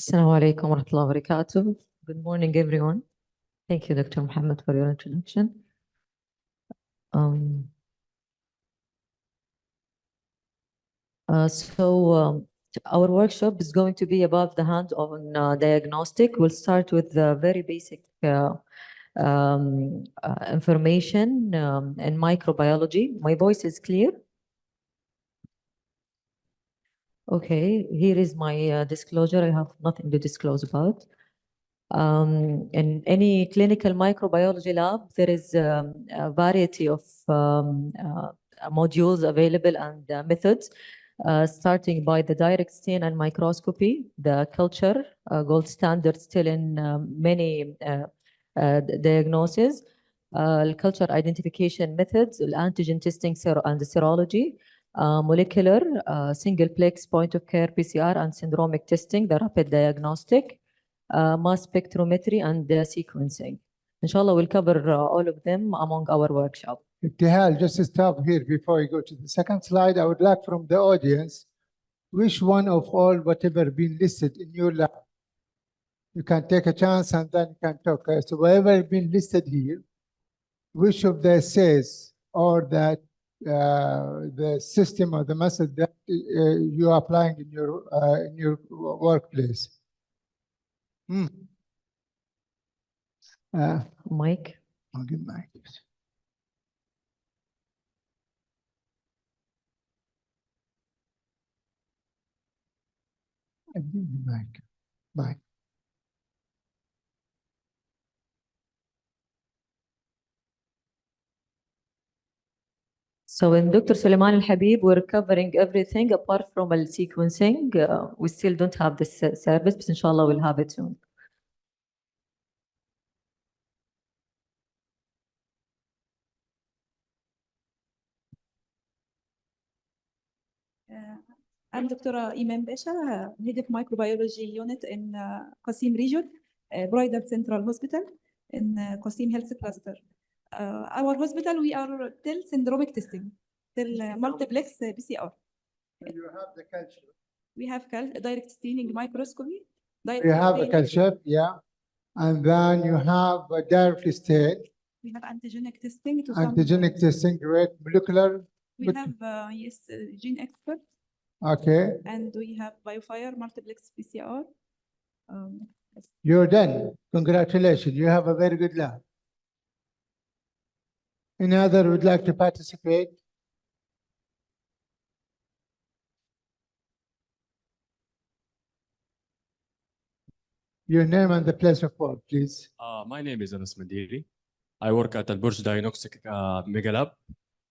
Assalamu alaikum wa rahmatullahi wa barakatuh. Good morning, everyone. Thank you, Dr. Muhammad, for your introduction. Um, our workshop is going to be about the hands-on diagnostic. We'll start with the very basic information in microbiology. My voice is clear? Okay, here is my disclosure. I have nothing to disclose about. In any clinical microbiology lab, there is a variety of modules available and methods, starting by the direct stain and microscopy, the culture, gold standard still in many diagnoses, culture identification methods, antigen testing and serology, molecular, single-plex point-of-care PCR and syndromic testing, the rapid diagnostic, mass spectrometry and sequencing. Inshallah, we'll cover all of them among our workshop. Ibtihal, just stop here before you go to the second slide. I would like from the audience, which one of all whatever been listed in your lab, you can take a chance and then you can talk. So whatever been listed here, which of the says or that the system or the method that you are applying in your workplace? Mike. I'll give Mike. I give you Mike. Mike. So in Dr. Suleiman Al-Habib, we're covering everything apart from sequencing. We still don't have this service, but inshallah we'll have it soon. I'm Dr. Iman Besha, Head of Microbiology Unit in Qasim Region, Broider Central Hospital in Qasim Health Cluster. Our hospital, we are till syndromic testing, till multiplex PCR. And you have the culture. We have direct staining microscopy. You have a culture, yeah. And then you have a direct stain. We have antigenic testing. Antigenic testing, great. Molecular. We have, yes, gene expert. Okay. And we have BioFire multiplex PCR. You're done. Congratulations. You have a very good lab. Any other would like to participate? Your name and the place of work, please. My name is Anas Madiri. I work at Al-Burj Diagnostics Mega Lab.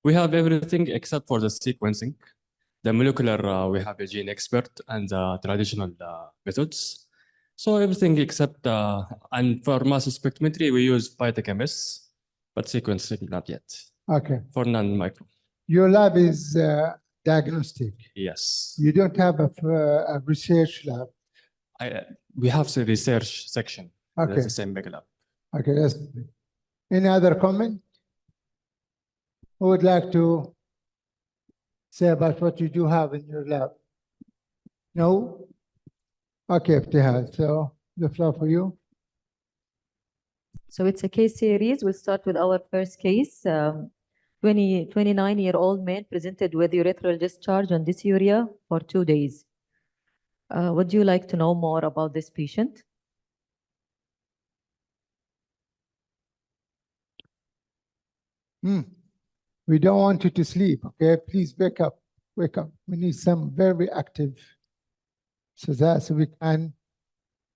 We have everything except for the sequencing. The molecular, we have a gene expert and traditional methods. So everything except, and for mass spectrometry, we use phytochemists, but sequencing not yet. Okay. For non-micro. Your lab is diagnostic. Yes. You don't have a research lab. We have the research section. Okay. That's the same Mega Lab. Okay, that's good. Any other comment? Who would like to say about what you do have in your lab? No? Okay, Ibtihal. So the floor for you. So it's a case series. We'll start with our first case. 29-year-old man presented with urethral discharge and dysuria for 2 days. Would you like to know more about this patient? We don't want you to sleep, okay? Please wake up, wake up. We need some very active, so that we can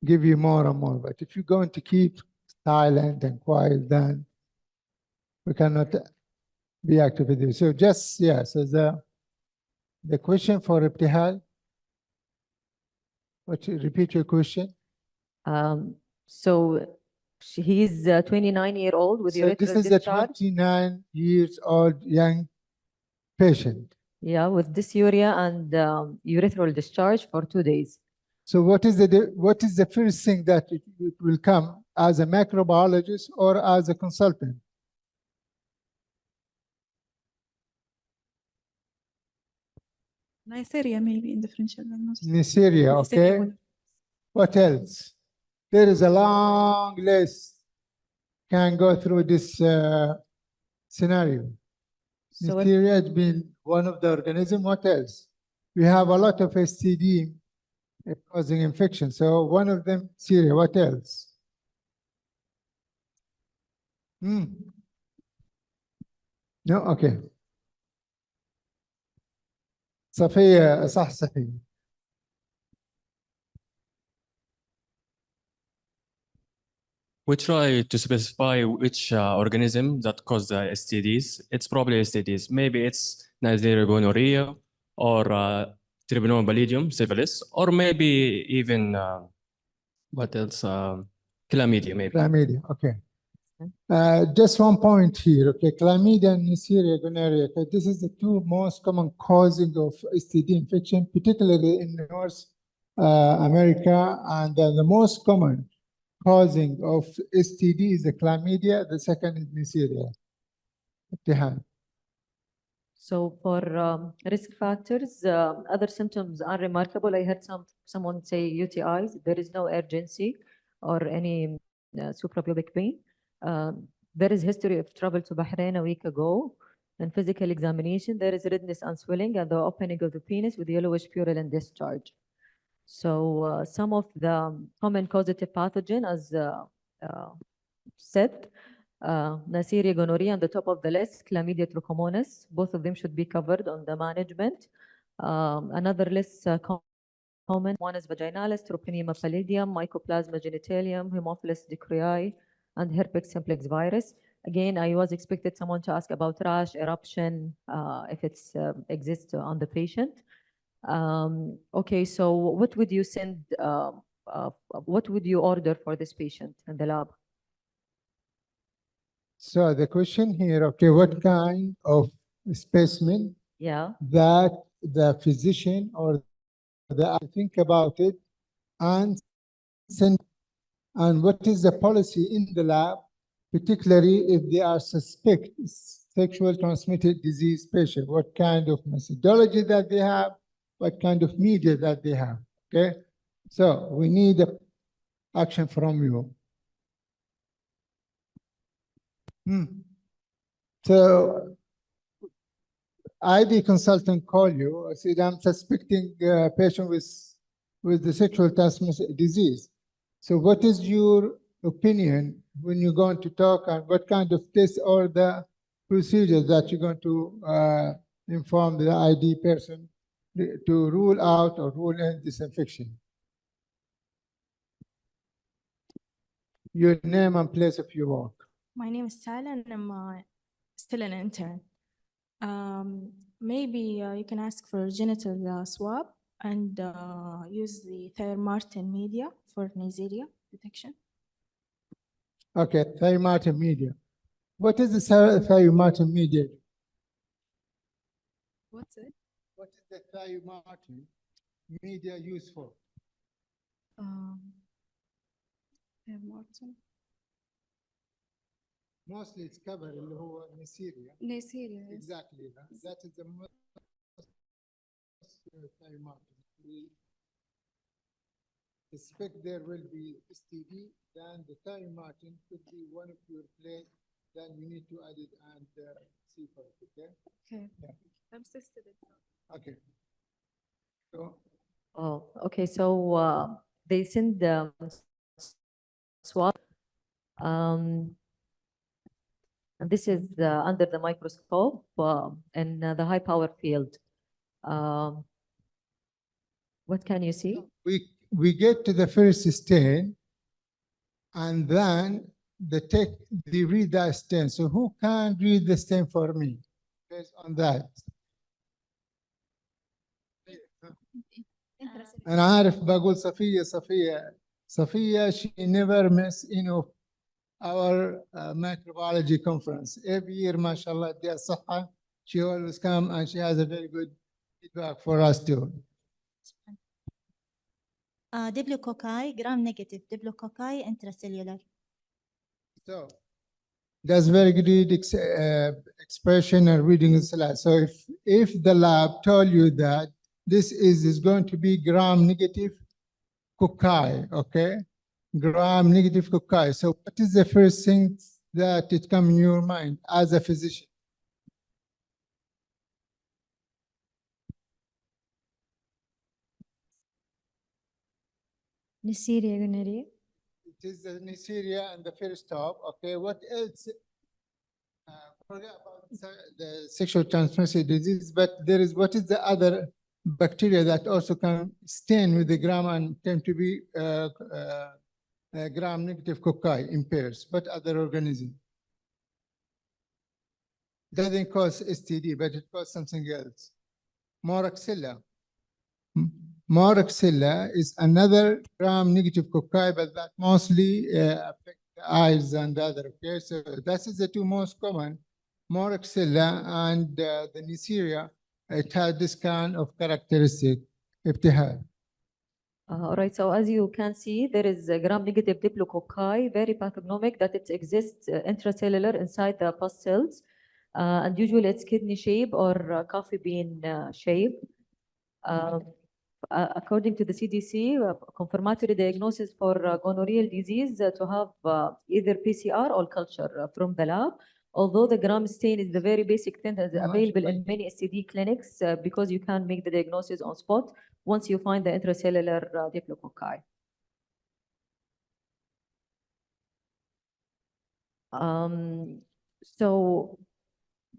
give you more and more. But if you're going to keep silent and quiet, then we cannot be active with you. So just, yeah, so the question for Ibtihal, repeat your question. So he's 29-year-old with urethral discharge. So this is a 29-year-old young patient. Yeah, with dysuria and urethral discharge for 2 days. So what is the first thing that it will come as a microbiologist or as a consultant? Neisseria maybe in differential diagnosis. Neisseria, okay. What else? There is a long list. Can go through this scenario. So if- Neisseria has been one of the organism. What else? We have a lot of STD causing infection. So one of them, Syria. What else? No, okay. صفية صحصحي. We try to specify which organism that cause the STDs. It's probably STDs. Maybe it's Neisseria gonorrhea or Trichomonas pallidum, syphilis, or maybe even what else? Chlamydia, maybe. Chlamydia, okay. Just one point here, okay. Chlamydia and Neisseria gonorrhea, okay. This is the two most common causing of STD infection, particularly in North America, and the most common causing of STD is the chlamydia, the second is Neisseria. اتحاد. So for risk factors, other symptoms are remarkable. I heard someone say UTIs. There is no urgency or any suprapubic pain. There is history of travel to Bahrain a week ago. And physical examination, there is redness and swelling at the opening of the penis with yellowish purulent discharge. So some of the common causative pathogen, as said, Neisseria gonorrhea on the top of the list, Chlamydia trichomonas, both of them should be covered on the management. Another list common, one is vaginalis, Tropinema pallidum, Mycoplasma genitalium, Haemophilus ducreyi, and herpes simplex virus. Again, I was expected someone to ask about rash, eruption, if it's exists on the patient. Okay, so what would you send, what would you order for this patient in the lab? So the question here, okay, what kind of specimen Yeah. that the physician or the think about it and send, and what is the policy in the lab, particularly if they are suspect sexual transmitted disease patient, what kind of methodology that they have, what kind of media that they have, okay? So we need a action from you. So ID consultant call you, I said, I'm suspecting a patient with the sexual transmitted disease. So what is your opinion when you're going to talk, and what kind of test or the procedures that you're going to inform the ID person to rule out or rule in this infection? Your name and place of your work. My name is Sala and I'm still an intern. Maybe you can ask for genital swab and use the Thyromartin media for Neisseria detection. Okay, Thyromartin media. What is the Thyromartin media? What's it? What is the Thyromartin media used for? Thyromartin. Mostly it's covered اللي هو Neisseria. Neisseria. Exactly. That is the most Thyromartin. We suspect there will be STD, then the Thyromartin could be one of your place, then you need to add it and see for it, okay? Okay. Yeah. I'm tested it. Okay. So, Oh, okay. So they send the swab. And this is under the microscope in the high power field. What can you see? we get to the first stain, and then they read that stain. So who can read the stain for me based on that? أنا عارف بقول صفية she never miss our microbiology conference. Every year, mashallah, اديها الصحة. She always come and she has a very good feedback for us too. Diplococci, gram-negative, Diplococci intracellular. So that's very good expression and reading the slide. So if the lab told you that this is going to be gram-negative, cocci, okay? Gram-negative cocci. So what is the first thing that it come in your mind as a physician? Neisseria gonorrhea. It is the Neisseria and the first stop, okay? What else? Forget about the sexual transmitted disease, but there is, what is the other bacteria that also can stain with the gram and tend to be gram-negative cocci in pairs? What other organism? Doesn't cause STD, but it causes something else. Moraxilla. Moraxilla is another gram-negative cocci, but that mostly affect the eyes and the other. Okay, so that is the two most common. Moraxilla and the Neisseria. It has this kind of characteristic. ابتهال. All right, so as you can see, there is a gram-negative diplococci, very pathognomic, that it exists intracellular inside the pus cells, and usually it's kidney shape or coffee bean shape. According to the CDC, confirmatory diagnosis for gonorrheal disease to have either PCR or culture from the lab. Although the gram stain is the very basic thing that is available in many STD clinics because you can make the diagnosis on spot once you find the intracellular diplococci. So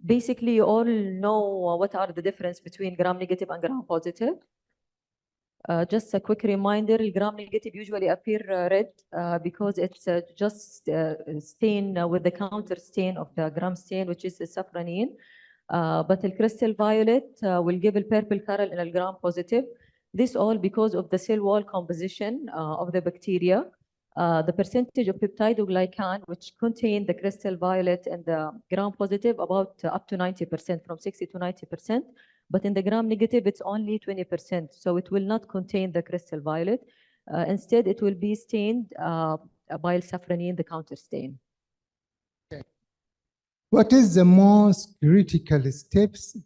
basically, you all know what are the difference between gram-negative and gram-positive. Just a quick reminder, gram-negative usually appear red because it's just stain with the counter stain of the gram stain, which is the safranine. But the crystal violet will give a purple color in the gram-positive. This all because of the cell wall composition of the bacteria. The percentage of peptidoglycan, which contain the crystal violet and the gram-positive, about up to 90%, from 60 to 90%. But in the gram-negative, it's only 20%. So it will not contain the crystal violet. Instead, it will be stained by safranine, the counter stain. What is the most critical steps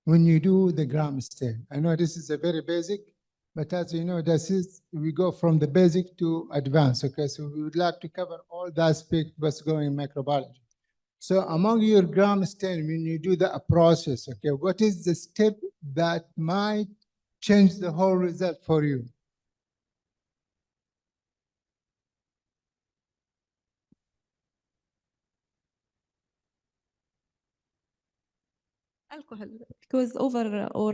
when you do the gram stain? I know this is a very basic, but as you know, we go from the basic to advanced. Okay, so we would like to cover all the aspects what's going in microbiology. So among your gram stain, when you do the process, okay, what is the step that might change the whole result for you? Alcohol, because over or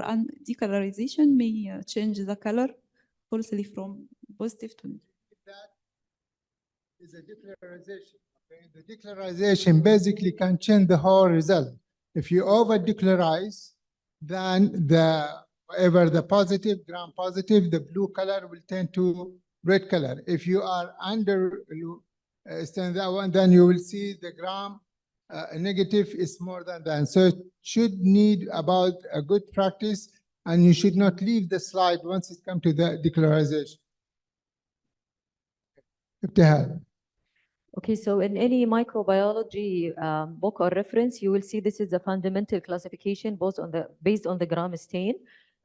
decolorization may change the color falsely from positive to negative. That is a decolorization. Okay? The decolorization basically can change the whole result. If you over decolorize, then whatever the positive, gram positive, the blue color will tend to red color. If you are under stand that one, then you will see the gram negative is more than that. So it should need about a good practice, and you should not leave the slide once it comes to the decolorization. ابتهال. Okay, so in any microbiology book or reference, you will see this is a fundamental classification based on the gram stain.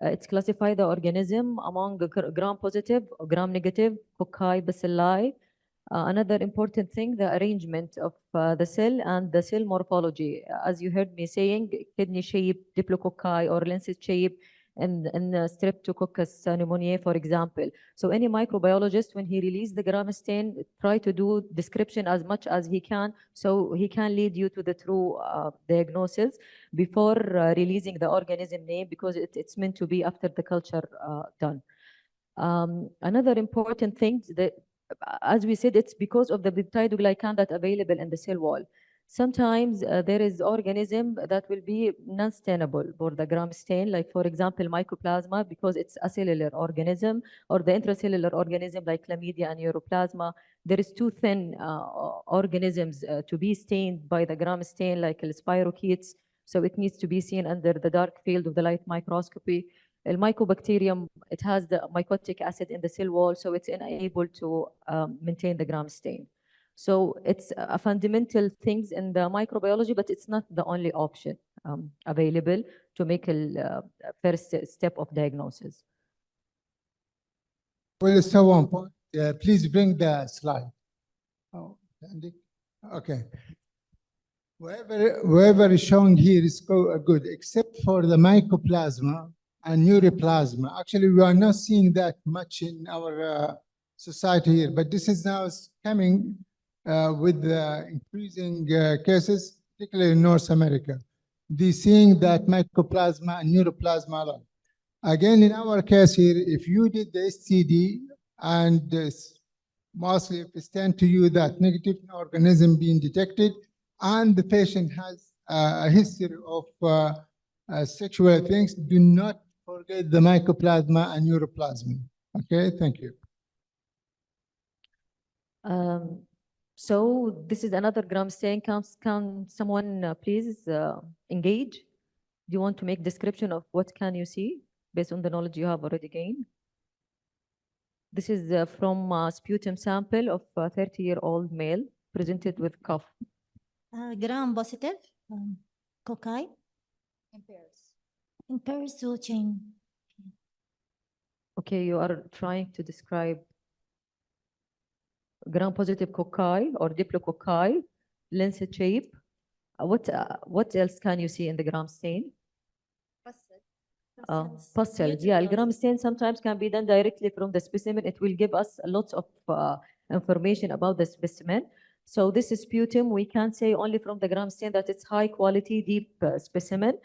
It's classified the organism among gram positive, gram negative, cocci, bacilli. Another important thing, the arrangement of the cell and the cell morphology. As you heard me saying, kidney shape, diplococci, or lancet shape, and Streptococcus pneumoniae, for example. So any microbiologist, when he releases the gram stain, try to do description as much as he can, so he can lead you to the true diagnosis before releasing the organism name, because it's meant to be after the culture done. Another important thing that, as we said, it's because of the peptidoglycan that available in the cell wall. Sometimes there is organism that will be non-stainable for the gram stain, like for example mycoplasma, because it's a cellular organism, or the intracellular organism like chlamydia and uroplasma. There is too thin organisms to be stained by the gram stain, like spirochetes, so it needs to be seen under the dark field of the light microscopy. The mycobacterium, it has the mycotic acid in the cell wall, so it's unable to maintain the gram stain. So it's a fundamental things in the microbiology, but it's not the only option available to make a first step of diagnosis. Well, so on point. Please bring the slide. Oh, Andy? Okay. Whoever is showing here is good, except for the mycoplasma and neuroplasma. Actually, we are not seeing that much in our society here, but this is now coming with the increasing cases, particularly in North America. They're seeing that mycoplasma and neuroplasma a lot. Again, in our case here, if you did the STD and mostly if it's tend to you that negative organism being detected, and the patient has a history of sexual things, do not forget the mycoplasma and neuroplasma. Okay, thank you. So this is another gram stain. Can someone please engage? Do you want to make description of what can you see based on the knowledge you have already gained? This is from a sputum sample of a 30-year-old male presented with cough. Gram positive, cocci, in pairs to chain. Okay, you are trying to describe gram-positive cocci or diplococci, lancet shape. What else can you see in the gram stain? Pastels. Yeah, gram stain sometimes can be done directly from the specimen. It will give us lots of information about the specimen. So this is sputum. We can't say only from the gram stain that it's high quality, deep specimen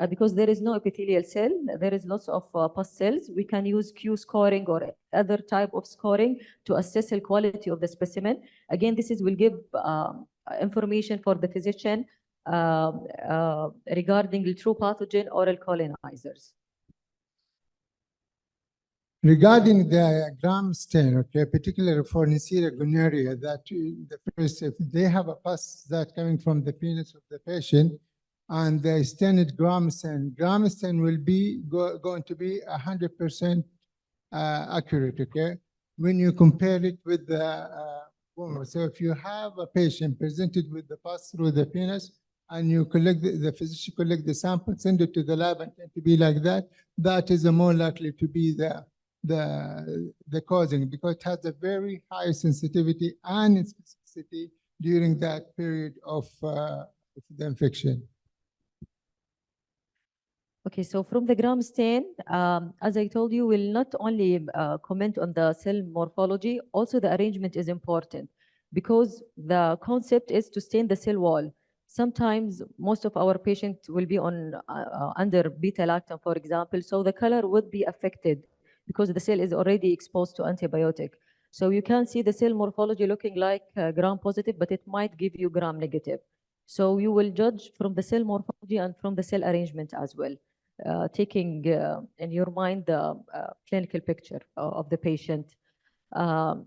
because there is no epithelial cell. There is lots of pastels. We can use Q scoring or other type of scoring to assess the quality of the specimen. Again, will give information for the physician regarding the true pathogen oral colonizers. Regarding the gram stain, okay, particularly for Neisseria gonorrhea, that the first, if they have a pus that coming from the penis of the patient, and the stained gram stain will be going to be 100% accurate, okay, when you compare it with the woman. So if you have a patient presented with the pus through the penis, and you collect the physician collect the sample, send it to the lab, and tend to be like that, that is more likely to be the causing, because it has a very high sensitivity and specificity during that period of the infection. Okay, so from the gram stain, as I told you, we'll not only comment on the cell morphology, also the arrangement is important because the concept is to stain the cell wall. Sometimes most of our patients will be on under beta-lactam, for example, so the color would be affected because the cell is already exposed to antibiotic. So you can see the cell morphology looking like gram positive, but it might give you gram negative. So you will judge from the cell morphology and from the cell arrangement as well, taking in your mind the clinical picture of the patient.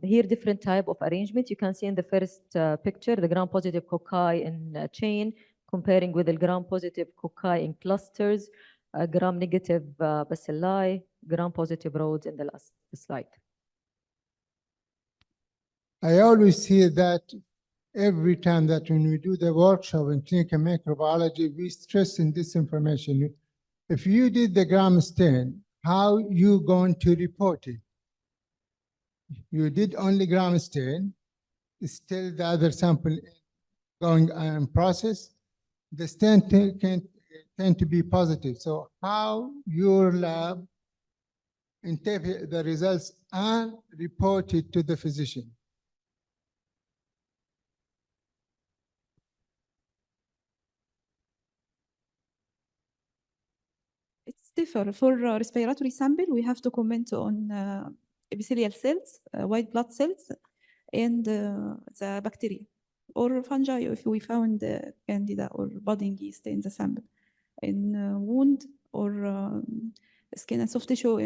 Here, different type of arrangement. You can see in the first picture, the gram-positive cocci in chain, comparing with the gram-positive cocci in clusters, gram-negative bacilli, gram-positive rods in the last slide. I always hear that every time that when we do the workshop in clinical microbiology, we stress in this information. If you did the gram stain, how you going to report it? You did only gram stain, still the other sample going in process, the stain can tend to be positive. So how your lab interpret the results and report it to the physician? It's different. For respiratory sample, we have to comment on epithelial cells, white blood cells, and the bacteria or fungi if we found candida or budding yeast in the sample. In wound or skin and soft tissue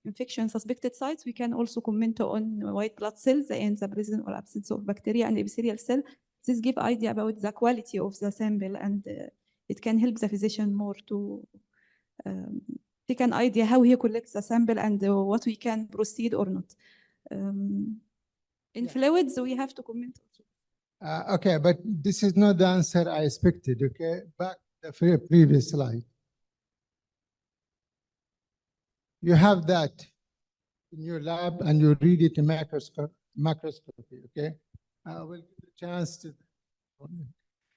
infection suspected sites, we can also comment on white blood cells and the presence or absence of bacteria and epithelial cell. This gives idea about the quality of the sample, and it can help the physician more to take an idea how he collects the sample and what we can proceed or not. In fluids, we have to comment. Okay, but this is not the answer I expected, okay? Back to the previous slide. You have that in your lab and you read it in macroscopy, okay? I will give the chance to,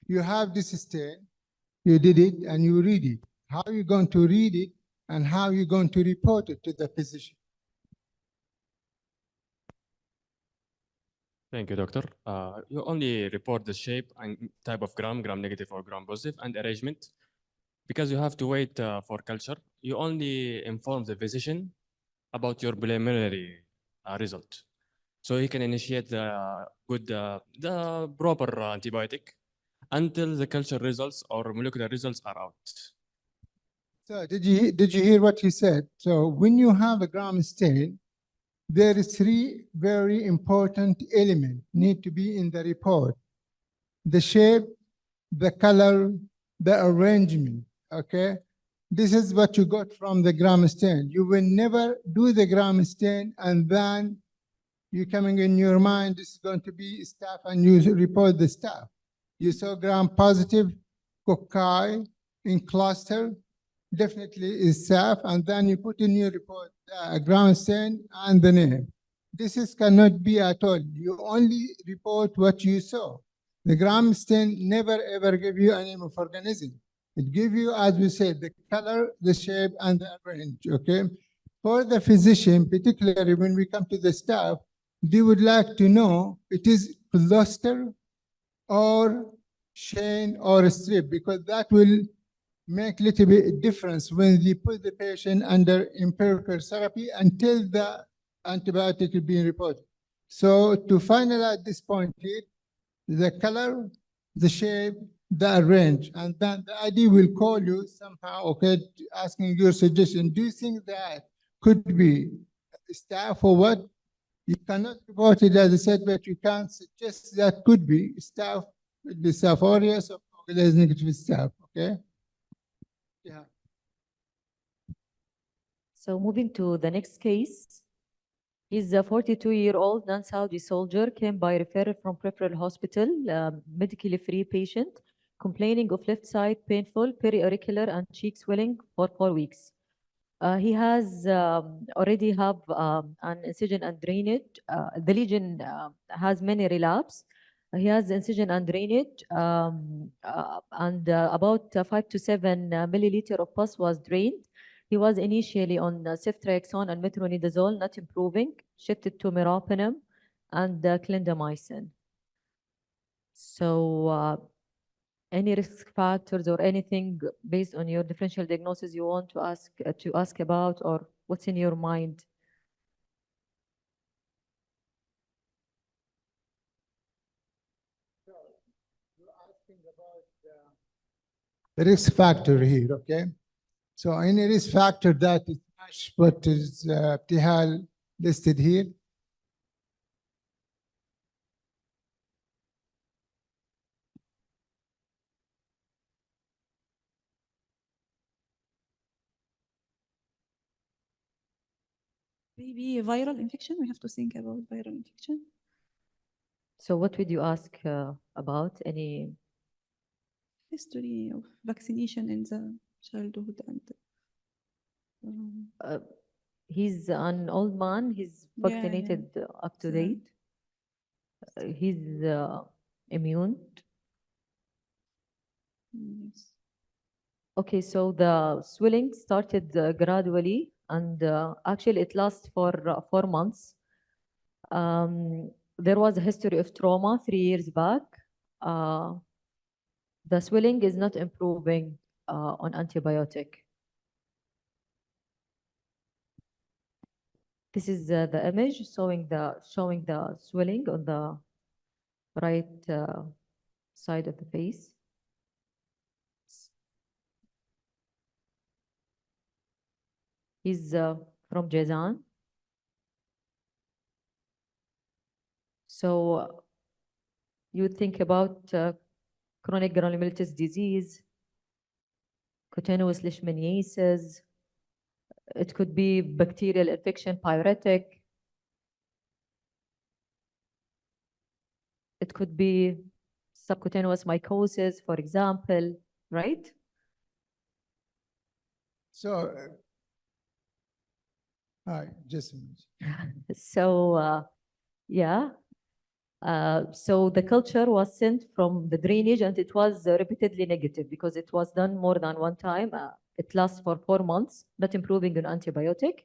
you have this stain, you did it and you read it. How are you going to read it and how are you going to report it to the physician? Thank you, doctor. You only report the shape and type of gram negative or gram positive, and arrangement. Because you have to wait for culture, you only inform the physician about your preliminary result. So he can initiate the proper antibiotic until the culture results or molecular results are out. So did you hear what he said? So when you have a gram stain, there is three very important elements need to be in the report: the shape, the color, the arrangement. Okay, this is what you got from the gram stain. You will never do the gram stain and then you coming in your mind this is going to be staph and you report the staph. You saw gram positive cocci in cluster, definitely is staph, and then you put in your report a gram stain and the name. This is cannot be at all. You only report what you saw. The gram stain never ever give you a name of organism. It give you, as we said, the color, the shape, and the range. Okay. For the physician, particularly when we come to the staff, they would like to know it is cluster or chain or strip, because that will make little bit difference when they put the patient under empirical therapy until the antibiotic is being reported. So to finalize this point here, the color, the shape, the range, and then the ID will call you somehow, okay, asking your suggestion. Do you think that could be staph or what? You cannot report it as I said, but you can suggest that could be staph, could be Staph aureus or Coagulase negative staph, okay? Yeah. So moving to the next case, he's a 42-year-old non-Saudi soldier, came by referral from Peripheral Hospital, medically free patient, complaining of left side painful periauricular and cheek swelling for 4 weeks. He has already have an incision and drainage. The lesion has many relapse. He has incision and drainage, and about 5 to 7 milliliter of pus was drained. He was initially on ceftriaxone and metronidazole, not improving, shifted to meropenem and clindamycin. So any risk factors or anything based on your differential diagnosis you want to ask about, or what's in your mind? The risk factor here, okay? So any risk factor that is what is Tihal listed here? Maybe viral infection. We have to think about viral infection. So what would you ask about? Any History of vaccination in the childhood and he's an old man, he's Yeah, vaccinated up to So- date. He's immune. yes. Okay, so the swelling started gradually, and actually it lasts for 4 months. There was a history of trauma 3 years back. The swelling is not improving on antibiotic. This is the image showing the swelling on the right side of the face. He's from Jazan. So you think about chronic granulomatous disease, cutaneous leishmaniasis. It could be bacterial infection, pyretic. It could be subcutaneous mycosis, for example, right? So All right, just a minute. So, yeah. So the culture was sent from the drainage and it was repeatedly negative because it was done more than one time. It lasts for 4 months, not improving on antibiotic.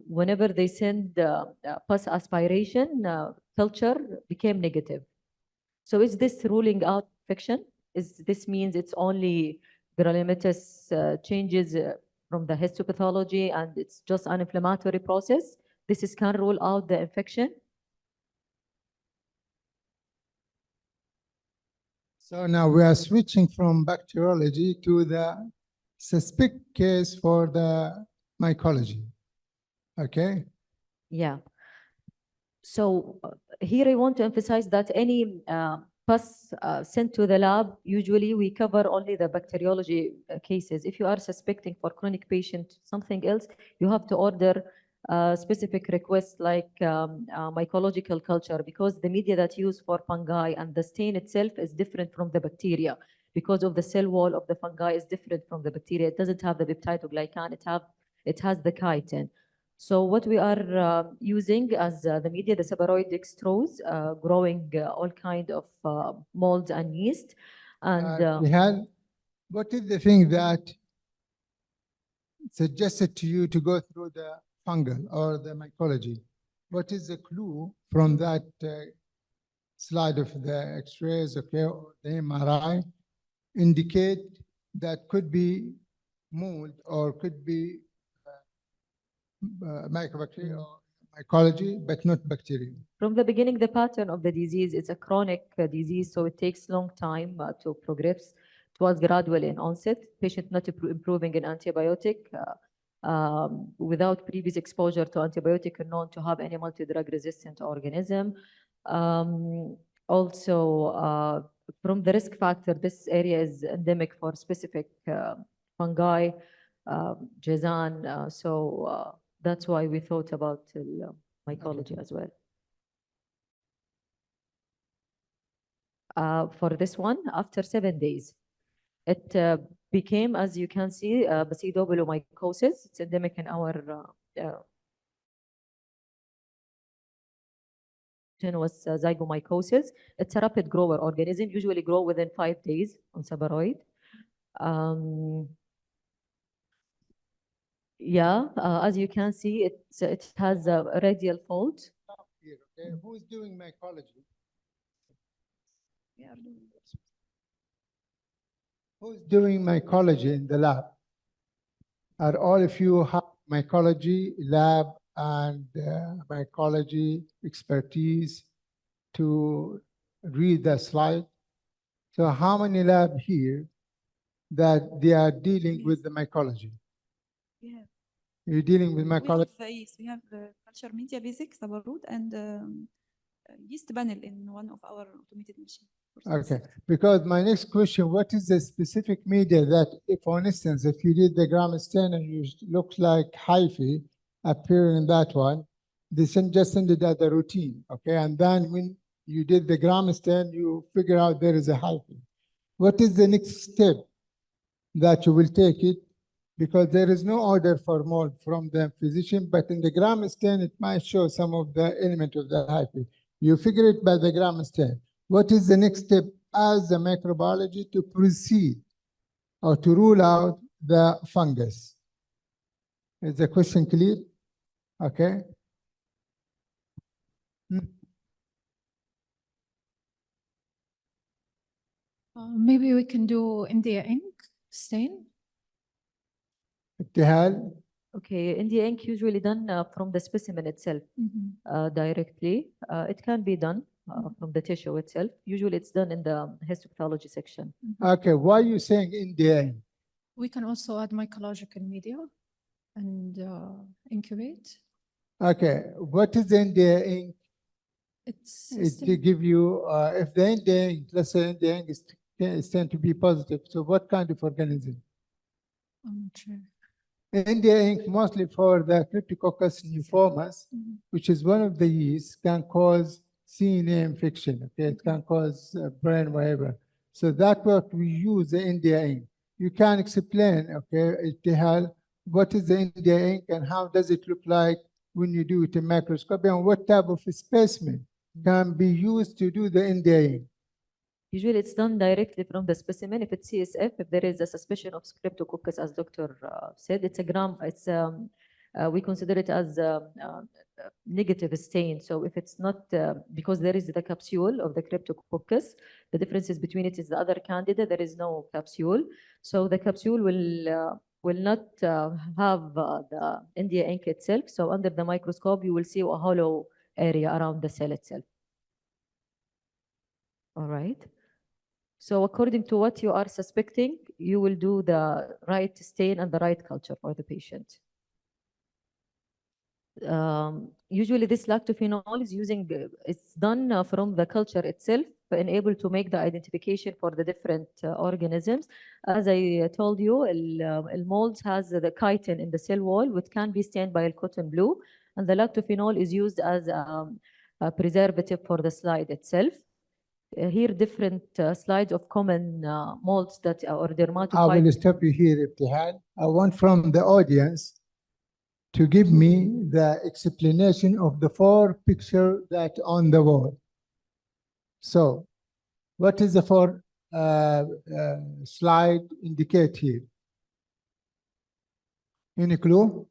Whenever they send pus aspiration, culture became negative. So is this ruling out infection? Is this means it's only granulomatous changes from the histopathology and it's just an inflammatory process? This is can rule out the infection? So now we are switching from bacteriology to the suspect case for the mycology. Okay? Yeah. So here I want to emphasize that any pus sent to the lab, usually we cover only the bacteriology cases. If you are suspecting for chronic patient something else, you have to order specific requests like mycological culture because the media that used for fungi and the stain itself is different from the bacteria because of the cell wall of the fungi is different from the bacteria. It doesn't have the peptidoglycan, it has the chitin. So what we are using as the media, the sebaroid dextrose, growing all kind of molds and yeast. And Nihal, what is the thing that suggested to you to go through the fungal or the mycology? What is the clue from that slide of the x-rays, okay, or the MRI, indicate that could be mold or could be mycobacteria or mycology, but not bacteria? from the beginning, the pattern of the disease is a chronic disease, so it takes long time to progress. It was gradual in onset, patient not improving in antibiotic, without previous exposure to antibiotic and known to have any multi-drug resistant organism. Also, from the risk factor, this area is endemic for specific fungi, Jazan, so that's why we thought about mycology as well. For this one, after 7 days, it became, as you can see, basidiomycosis. It's endemic in our was zygomycosis. It's a rapid grower organism, usually grow within 5 days on sebaroid. Yeah, as you can see, it has a radial fold. Here, okay, who is doing mycology? We are doing Who's doing mycology in the lab? Are all of you have mycology lab and mycology expertise to read the slide? So how many lab here that they are dealing with the mycology? we have You're dealing with we have mycology? yes, we have culture media basics, sabarut, and yeast panel in one of our automated machines. Okay, because my next question, what is the specific media that, if for instance, if you did the gram stain and you look like hyphae appearing in that one, they just send it as a routine, okay? And then when you did the gram stain, you figure out there is a hyphae. What is the next step that you will take it? Because there is no order for mold from the physician, but in the gram stain, it might show some of the element of the hyphae. You figure it by the gram stain. What is the next step as the microbiology to proceed or to rule out the fungus? Is the question clear? Okay. Maybe we can do India ink stain. Ittihal? Okay, India ink usually done from the specimen itself directly. It can be done from the tissue itself. Usually it's done in the histopathology section. Okay, why are you saying India? We can also add mycological media and incubate. Okay, what is the India ink? It's It to give you, if the India ink, let's say India ink is tend to be positive, so what kind of organism? I'm not sure. India ink mostly for the Cryptococcus neoformis, which is one of the yeasts, can cause CNA infection. Okay, it can cause brain whatever. So that's what we use the India ink. You can explain, okay, Ittihal, what is the India ink and how does it look like when you do it in microscopy, and what type of specimen can be used to do the India ink? Usually it's done directly from the specimen. If it's CSF, if there is a suspicion of Streptococcus, as Dr. Said, it's a gram, we consider it as negative stain. So if it's not, because there is the capsule of the Cryptococcus, the differences between it is the other candida, there is no capsule. So the capsule will not have the India ink itself. So under the microscope, you will see a hollow area around the cell itself. All right. So according to what you are suspecting, you will do the right stain and the right culture for the patient. Usually this lactophenol is it's done from the culture itself and able to make the identification for the different organisms. As I told you, molds has the chitin in the cell wall, which can be stained by cotton blue, and the lactophenol is used as a preservative for the slide itself. Here different slides of common molds that or I dermatophyte. will stop you here, Ibtihal. I want from the audience to give me the explanation of the 4 pictures that on the wall. So, what is the 4 slide indicate here? Any clue?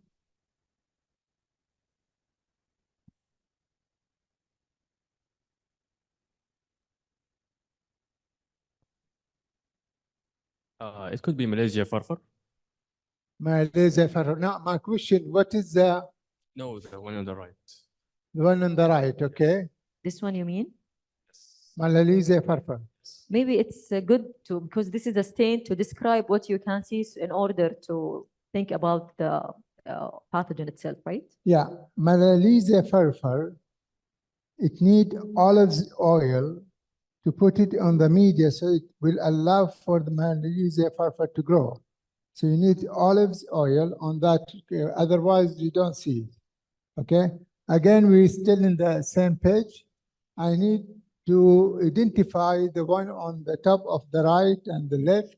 It could be Malaysia Farfar. Malaysia Farah. Now, my question, what is the No, the one on the right. one on the right, okay? This one you mean? Malaysia Farfar. Maybe it's good to, because this is a stain, to describe what you can see in order to think about the pathogen itself, right? Yeah, Malaysia Farfar, it need olive oil to put it on the media so it will allow for the Malaysia Farfar to grow. So you need olive oil on that, otherwise you don't see it, okay? Again, we're still in the same page. I need to identify the one on the top of the right and the left,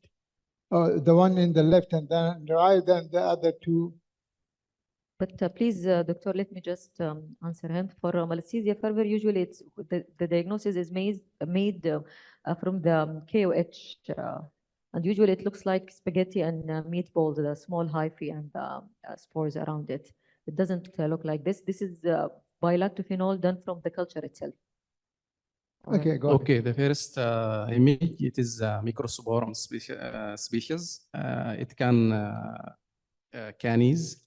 or the one in the left and then the right, and the other 2. But please, doctor, let me just answer him. For malassezia fever, usually it's the diagnosis is made from the KOH, and usually it looks like spaghetti and meatballs, the small hyphae and spores around it. It doesn't look like this. This is by lactophenol done from the culture itself. All right. Okay, go ahead. Okay, the first image, it is Microsporum species. It can canis.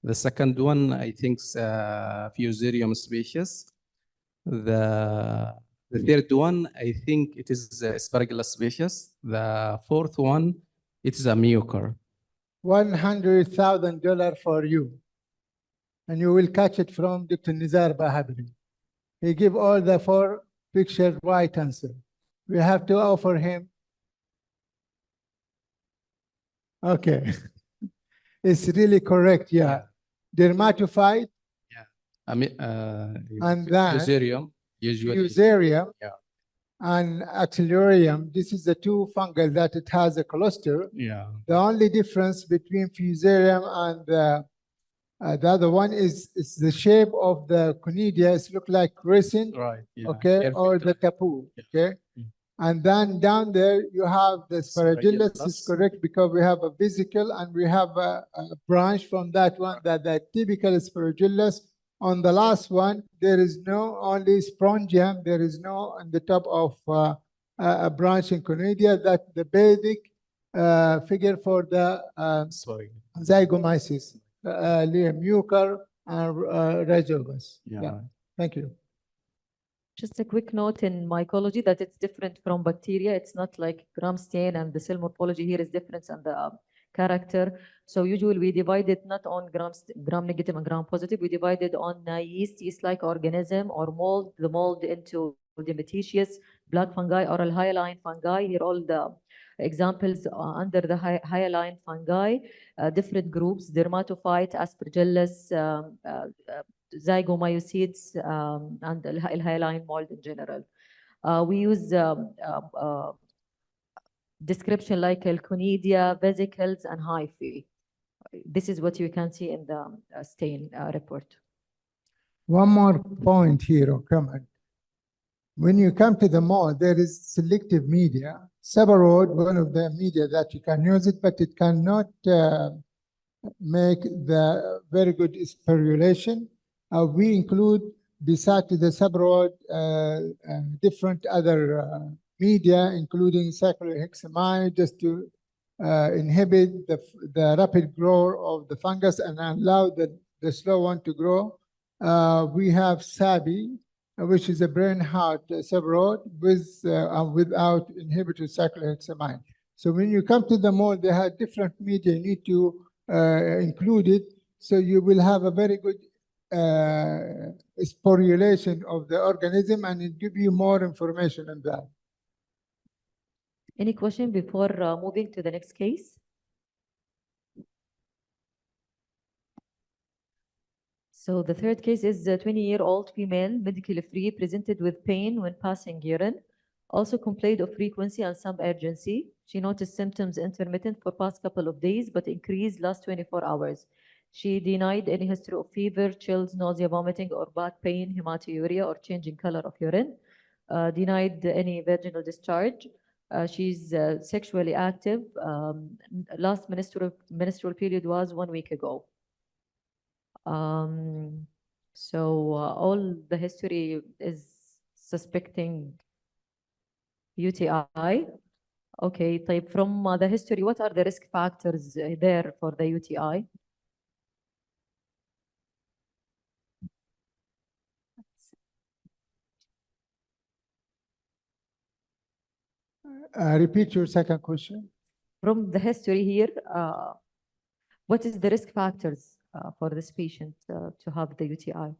The second one, I think, Fusarium species. The third one, I think it is Aspergillus species. The fourth one, it is a Mucor. $100,000 for you, and you will catch it from Dr. Nizar Bahabri. He give all the 4 picture right answer. We have to offer him. Okay. It's really correct, yeah. Dermatophyte and then Fusarium, usually. Fusarium Yeah. and Axillarium. This is the 2 fungal that it has a cluster. Yeah. The only difference between Fusarium and the other one is the shape of the conidia. It look like crescent, Right. Yeah. okay, Perfect. or the tapu, Yeah. okay. Mm. And then down there you have the Aspergillus is Aspergillus. correct because we have a vesicle and we have a branch from that one, that the typical Aspergillus. On the last one, there is no only sporangium, there is no on the top of a branch in conidia, that the basic figure for the Sorry. zygomyces, Mucor and rhizobus. Yeah. Thank you. Just a quick note in mycology that it's different from bacteria. It's not like gram stain, and the cell morphology here is different, and the character. So usually we divide it not on gram negative and gram positive. We divide it on yeast-like organism or mold, the mold into Diatomaceous, black fungi, oral hyaline fungi. Here all the examples under the hyaline fungi, different groups: dermatophyte, Aspergillus, zygomycetes, and hyaline mold in general. We use description like Conidia, vesicles, and hyphae. this is what you can see in the stain report. One more point here or comment. When you come to the mall, there is selective media. Separate, one of the media that you can use it, but it cannot make the very good sporulation. We include, beside to the separate, different other media, including cyclohexamide, just to inhibit the rapid growth of the fungus and allow the slow one to grow. We have SABI, which is a brain heart separate with without inhibitor cyclohexamide. So when you come to the mall, they have different media. You need to include it, so you will have a very good sporulation of the organism, and it give you more information on that. Any question before moving to the next case? So the third case is a 20-year-old female, medically free, presented with pain when passing urine, also complained of frequency and some urgency. She noticed symptoms intermittent for past couple of days, but increased last 24 hours. She denied any history of fever, chills, nausea, vomiting, or back pain, hematuria, or changing color of urine. Denied any vaginal discharge. She's sexually active. Last menstrual period was 1 week ago. So all the history is suspecting UTI. Okay, طيب from the history, what are the risk factors there for the UTI? Repeat your second question. From the history here, what is the risk factors for this patient to have the UTI?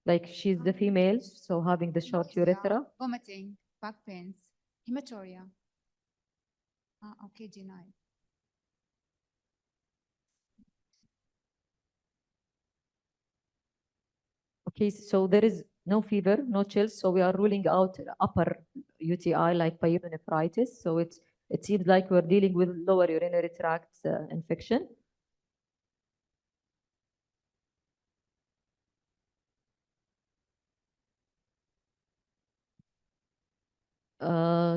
Like she's the female, so having the short urethra. Vomiting, back pains, hematuria. Okay, denied. Okay, so there is no fever, no chills, so we are ruling out upper UTI like pyelonephritis. So it seems like we're dealing with lower urinary tract infection.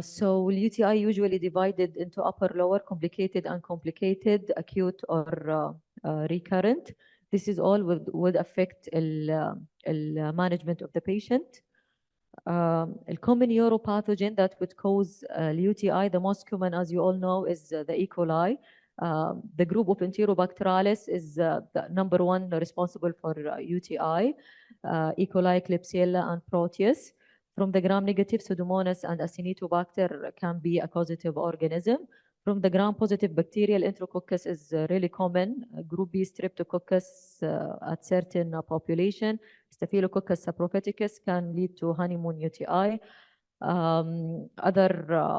So UTI usually divided into upper, lower, complicated, uncomplicated, acute, or recurrent. This is all would affect the management of the patient. A common neuropathogen that would cause UTI, the most common, as you all know, is the E. coli. The group of Enterobacterales is the #1 responsible for UTI. E. coli, Klebsiella, and Proteus. From the gram-negative, Pseudomonas and Acinetobacter can be a causative organism. From the gram-positive, bacterial Enterococcus is really common. Group B, Streptococcus at certain population. Staphylococcus saprophyticus can lead to honeymoon UTI. Other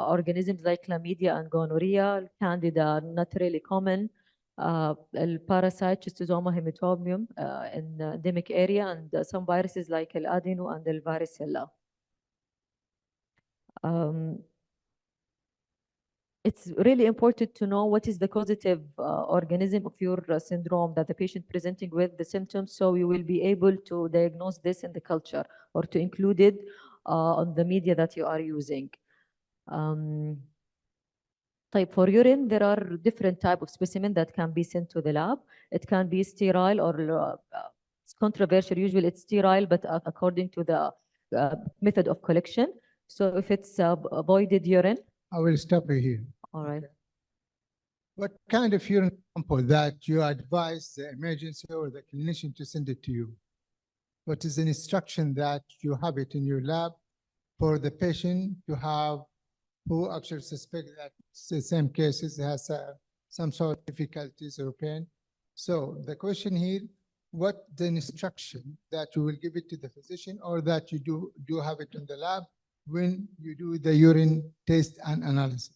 organisms like chlamydia and gonorrhea, candida, not really common. Parasite, schistosoma hematobium in endemic area, and some viruses like adeno and varicella. It's really important to know what is the causative organism of your syndrome that the patient presenting with the symptoms, so you will be able to diagnose this in the culture or to include it on the media that you are using. Type for urine, there are different type of specimen that can be sent to the lab. It can be sterile or it's controversial. Usually it's sterile, but according to the method of collection. So if it's voided urine. I will stop you here. All right. What kind of urine sample that you advise the emergency or the clinician to send it to you? What is an instruction that you have it in your lab for the patient to have who actually suspect that it's the same cases has some sort of difficulties or pain? So the question here, what the instruction that you will give it to the physician or that you do have it in the lab when you do the urine test and analysis?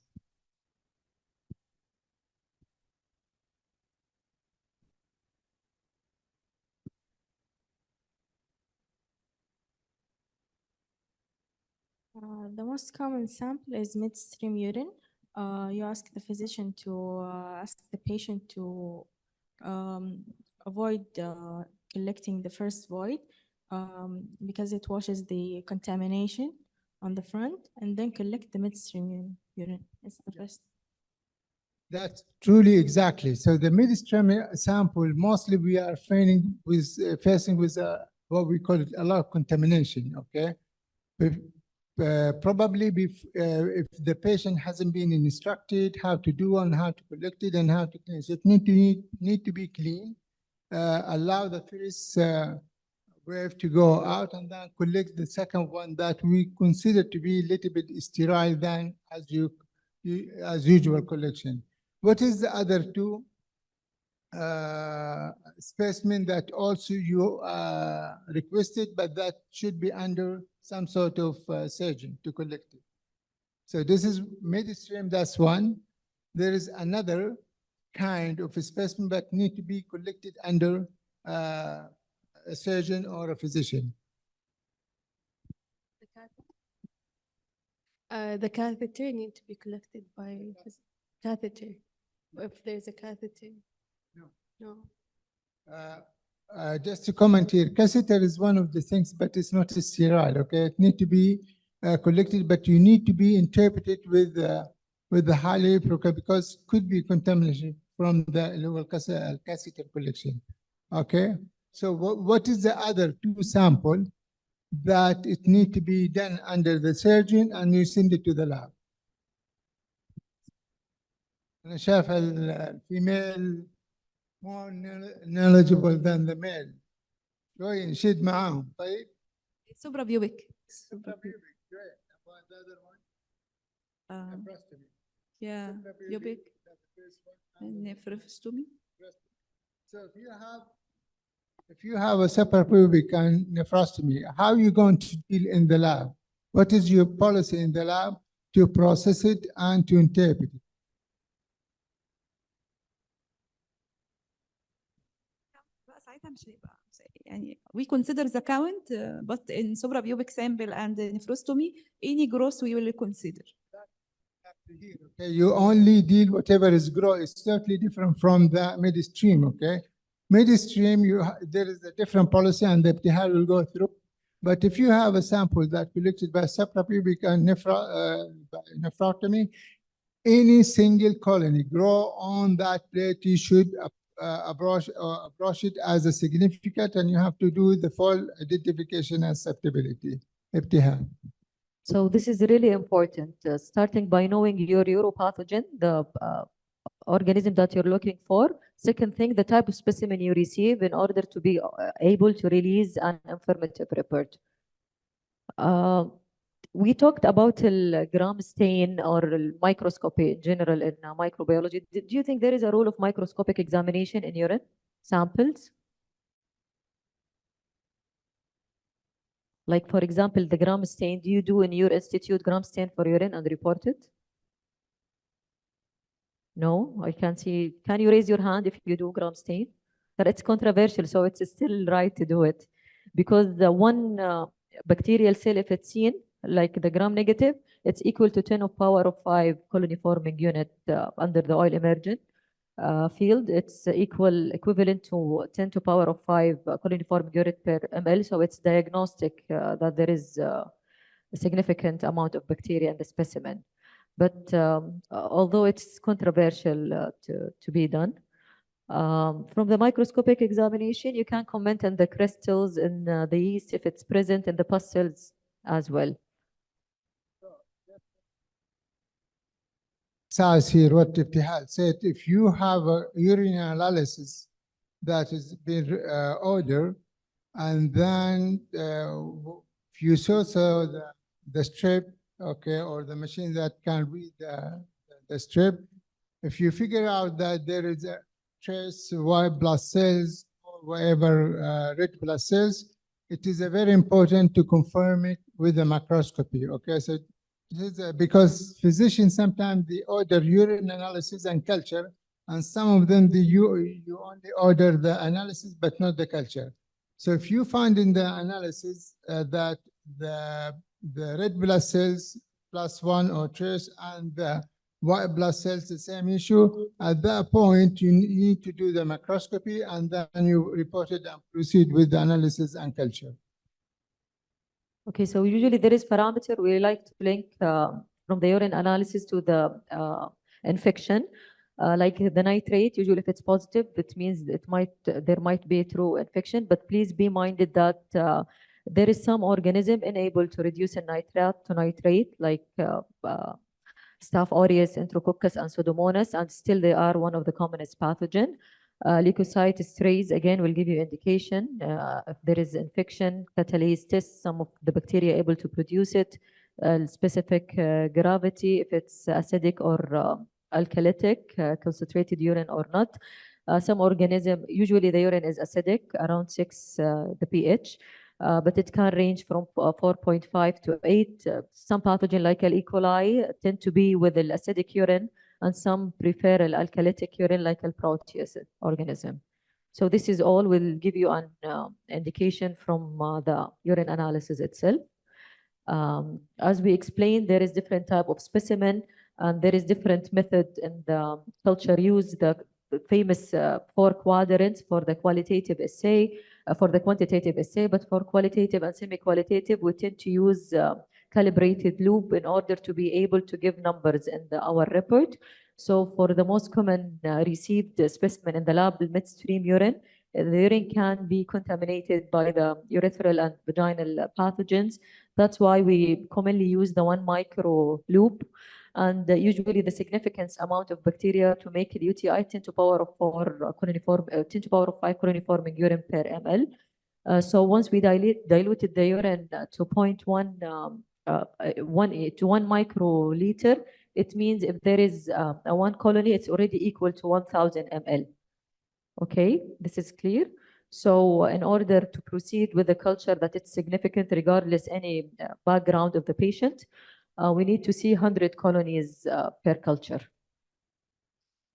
The most common sample is midstream urine. You ask the physician to ask the patient to avoid collecting the first void because it washes the contamination on the front, and then collect the midstream urine. It's the best. That's truly exactly. So the midstream sample, mostly we are facing with what we call it a lot of contamination, okay? Probably if the patient hasn't been instructed how to do and how to collect it and how to clean it, so it need to be clean. Allow the first wave to go out and then collect the second one that we consider to be a little bit sterile than as usual collection. What is the other two specimen that also you requested, but that should be under some sort of surgeon to collect it? So this is midstream, that's one. There is another kind of a specimen that need to be collected under a surgeon or a physician. The catheter need to be collected by catheter. If there's a catheter. No. Just to comment here, catheter is one of the things, but it's not sterile, okay? It need to be collected, but you need to be interpreted with the highly because could be contamination from the lower catheter collection, okay? So what is the other two sample that it need to be done under the surgeon and you send it to the lab? أنا شايف الفيميل more knowledgeable than the male. شوي نشد معاهم طيب. Suprapubic. Suprapubic, great. About the other one? Nephrostomy. Yeah, pubic. And nephrostomy. So if you have a suprapubic and nephrostomy, how are you going to deal in the lab? What is your policy in the lab to process it and to interpret it? ساعتها مش هيبقى يعني we consider the count but in suprapubic sample and nephrostomy any gross we will consider. Okay, you only deal whatever is gross. It's totally different from the midstream, okay? Midstream, there is a different policy and the ibtihal will go through. But if you have a sample that collected by suprapubic and nephrotomy, any single colony grow on that plate, you should approach it as a significant, and you have to do the full identification and susceptibility. ibtihal. So this is really important, starting by knowing your uropathogen, the organism that you're looking for. Second thing, the type of specimen you receive in order to be able to release an informative report. We talked about the gram stain or microscopy in general in microbiology. Do you think there is a role of microscopic examination in urine samples? Like, for example, the gram stain, do you do in your institute gram stain for urine and report it? No, I can't see. Can you raise your hand if you do gram stain? But it's controversial, so it's still right to do it. Because the one bacterial cell, if it's seen, like the gram negative, it's equal to 10 of power of 5 colony forming unit under the oil emergent field. It's equivalent to 10 to power of 5 colony forming unit per ml. So it's diagnostic that there is a significant amount of bacteria in the specimen. But although it's controversial to be done, from the microscopic examination, you can comment on the crystals in the yeast if it's present in the pus cells as well. Says here what ibtihal said, if you have a urine analysis that is been ordered, and then if you saw the strip, okay, or the machine that can read the strip, if you figure out that there is a trace white blood cells or whatever red blood cells, it is very important to confirm it with a microscopy, okay? So this is because physicians sometimes they order urine analysis and culture, and some of them you only order the analysis but not the culture. So if you find in the analysis that the red blood cells +1 or trace and the white blood cells, the same issue. At that point, you need to do the microscopy and then you report it and proceed with the analysis and culture. Okay, so usually there is parameter we like to link from the urine analysis to the infection. Like the nitrate, usually if it's positive, it means there might be a true infection, but please be minded that there is some organism unable to reduce a nitrate to nitrate, like Staph aureus, Enterococcus, and Pseudomonas, and still they are one of the commonest pathogen. Leukocyte strays, again, will give you indication if there is infection, catalase test, some of the bacteria able to produce it, specific gravity, if it's acidic or alkalitic, concentrated urine or not. Some organism, usually the urine is acidic, around 6, the pH. But it can range from 4.5 to 8. Some pathogen like E. coli tend to be with the acidic urine, and some prefer alkalitic urine like Proteus organism. So this is all will give you an indication from the urine analysis itself. As we explained, there is different type of specimen, and there is different method in the culture use, the famous 4 quadrants for the qualitative assay, for the quantitative assay, but for qualitative and semi-qualitative, we tend to use calibrated loop in order to be able to give numbers in our report. So for the most common received specimen in the lab, the midstream urine, the urine can be contaminated by the urethral and vaginal pathogens. That's why we commonly use the 1 micro loop. And usually the significance amount of bacteria to make a UTI 10 to power of 4 chloriniform, 10 to power of 5 chloriniforming urine per ml. So once we diluted the urine to 0.1 to 1 microliter, it means if there is a 1 colony, it's already equal to 1,000 ml. Okay, this is clear. So in order to proceed with the culture that it's significant regardless any background of the patient, we need to see 100 colonies per culture,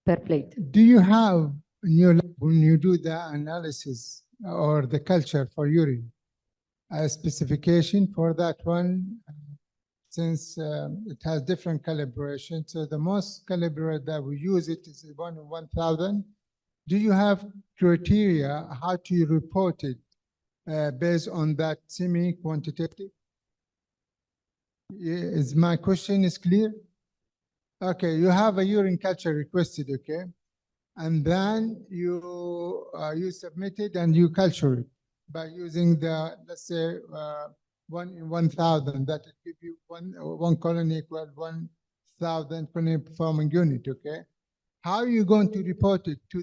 per plate. Do you have in your lab, when you do the analysis or the culture for urine, a specification for that one? Since it has different calibration, so the most calibrate that we use it is 1,000. Do you have criteria how to report it based on that semi-quantitative? Is my question is clear? Okay, you have a urine culture requested, okay, and then you submit it and you culture it by using the, let's say 1 in 1,000, that will give you one colony equal 1,000 colony performing unit, okay? How are you going to report it to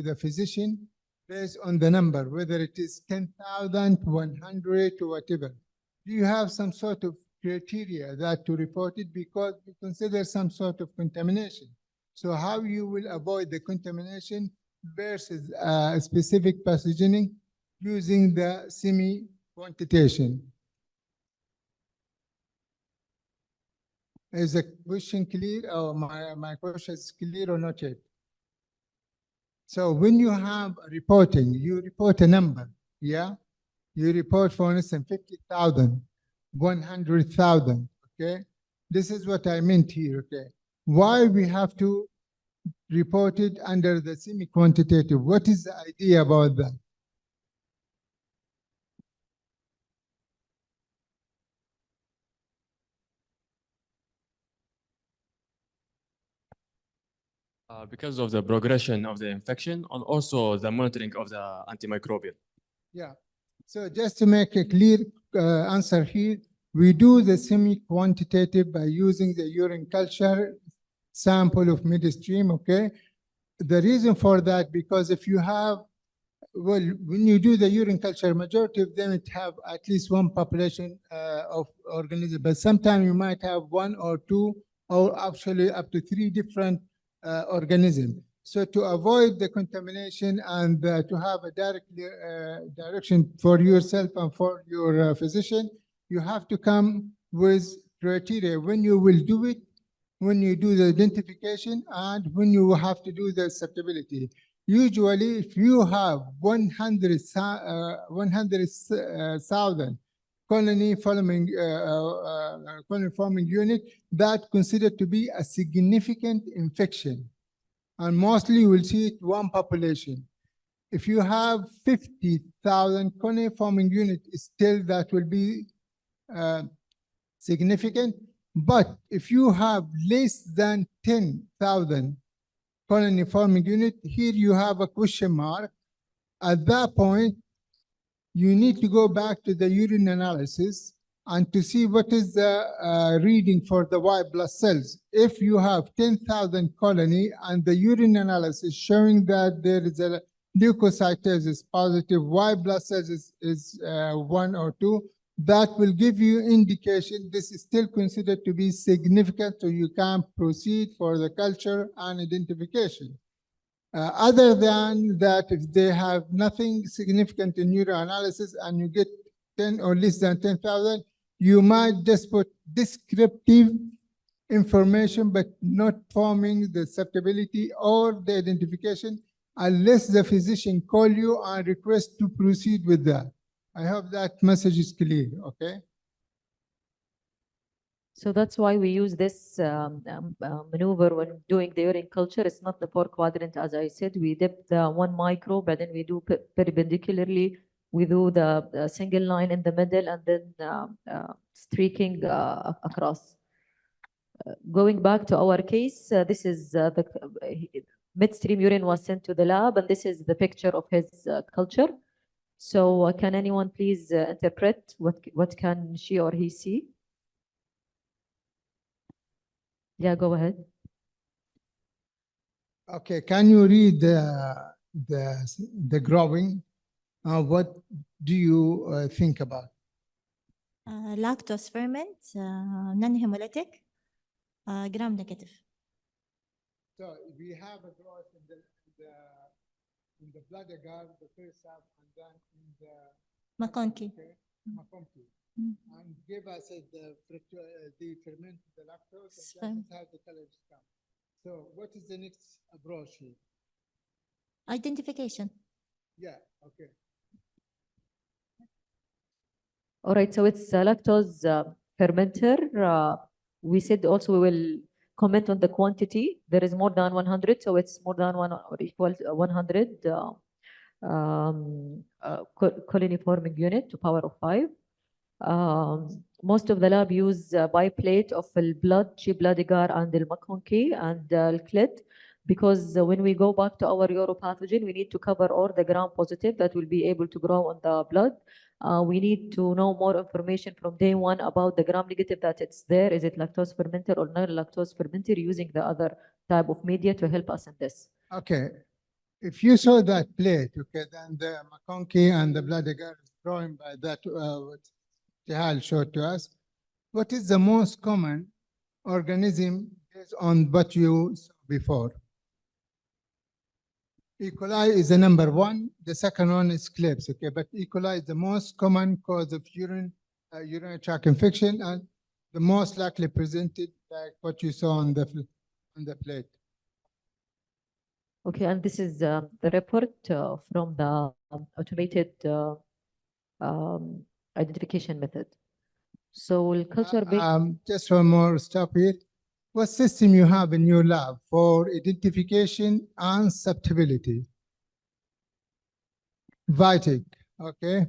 the physician based on the number, whether it is 10,000, 100, or whatever? Do you have some sort of criteria that to report it, because we consider some sort of contamination? So how you will avoid the contamination versus a specific pathogenic using the semi-quantitation? Is the question clear, or my question is clear or not yet? So when you have reporting, you report a number, yeah? You report, for instance, 50,000, 100,000, okay? This is what I meant here, okay? Why we have to report it under the semi-quantitative? What is the idea about that? Because of the progression of the infection and also the monitoring of the antimicrobial. Yeah. So just to make a clear answer here, we do the semi-quantitative by using the urine culture sample of midstream, okay? The reason for that, because if you have, well, when you do the urine culture, majority of them it have at least one population of organisms, but sometimes you might have 1 or 2 or actually up to 3 different organisms. So to avoid the contamination and to have a direct direction for yourself and for your physician, you have to come with criteria when you will do it, when you do the identification, and when you have to do the acceptability. Usually, if you have 100,000 colony forming unit that considered to be a significant infection. And mostly you will see it one population. If you have 50,000 colony forming unit, still that will be significant. But if you have less than 10,000 colony forming unit, here you have a question mark. At that point, you need to go back to the urine analysis and to see what is the reading for the white blood cells. If you have 10,000 colony and the urine analysis showing that there is a leukocytosis positive, white blood cells is 1 or 2, that will give you indication this is still considered to be significant, so you can proceed for the culture and identification. Other than that, if they have nothing significant in urinalysis and you get 10 or less than 10,000, you might just put descriptive information, but not forming the susceptibility or the identification unless the physician call you and request to proceed with that. I hope that message is clear, okay? So that's why we use this maneuver when doing the urine culture. It's not the 4-quadrant, as I said. We dip the 1 micro, but then we do perpendicularly. We do the single line in the middle and then streaking across. Going back to our case, this is the midstream urine was sent to the lab, and this is the picture of his culture. So can anyone please interpret what can she or he see? Yeah, go ahead. Okay, can you read the drawing? What do you think about? Lactose ferment, non-hemolytic, gram negative. So we have a growth in the blood agar, the first half, and then in the McConkey. McConkey. And give us the ferment, the lactose, and that's how the colors come. So what is the next approach here? Identification. Yeah, okay. All right, so it's a lactose fermenter. We said also we will comment on the quantity. There is more than 100, so it's more than 1 or equal to 100 colony forming unit to power of 5. Most of the lab use biplate of blood, cheap blood agar, and the McConkey and clit, because when we go back to our uropathogen, we need to cover all the gram positive that will be able to grow on the blood. We need to know more information from day one about the gram negative that it's there. Is it lactose fermenter or non-lactose fermenter, using the other type of media to help us in this. Okay. If you saw that plate, okay, then the McConkey and the blood agar is growing by that, what Jahal showed to us. What is the most common organism based on what you saw before? E. coli is the number 1. The second one is Klebs, okay? But E. coli is the most common cause of urinary tract infection and the most likely presented like what you saw on the plate. Okay, and this is the report from the automated identification method. So culture just one more stop here. What system you have in your lab for identification and susceptibility? Vitic, okay.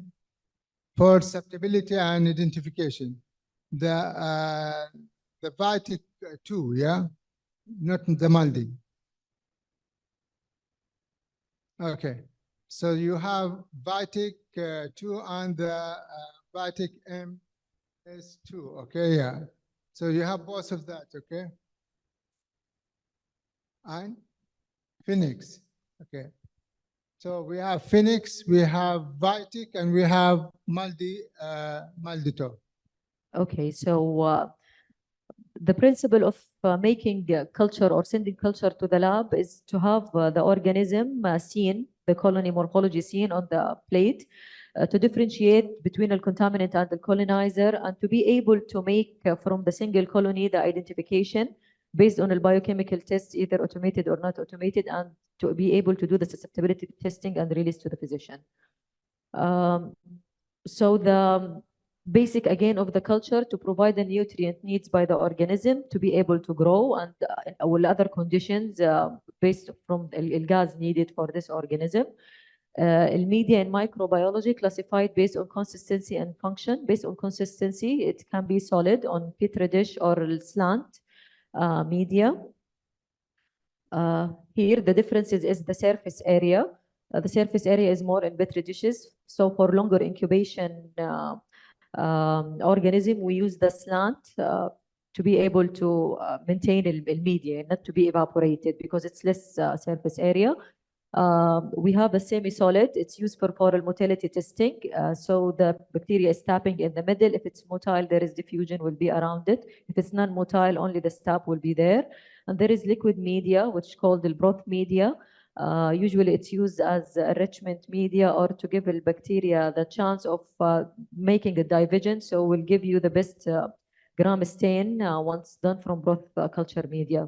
For susceptibility and identification. The Vitic 2, yeah? Not the Maldi. Okay. So you have Vitic 2 and the Vitic MS2, okay, yeah. So you have both of that, okay? And Phoenix, okay. So we have Phoenix, we have Vitic, and we have Maldito. Okay, so the principle of making culture or sending culture to the lab is to have the organism seen, the colony morphology seen on the plate, to differentiate between the contaminant and the colonizer, and to be able to make from the single colony the identification based on a biochemical test, either automated or not automated, and to be able to do the susceptibility testing and release to the physician. So basic again of the culture to provide the nutrient needs by the organism to be able to grow and all other conditions based from الغاز needed for this organism. Media and microbiology classified based on consistency and function. Based on consistency, it can be solid on petri dish or slant media. Here, the differences is the surface area. The surface area is more in petri dishes. So for longer incubation organism, we use the slant to be able to maintain the media, not to be evaporated because it's less surface area. We have a semi-solid. It's used for oral motility testing. So the bacteria is tapping in the middle. If it's motile, there is diffusion will be around it. If it's non-motile, only the stap will be there. And there is liquid media, which is called the broth media. Usually it's used as enrichment media or to give the bacteria the chance of making a division. So we'll give you the best gram stain once done from broth culture media.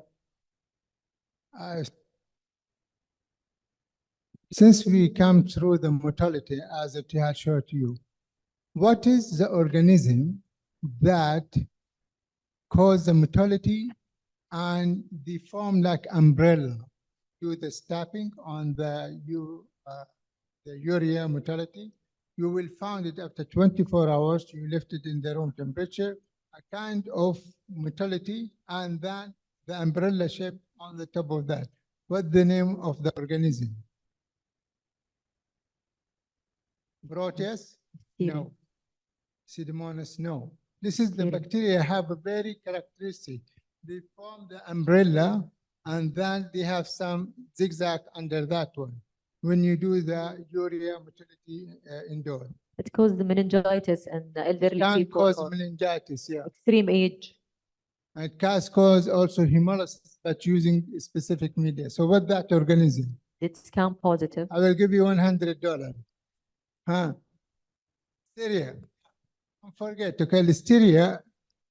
Since we come through the mortality as it had showed you, what is the organism that cause the mortality and they form like umbrella do the stepping on the urea mortality? You will find it after 24 hours, you left it in the room temperature, a kind of mortality, and then the umbrella shape on the top of that. What's the name of the organism? Proteus? No. Pseudomonas? No. This is the bacteria have a very characteristic. They form the umbrella and then they have some zigzag under that one when you do the urea motility indoor. It causes the meningitis and the elderly Can people. cause meningitis, yeah. Extreme age. It can cause also hemolysis, but using specific media. So what that organism? It's CAM positive. I will give you $100. Huh? Listeria. Don't forget, okay, Listeria,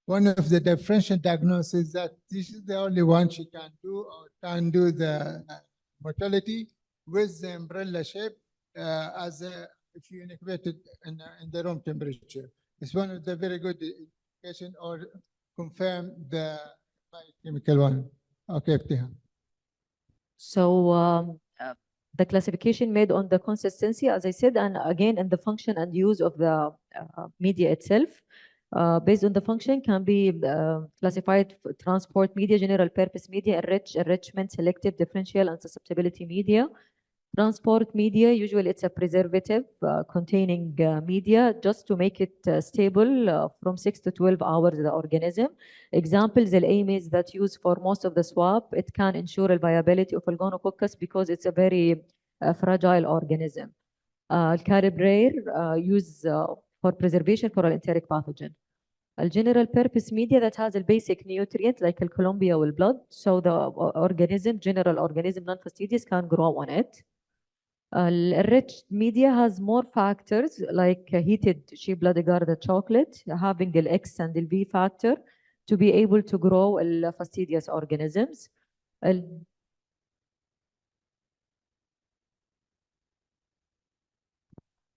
one of the differential diagnoses that this is the only one she can do or can do the mortality with the umbrella shape as if you incubate it in the room temperature. It's one of the very good indication or confirm the biochemical one. Okay, Ptihan. So the classification made on the consistency, as I said, and again, and the function and use of the media itself. Based on the function can be classified for transport media, general purpose media, enrichment, selective, differential, and susceptibility media. Transport media, usually it's a preservative containing media just to make it stable from 6 to 12 hours, the organism. Examples, the AMAs that used for most of the swab, it can ensure the viability of Gonococcus because it's a very fragile organism. Calibrate used for preservation for an enteric pathogen. General purpose media that has a basic nutrient like Columbia or blood, so the organism, general organism, non-fastidious can grow on it. Rich media has more factors like heated sheep blood agar, the chocolate, having the X and the V factor to be able to grow fastidious organisms.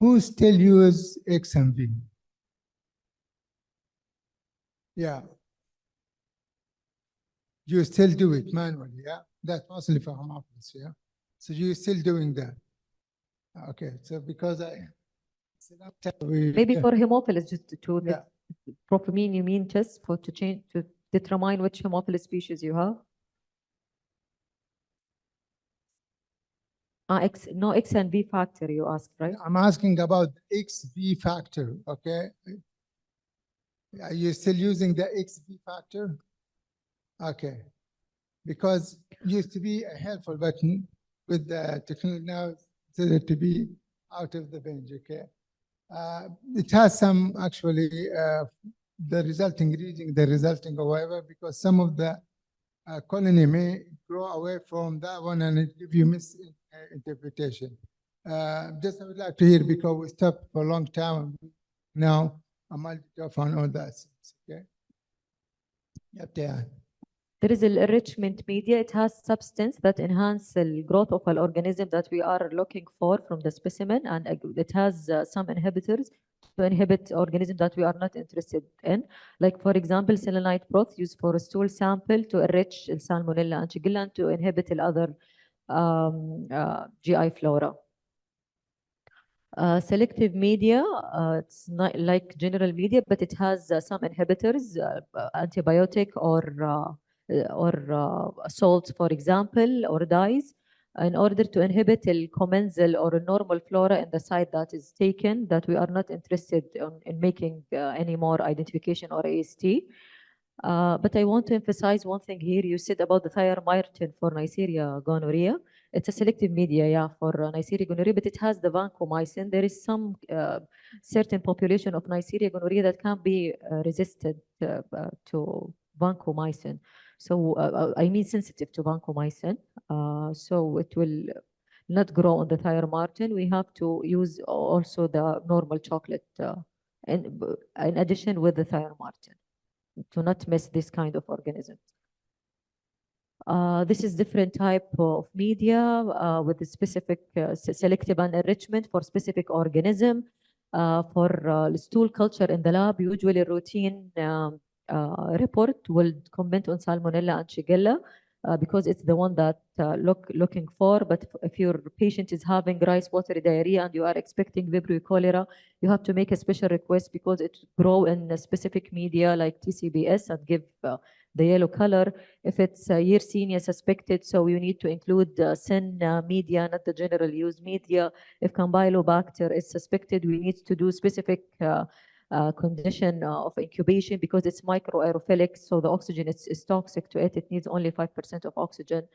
Who still use X and V? Yeah. You still do it manually, yeah? That's mostly for home office, yeah? So you're still doing that? Okay, so because maybe for Haemophilus, just to propamine, you mean just for to change to determine which Haemophilus species you have? No X and V factor you asked, right? I'm asking about the XV factor, okay? Are you still using the XV factor? Okay, because it used to be a helpful button with the technology now considered to be out of the range, okay? It has some actually the resulting reading, the resulting however, because some of the colony may grow away from that one and it give you misinterpretation. Just I would like to hear because we stopped for a long time now. I'm off on all that, okay? Yep, yeah. There is an enrichment media. It has substance that enhance the growth of an organism that we are looking for from the specimen, and it has some inhibitors to inhibit organisms that we are not interested in. Like for example, selenite broth used for a stool sample to enrich Salmonella and Shigella and to inhibit the other GI flora. Selective media, it's not like general media, but it has some inhibitors, antibiotic or salts, for example, or dyes, in order to inhibit the commensal or a normal flora in the site that is taken, that we are not interested in making any more identification or AST. But I want to emphasize one thing here. You said about the thiamycin for Neisseria gonorrhea. It's a selective media, yeah, for Neisseria gonorrhea, but it has the vancomycin. There is some certain population of Neisseria gonorrhea that can be resistant to vancomycin. So I mean sensitive to vancomycin. So it will not grow on the thiamycin. We have to use also the normal chocolate in addition with the thiamycin to not miss this kind of organism. This is different type of media with a specific selective and enrichment for specific organism. For stool culture in the lab, usually routine report will comment on Salmonella and Shigella because it's the one that looking for. But if your patient is having rice watery diarrhea and you are expecting Vibrio cholera, you have to make a special request because it grow in a specific media like TCBS and give the yellow color. If it's Yersinia suspected, so you need to include SIN media, not the general use media. If Campylobacter is suspected, we need to do specific condition of incubation because it's microaerophilic, so the oxygen is toxic to it. It needs only 5% of oxygen,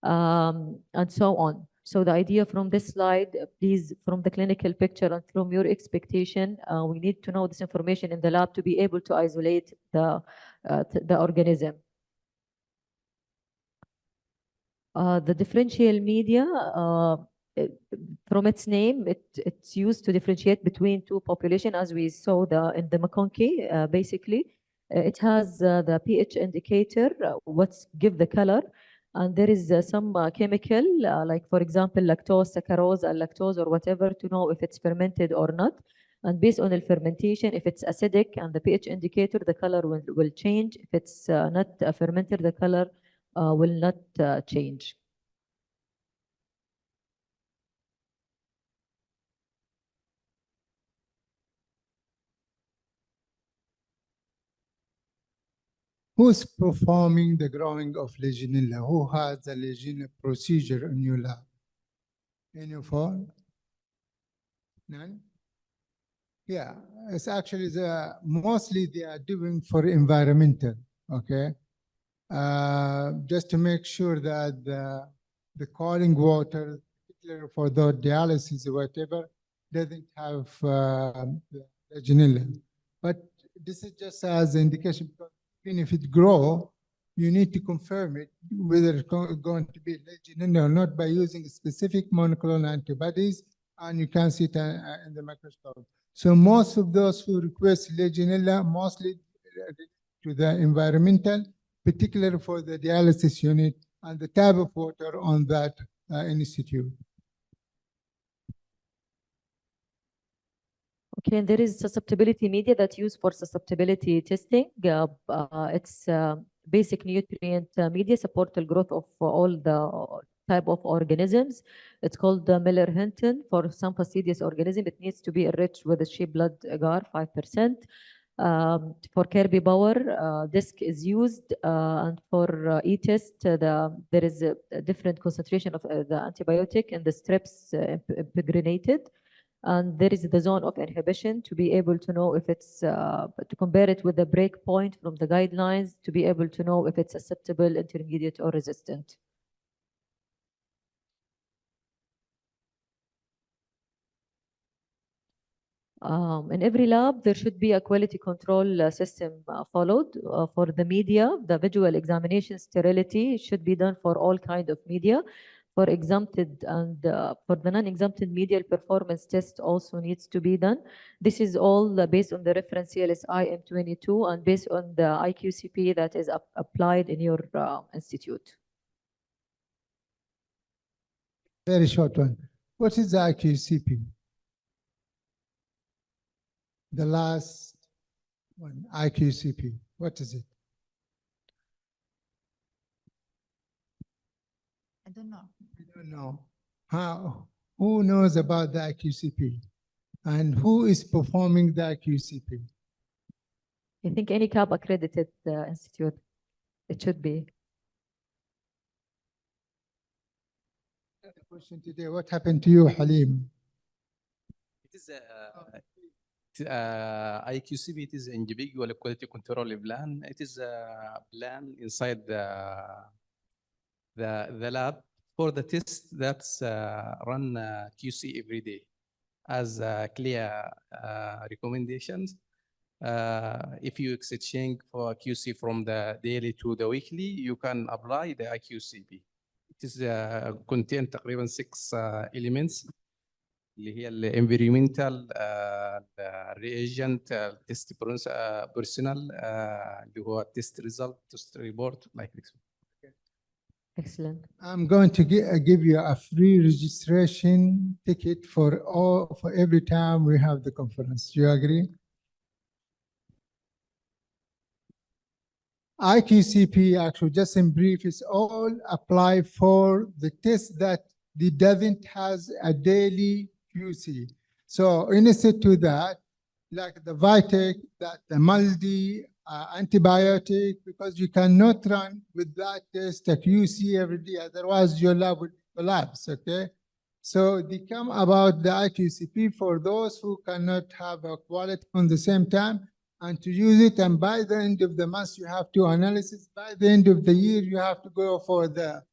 and so on. So the idea from this slide, please, from the clinical picture and from your expectation, we need to know this information in the lab to be able to isolate the organism. The differential media, from its name, it's used to differentiate between two populations, as we saw in the McConkey. Basically, it has the pH indicator, what's give the color, and there is some chemical, like for example, lactose, saccharose, and lactose, or whatever, to know if it's fermented or not. And based on the fermentation, if it's acidic and the pH indicator, the color will change. If it's not fermented, the color will not change. Who's performing the growing of Legionella? Who has the Legionella procedure in your lab? Any of all? None? Yeah, it's actually mostly they are doing for environmental, okay? Just to make sure that the calling water, particularly for the dialysis or whatever, doesn't have Legionella. But this is just as an indication, because even if it grow, you need to confirm it, whether it's going to be Legionella or not, by using specific monoclonal antibodies, and you can see it in the microscope. So most of those who request Legionella, mostly to the environmental, particularly for the dialysis unit and the type of water on that institute. Okay, and there is susceptibility media that's used for susceptibility testing. It's basic nutrient media support the growth of all the type of organisms. It's called Miller-Hinton. For some fastidious organism, it needs to be enriched with a sheep blood agar, 5%. For Kirby Bauer, disc is used, and for e-test, there is a different concentration of the antibiotic in the strips impregnated. And there is the zone of inhibition to be able to know if it's, to compare it with the break point from the guidelines to be able to know if it's susceptible, intermediate, or resistant. In every lab, there should be a quality control system followed. For the media, the visual examination sterility should be done for all kinds of media. For exempted and for the non-exempted media, performance test also needs to be done. This is all based on the reference CLSI M22 and based on the IQCP that is applied in your institute. Very short one. What is the IQCP? the last one, IQCP. What is it? I don't know. We don't know. How? Who knows about the IQCP? And who is performing the IQCP? I think any CAP accredited institute, it should be. The question today, what happened to you, Halim? It is IQCP. It is individual quality control plan. It is a plan inside the lab for the test that's run QC every day as clear recommendations. If you exchange for QC from the daily to the weekly, you can apply the IQCP. It is contain تقريبا 6 elements اللي هي الانفيرمنتال الريجنت التست بيرسونال اللي هو التست ريزلت تست ريبورت لايك ذس. Excellent. I'm going to give you a free registration ticket for every time we have the conference. You agree? IQCP, actually, just in brief, is all apply for the test that doesn't has a daily QC. So instead to that, like the Vitek, the Maldi, antibiotic, because you cannot run with that test a QC every day, otherwise your lab will collapse, okay? So they come about the IQCP for those who cannot have a quality on the same time and to use it, and by the end of the month you have to analysis, by the end of the year you have to go for the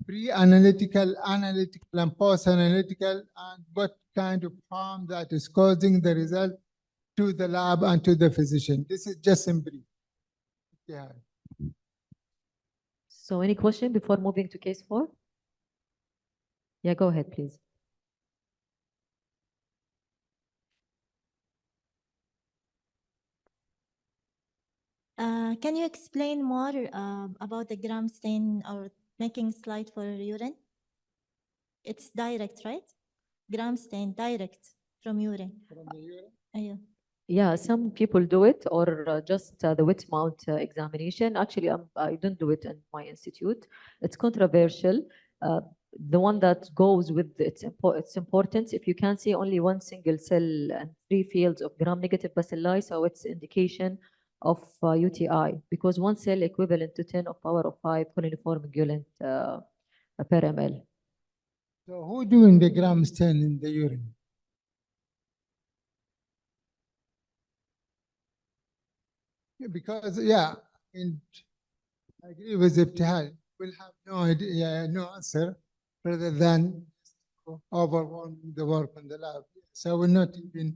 pre-analytical, analytical, and post-analytical, and what kind of harm that is causing the result to the lab and to the physician. This is just in brief. Yeah. So any question before moving to case 4? Yeah, go ahead, please. Can you explain more about the gram stain or making slide for urine? It's direct, right? Gram stain direct from urine. From the urine? أيوه. Yeah, some people do it, or just the wet mount examination. Actually, I don't do it in my institute. It's controversial. The one that goes with its importance, if you can see only one single cell and 3 fields of gram-negative bacilli, so it's indication of UTI, because one cell equivalent to 10 of power of 5 coliform unguent per ml. So who doing the gram stain in the urine? Because, yeah, and I agree with Ibtihal. We'll have no idea, no answer, rather than overwhelming the work on the lab. So I will not even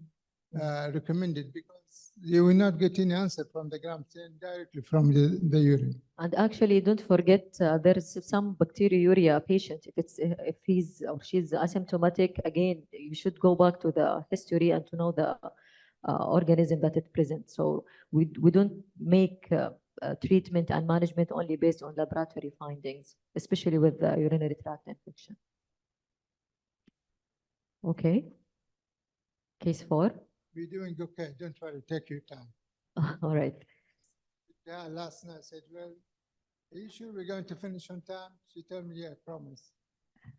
recommend it, because you will not get any answer from the gram stain directly from the urine. And actually, don't forget, there is some bacteriuria patient. If he's or she's asymptomatic, again, you should go back to the history and to know the organism that it presents. So we don't make treatment and management only based on laboratory findings, especially with the urinary tract infection. Okay. Case 4. We're doing okay. Don't worry. Take your time. All right. Yeah, last night I said, well, are you sure we're going to finish on time? She told me, yeah, I promise.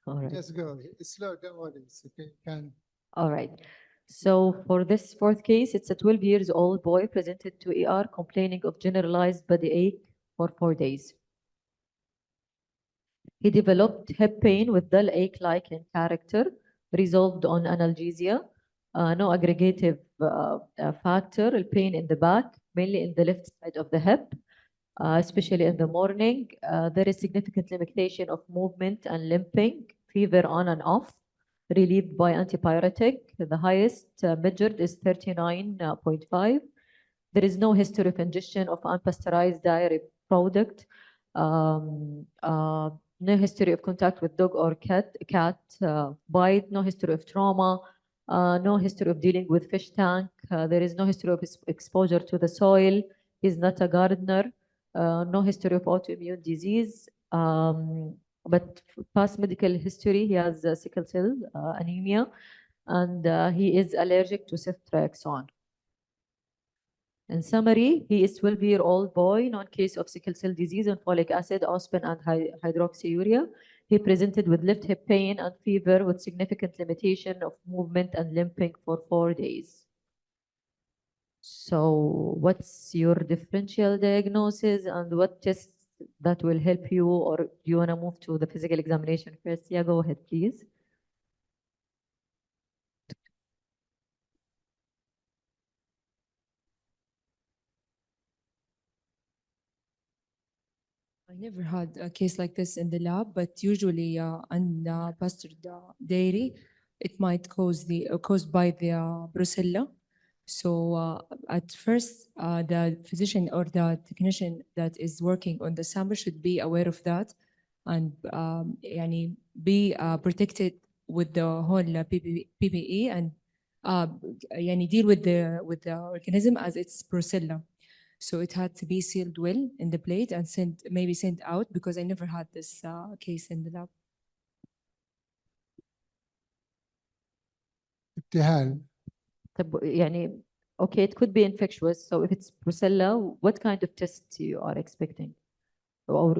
All right. Just go. It's slow, don't worry. It's okay. Can. All right. So for this 4th case, it's a 12 years old boy presented to ER complaining of generalized body ache for 4 days. He developed hip pain with dull ache-like in character, resolved on analgesia, no aggregative factor, pain in the back, mainly in the left side of the hip, especially in the morning. There is significant limitation of movement and limping, fever on and off, relieved by antipyretic. The highest measured is 39.5. There is no history of ingestion of unpasteurized dairy product, no history of contact with dog or cat bite, no history of trauma, no history of dealing with fish tank. There is no history of exposure to the soil. He's not a gardener. No history of autoimmune disease. But past medical history, he has sickle cell anemia, and he is allergic to ceftriaxone. In summary, he is 12-year-old boy, known case of sickle cell disease and folic acid, aspirin, and hydroxyurea. He presented with left hip pain and fever with significant limitation of movement and limping for 4 days. So what's your differential diagnosis and what tests that will help you, or do you want to move to the physical examination first? Yeah, go ahead, please. I never had a case like this in the lab, but usually on pastured dairy, it might caused by the brucella. So at first, the physician or the technician that is working on the sample should be aware of that, and يعني be protected with the whole PPE and يعني deal with the organism as it's brucella. So it had to be sealed well in the plate and maybe sent out, because I never had this case in the lab. ابتهال. طب يعني okay, it could be infectious. So if it's brucella, what kind of tests you are expecting? Or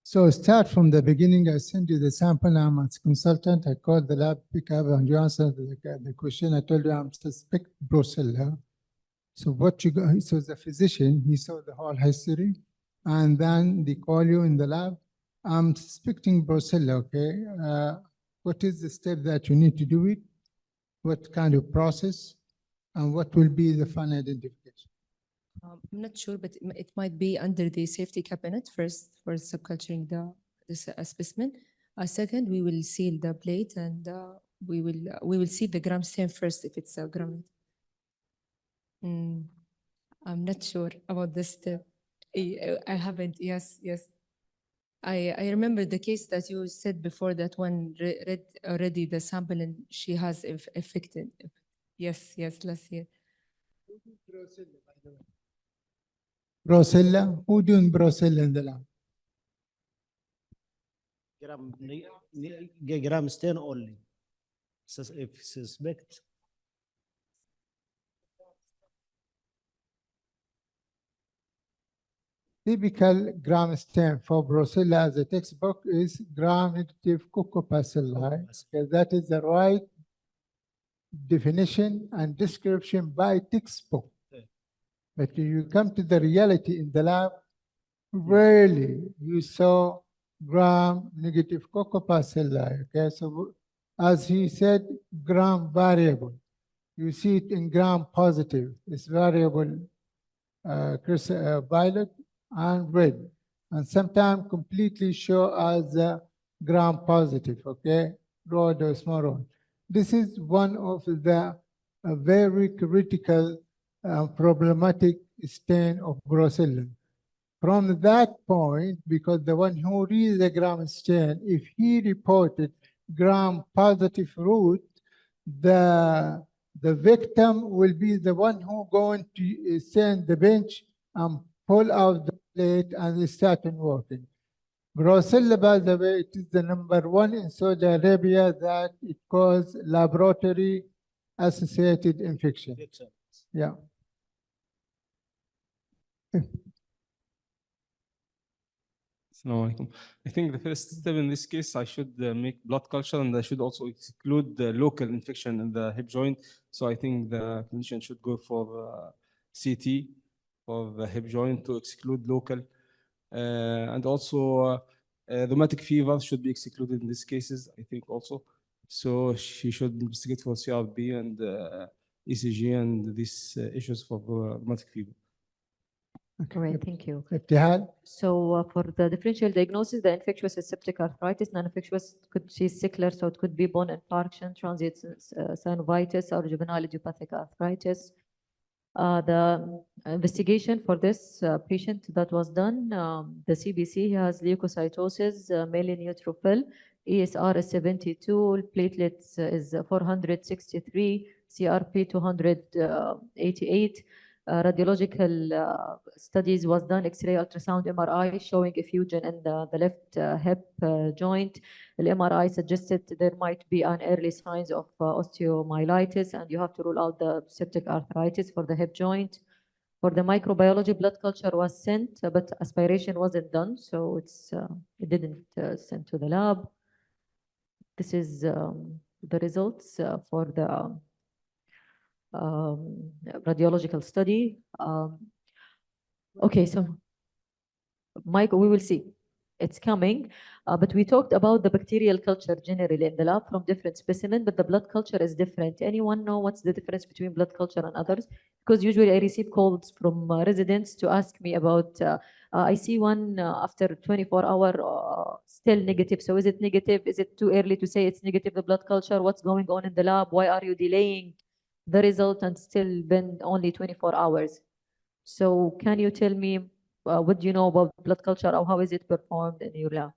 So start from the beginning. I send you the sample. I'm a consultant. I called the lab, pick up, and you answer the question. I told you I'm suspect brucella. So what you got? So the physician, he saw the whole history, and then they call you in the lab. I'm suspecting brucella. Okay, what is the step that you need to do it? What kind of process, and what will be the final identification? I'm not sure, but it might be under the safety cabinet first for subculturing this specimen. Second, we will seal the plate, and we will see the gram stain first if it's a gram. I'm not sure about this step. I haven't. Yes, yes. I remember the case that you said before, that one read already the sample and she has affected. Yes, yes, last year. Brucella? Who doing brucella in the lab? gram stain only. If suspect. Typical gram stain for brucella as a textbook is gram-negative cocobacilli. Okay, that is the right definition and description by textbook. But if you come to the reality in the lab, rarely you saw gram-negative cocobacilli. Okay, so as he said, gram variable. You see it in gram positive. It's variable, violet and red, and sometimes completely show as gram positive. Okay, rod or small rod. This is one of the very critical problematic stain of brucella. From that point, because the one who reads the gram stain, if he reported gram positive root, the victim will be the one who going to stand the bench and pull out the plate and start working. Brucella, by the way, it is the #1 in Saudi Arabia that it causes laboratory associated infection. Yeah. Assalamu alaikum. I think the first step in this case, I should make blood culture, and I should also exclude the local infection in the hip joint. So I think the clinician should go for CT for the hip joint to exclude local. And also rheumatic fever should be excluded in these cases, I think also. So she should investigate for CRB and ECG and these issues for rheumatic fever. Great, thank you. ابتهال. So for the differential diagnosis, the infectious is septic arthritis, non-infectious could be sickler, so it could be bone infarction, transient synovitis, or juvenile idiopathic arthritis. The investigation for this patient that was done, the CBC has leukocytosis, male neutrophil, ESR is 72, platelets is 463, CRP 288, Radiological studies was done, X-ray, ultrasound, MRI, showing effusion in the left hip joint. The MRI suggested there might be an early signs of osteomyelitis, and you have to rule out the septic arthritis for the hip joint. For the microbiology, blood culture was sent, but aspiration wasn't done, so it didn't send to the lab. This is the results for the radiological study. Okay, so Michael, we will see. It's coming, but we talked about the bacterial culture generally in the lab from different specimens, but the blood culture is different. Anyone know what's the difference between blood culture and others? Because usually I receive calls from residents to ask me about, I see one after 24-hour still negative. So is it negative? Is it too early to say it's negative, the blood culture? What's going on in the lab? Why are you delaying the result and still been only 24 hours? So can you tell me what do you know about blood culture or how is it performed in your lab?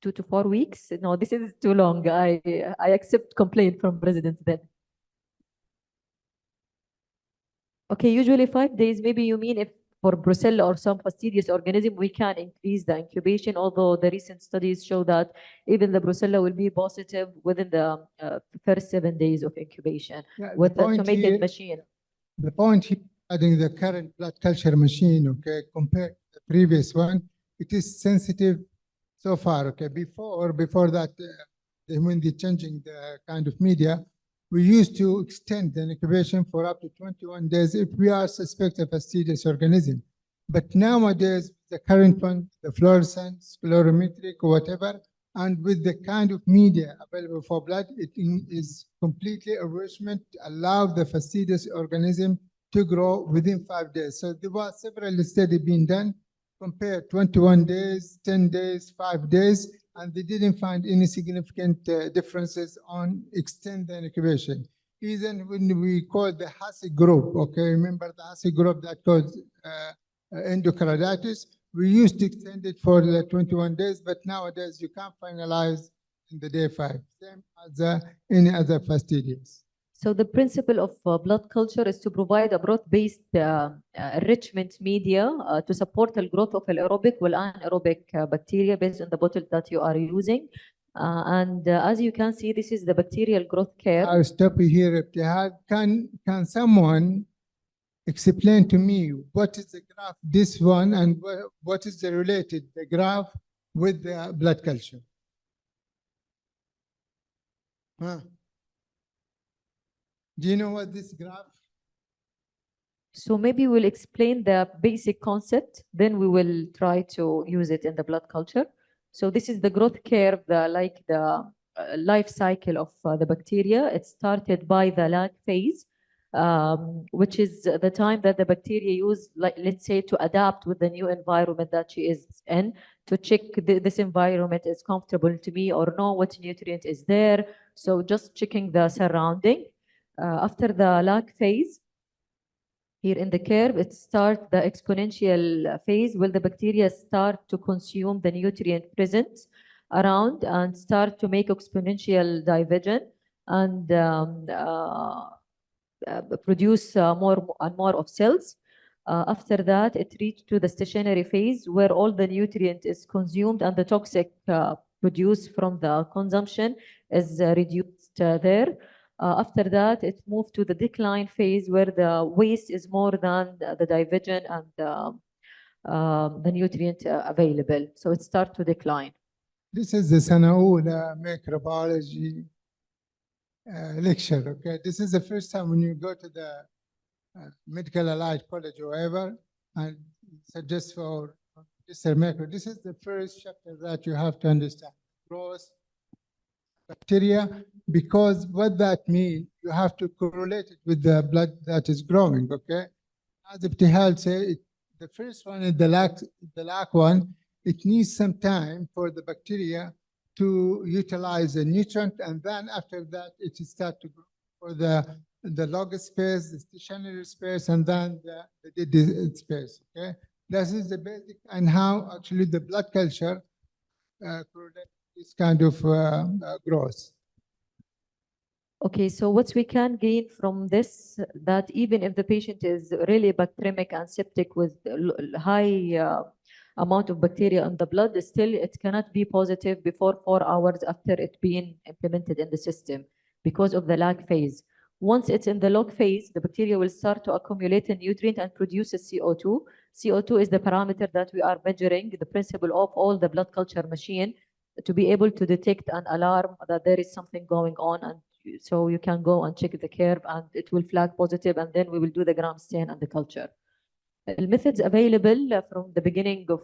2 to 4 weeks? No, this is too long. I accept complaint from residents then. Okay, usually 5 days. Maybe you mean if for Brucella or some fastidious organism, we can increase the incubation, although the recent studies show that even the Brucella will be positive within the first 7 days of incubation with the automated machine. The point here, adding the current blood culture machine, okay, compared to the previous one, it is sensitive so far, okay. Before that, when they're changing the kind of media, we used to extend the incubation for up to 21 days if we are suspect of fastidious organism. But nowadays, the current one, the fluorescence, colorimetric, whatever, and with the kind of media available for blood, it is completely arrangement to allow the fastidious organism to grow within 5 days. So there was several studies being done, compared 21 days, 10 days, 5 days, and they didn't find any significant differences on extend the incubation. Even when we call the HASI group, okay, remember the HASI group that caused endocarditis? We used to extend it for the 21 days, but nowadays you can't finalize in the day 5, same as any other fastidious. So the principle of blood culture is to provide a broad-based enrichment media to support the growth of aerobic or anaerobic bacteria based on the bottle that you are using. And as you can see, this is the bacterial growth curve. I'll stop you here. Can someone explain to me what is the graph, this one, and what is the related, the graph with the blood culture? Huh? Do you know what this graph? So maybe we'll explain the basic concept, then we will try to use it in the blood culture. So this is the growth curve, like the life cycle of the bacteria. It started by the lag phase, which is the time that the bacteria use, like, let's say, to adapt with the new environment that she is in, to check this environment is comfortable to me or no, what nutrient is there. So just checking the surrounding. After the lag phase, here in the curve, it starts the exponential phase where the bacteria start to consume the nutrient present around and start to make exponential division and produce more and more of cells. After that, it reached to the stationary phase where all the nutrient is consumed and the toxic produced from the consumption is reduced there. After that, it moved to the decline phase where the waste is more than the division and the nutrient available. So it starts to decline. This is the Sana Ula microbiology lecture, okay? This is the first time when you go to the medical allied college or whatever and suggest for macro. This is the first chapter that you have to understand. Growth, bacteria, because what that means, you have to correlate it with the blood that is growing, okay? As Ibtihal said, the first one is the lac one. It needs some time for the bacteria to utilize the nutrient, and then after that, it starts to grow for the log space, the stationary space, and then the dead space, okay? This is the basic, and how actually the blood culture correlates this kind of growth. Okay, so what we can gain from this, that even if the patient is really bacteremic and septic with high amount of bacteria in the blood, still it cannot be positive before 4 hours after it being implemented in the system because of the lag phase. Once it's in the log phase, the bacteria will start to accumulate a nutrient and produce a CO2. CO2 is the parameter that we are measuring, the principle of all the blood culture machine, to be able to detect an alarm that there is something going on, and so you can go and check the curve and it will flag positive, and then we will do the gram stain and the culture. The methods available from the beginning of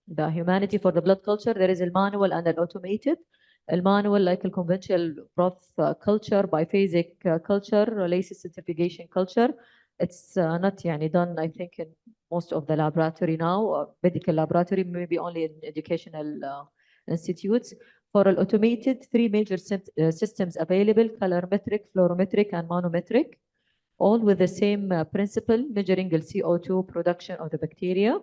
the humanity for the blood culture, there is a manual and an automated. A manual like a conventional broth culture, biphasic culture, lysis centrifugation culture. It's not done, I think, in most of the laboratory now, medical laboratory, maybe only in educational institutes. For an automated, 3 major systems available: colorimetric, fluorometric, and manometric, all with the same principle, measuring the CO2 production of the bacteria.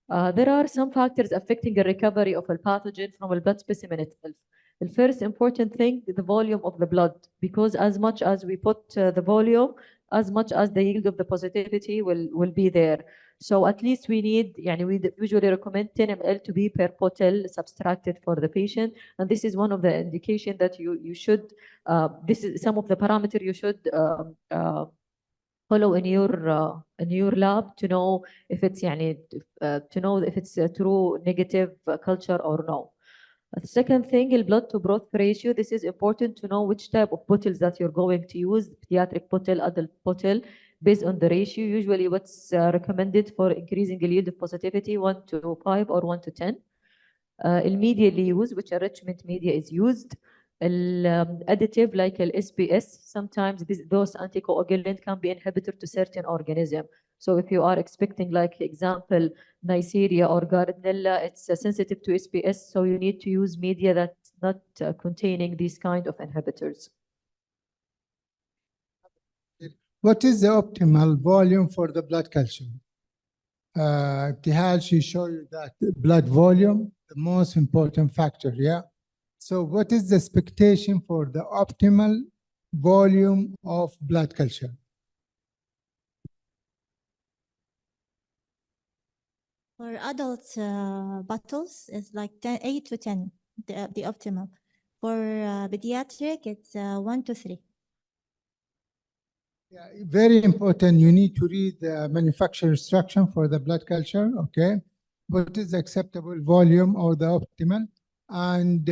There are some factors affecting the recovery of a pathogen from a blood specimen itself. The first important thing, the volume of the blood, because as much as we put the volume, as much as the yield of the positivity will be there. So at least we need, we usually recommend 10 ml to be per bottle subtracted for the patient. And this is one of the indication that you should, this is some of the parameter you should follow in your lab to know if it's a true negative culture or no. The second thing, the blood to broth ratio. This is important to know which type of bottles that you're going to use, pediatric bottle, adult bottle, based on the ratio. Usually what's recommended for increasing the yield of positivity, 1 to 5 or 1 to 10. Media used, which enrichment media is used. Additive like SPS, sometimes those anticoagulant can be inhibitor to certain organism. So if you are expecting, like example, Neisseria or Gardnerella, it's sensitive to SPS, so you need to use media that's not containing these kind of inhibitors. What is the optimal volume for the blood culture? Ibtihal, she showed you that blood volume, the most important factor, yeah? So what is the expectation for the optimal volume of blood culture? For adult bottles, it's like 8 to 10, the optimal. For pediatric, it's 1 to 3. Yeah, very important. You need to read the manufacturer instruction for the blood culture, okay? What is the acceptable volume or the optimal? And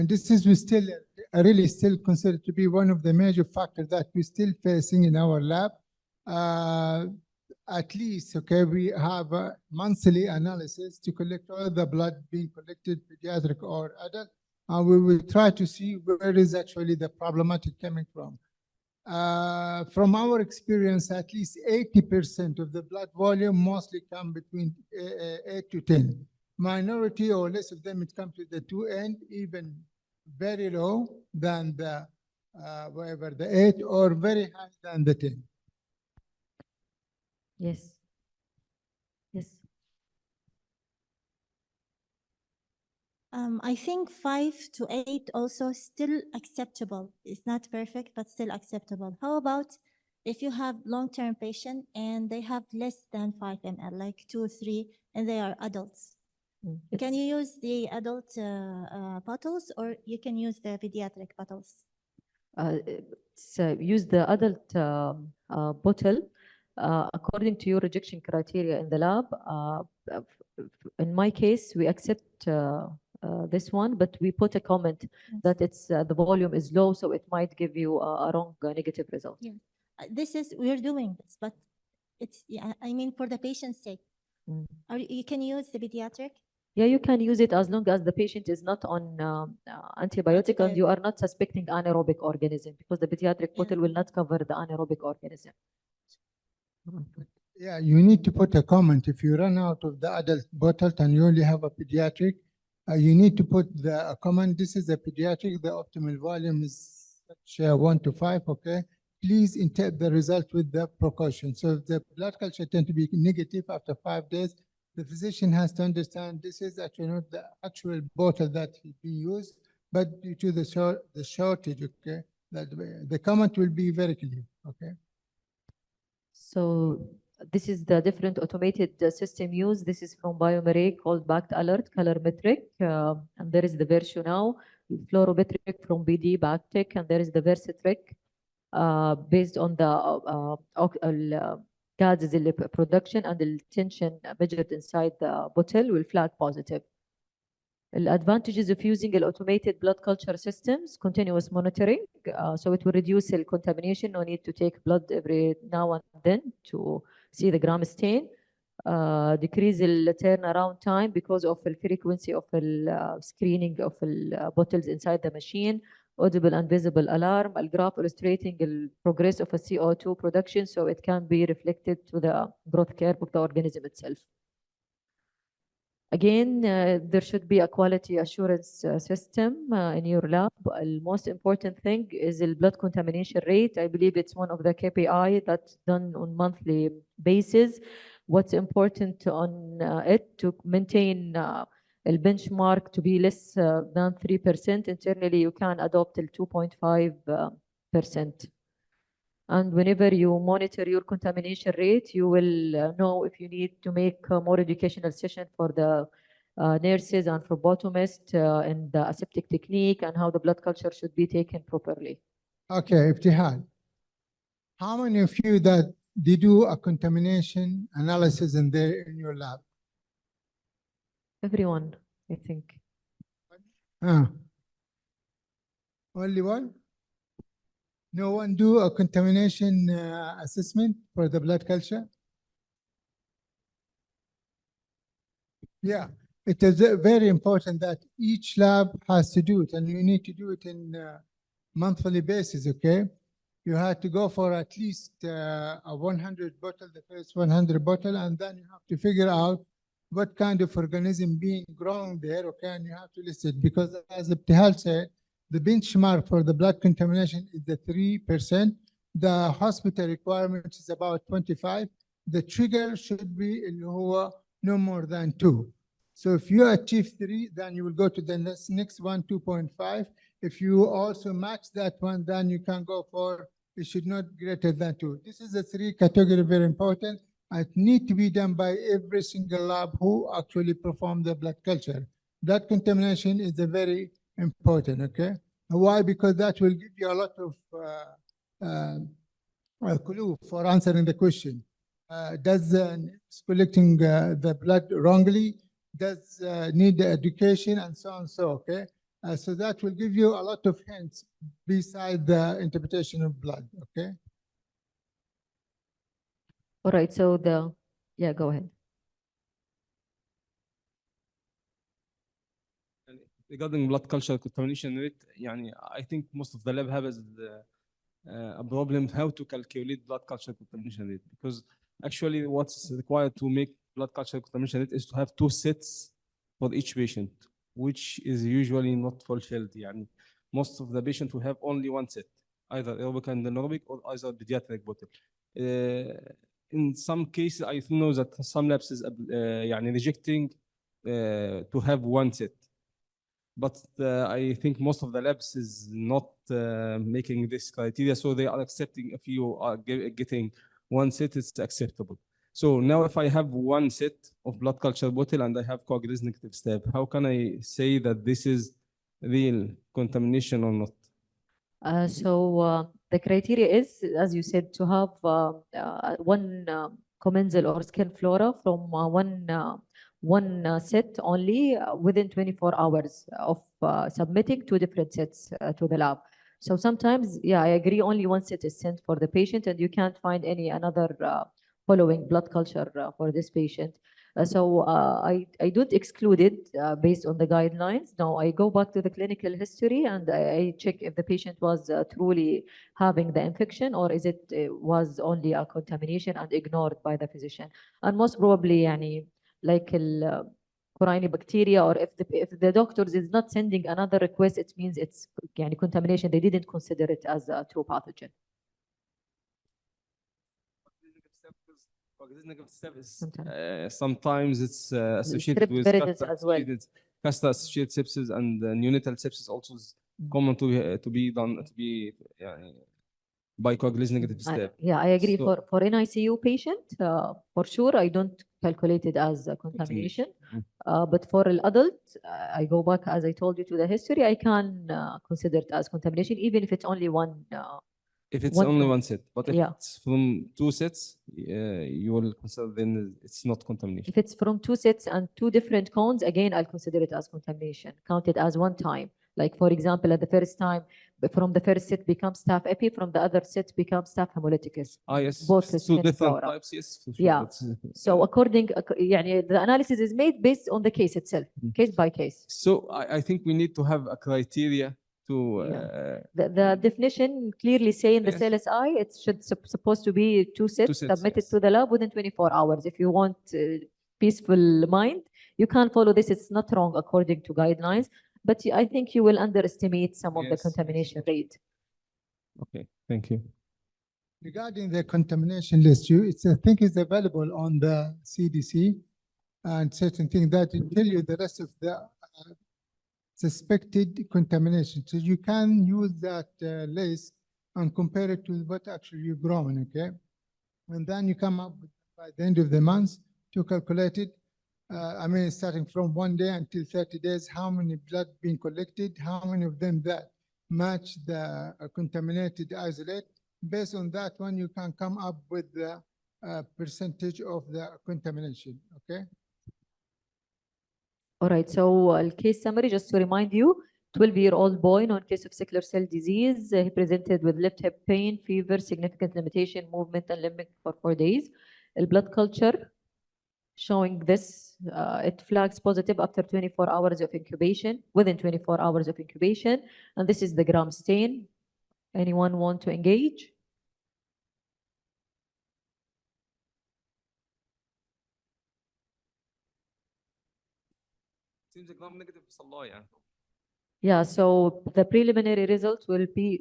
this is still really still considered to be one of the major factors that we're still facing in our lab. At least, okay, we have a monthly analysis to collect all the blood being collected, pediatric or adult, and we will try to see where is actually the problematic coming from. From our experience, at least 80% of the blood volume mostly come between 8 to 10. Minority or less of them, it comes to the 2 end, even very low than the whatever the 8 or very high than the 10. Yes. Yes. I think 5 to 8 also still acceptable. It's not perfect, but still acceptable. How about if you have long-term patient and they have less than 5 ml, like 2 or 3, and they are adults? Can you use the adult bottles, or you can use the pediatric bottles? Use the adult bottle according to your rejection criteria in the lab. In my case, we accept this one, but we put a comment that it's the volume is low, so it might give you a wrong negative result. Yeah, we're doing this, but it's, yeah, I mean, for the patient's sake, you can use the pediatric. Yeah, you can use it as long as the patient is not on antibiotic and you are not suspecting anaerobic organism, because the pediatric bottle will not cover the anaerobic organism. Yeah, you need to put a comment. If you run out of the adult bottle and you only have a pediatric, you need to put a comment. This is a pediatric. The optimal volume is 1 to 5. Okay, please interpret the result with the precaution. So if the blood culture tend to be negative after 5 days, the physician has to understand this is actually not the actual bottle that he used, but due to the shortage, okay, That the comment will be very clear, okay? So this is the different automated system used. This is from BioMarray called Backed Alert, Colorimetric, and there is the Versio now, Fluorometric from BD, Bactic, and there is the Versitric, based on the gases اللي production and the tension measured inside the bottle will flag positive. The advantages of using the automated blood culture systems, continuous monitoring, so it will reduce the contamination. No need to take blood every now and then to see the gram stain. Decrease the turnaround time because of the frequency of the screening of the bottles inside the machine. Audible and visible alarm. A graph illustrating the progress of a CO2 production, so it can be reflected to the growth curve of the organism itself. Again, there should be a quality assurance system in your lab. The most important thing is the blood contamination rate. I believe it's one of the KPI that's done on monthly basis. What's important on it to maintain the benchmark to be less than 3%. Internally, you can adopt till 2.5%. And whenever you monitor your contamination rate, you will know if you need to make a more educational session for the nurses and phlebotomists in the aseptic technique and how the blood culture should be taken properly. Okay, Ibtihal, how many of you that they do a contamination analysis in your lab? Everyone, I think. Only one? No one do a contamination assessment for the blood culture? Yeah, it is very important that each lab has to do it, and you need to do it in monthly basis, okay? You have to go for at least a 100 bottle, the first 100 bottle, and then you have to figure out what kind of organism being grown there, okay? And you have to list it, because as Ibtihal said, the benchmark for the blood contamination is the 3%. The hospital requirement is about 25. The trigger should be no more than 2. So if you achieve 3, then you will go to the next one, 2.5. If you also match that one, then you can go for, it should not greater than 2. This is the 3 category, very important. It need to be done by every single lab who actually perform the blood culture. Blood contamination is a very important, okay? Why? Because that will give you a lot of clue for answering the question. Does collecting the blood wrongly? Does need the education and so on, so okay? So that will give you a lot of hints beside the interpretation of blood, okay? All right, so yeah, go ahead. Regarding blood culture contamination rate, I think most of the lab have a problem how to calculate blood culture contamination rate, because actually what's required to make blood culture contamination rate is to have 2 sets for each patient, which is usually not fulfilled. Most of the patient will have only 1 set, either aerobic and anaerobic or either pediatric bottle. In some cases, I know that some labs is rejecting to have 1 set. But I think most of the labs is not making this criteria, so they are accepting if you are getting 1 set, it's acceptable. So now if I have 1 set of blood culture bottle and I have coagulase negative step, how can I say that this is real contamination or not? The criteria is, as you said, to have 1 commensal or skin flora from one set only within 24 hours of submitting 2 different sets to the lab. So sometimes, yeah, I agree, only 1 set is sent for the patient and you can't find any another following blood culture for this patient. I don't exclude it based on the guidelines. No, I go back to the clinical history and I check if the patient was truly having the infection or is it was only a contamination and ignored by the physician. And most probably, like bacteria, or if the doctors is not sending another request, it means it's contamination. They didn't consider it as a true pathogen. Sometimes it's associated with as well. Casta-associated sepsis, and neonatal sepsis also is common to be done to be by coagulase negative step. Yeah, I agree. So- For an ICU patient, for sure, I don't calculate it as a contamination. Mm. But for an adult, I go back, as I told you, to the history. I can consider it as contamination, even if it's only one. If it's One only con- one set, but if yeah. it's from two sets, you will consider then it's not contamination. If it's from two sets and two different cones, again, I'll consider it as contamination, counted as one time. Like, for example, at the first time, from the first set becomes staph epi, from the other set becomes staph hemolyticus. Yes, Both two skin different flora. types, yes, for sure. Yeah. So يعني the analysis is made based on the case itself, case by case. So I think we need to have a criteria to The definition clearly say in the Yes. CLSI it should supposed to be two sets sets, submitted yes. to the lab within 24 hours. If you want peaceful mind, you can follow this. It's not wrong according to guidelines, but I think you will underestimate some of the Yes, contamination rate. Okay, thank you. Regarding the contamination list, I think it's available on the CDC and certain things that will tell you the rest of the suspected contamination. So you can use that list and compare it to what actually you're growing, okay? And then you come up with, by the end of the month to calculate it. I mean, starting from 1 day until 30 days, how many blood being collected, how many of them that match the contaminated isolate. Based on that one, you can come up with the percentage of the contamination, okay? All right, so case summary, just to remind you, 12-year-old boy, known case of sickle cell disease. He presented with left hip pain, fever, significant limitation, movement, and limping for 4 days. The blood culture showing this, it flags positive after 24 hours of incubation, within 24 hours of incubation. And this is the gram stain. Anyone want to engage? Seems like gram negative بس الله يعني. Yeah, so the preliminary result will be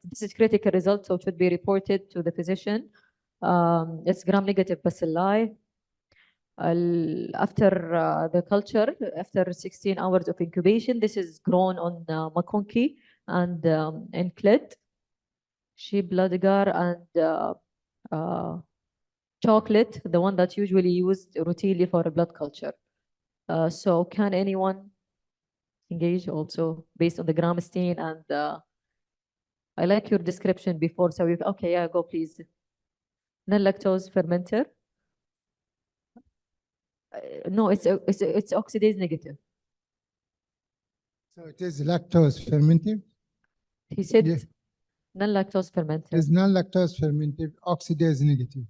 this is critical result, so it should be reported to the physician. It's gram negative bacilli. After the culture, after 16 hours of incubation, this is grown on McConkey and clit, sheep blood agar, and chocolate, the one that's usually used routinely for a blood culture. So can anyone engage also based on the gram stain and I like your description before, so okay, yeah, go please. Non-lactose fermenter. No, it's oxidase negative. So it is lactose fermentive. He said Yeah. non-lactose It fermenter. is non-lactose fermentive, oxidase negative.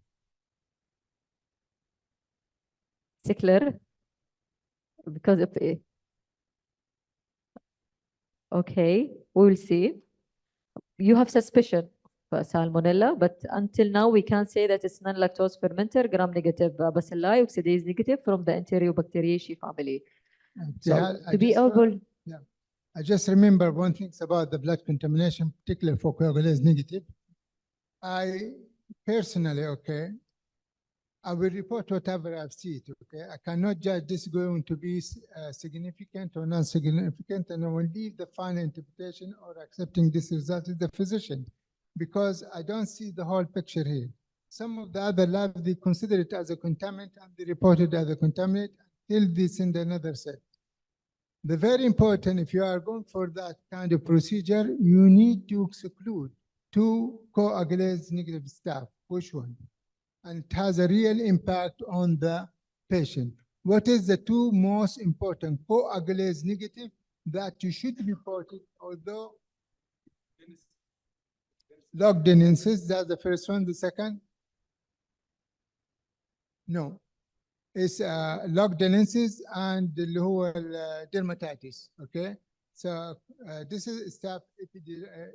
Sickler because of a. Okay, we will see. You have suspicion for salmonella, but until now we can't say that it's non-lactose fermenter, gram-negative bacilli, oxidase negative from the Enterobacteriaceae family. So Yeah, to be able, I just remember one thing about the blood contamination, particularly for coagulase negative. I personally, okay, I will report whatever I've seen, okay? I cannot judge this going to be significant or non-significant, and I will leave the final interpretation or accepting this result to the physician, because I don't see the whole picture here. Some of the other labs, they consider it as a contaminant and they report it as a contaminant until they send another set. The very important, if you are going for that kind of procedure, you need to exclude 2 coagulase negative staph. Which one? And it has a real impact on the patient. What is the 2 most important coagulase negative that you should report it, although log deniensis, that's the first one. The second? No. It's log deniensis and اللي هو dermatitis, okay? So this is staph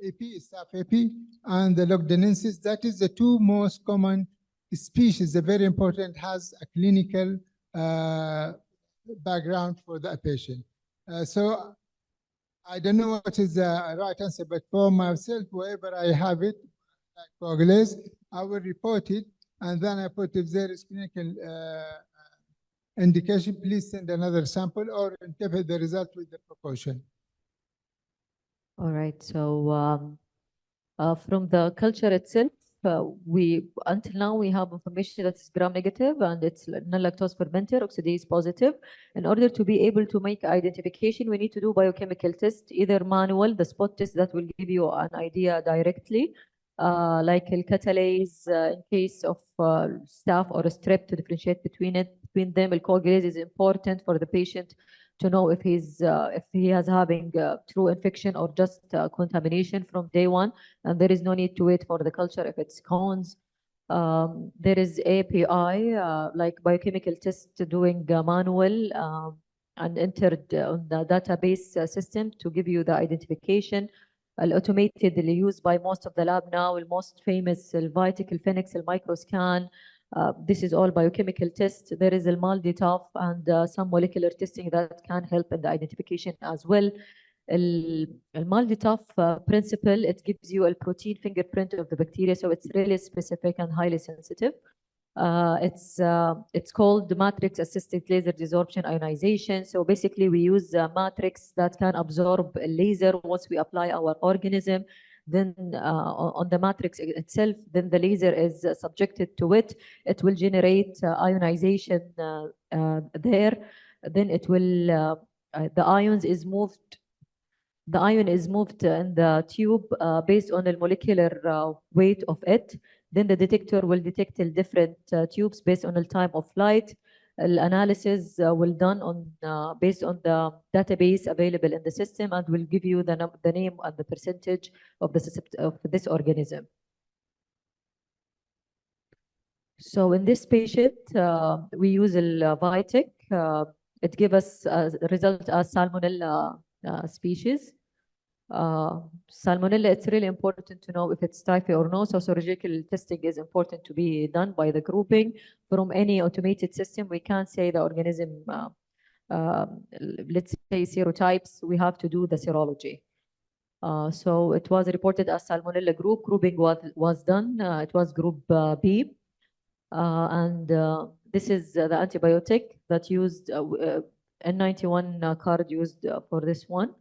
epi, staph epi, and the log deniensis. That is the 2 most common species. They're very important, has a clinical background for the patient. So I don't know what is the right answer, but for myself, wherever I have it, like coagulase, I will report it, and then I put if there is clinical indication, please send another sample or interpret the result with the precaution. All right. So from the culture itself, we until now we have information that is gram-negative and it's non-lactose fermenter, oxidase positive. In order to be able to make identification, we need to do biochemical test, either manual, the spot test that will give you an idea directly, like catalase in case of staph or strep, to differentiate between them. Coagulase is important for the patient to know if he has having true infection or just contamination from day one, and there is no need to wait for the culture if it's cones. There is API, like biochemical test doing manual and entered on the database system to give you the identification. Automated اللي used by most of the lab now, the most famous Vitic, Phoenix, Microscan. This is all biochemical tests. There is a MALDI-TOF and some molecular testing that can help in the identification as well. MALDI-TOF principle, it gives you a protein fingerprint of the bacteria, so it's really specific and highly sensitive. It's called the matrix-assisted laser desorption ionization. So basically, we use a matrix that can absorb a laser once we apply our organism. Then on the matrix itself, then the laser is subjected to it. It will generate ionization there. Then it will the ions is moved. The ion is moved in the tube based on the molecular weight of it. Then the detector will detect the different tubes based on the time of flight. Analysis will done on based on the database available in the system and will give you the name and the percentage of this organism. So in this patient, we use a Vitic. It gives us a result as Salmonella species. Salmonella, it's really important to know if it's typhoid or no. So serological testing is important to be done by the grouping. From any automated system, we can't say the organism, let's say serotypes, we have to do the serology. So it was reported as Salmonella group. Grouping was done. It was group B. And this is the antibiotic that used, N91 card used for this one.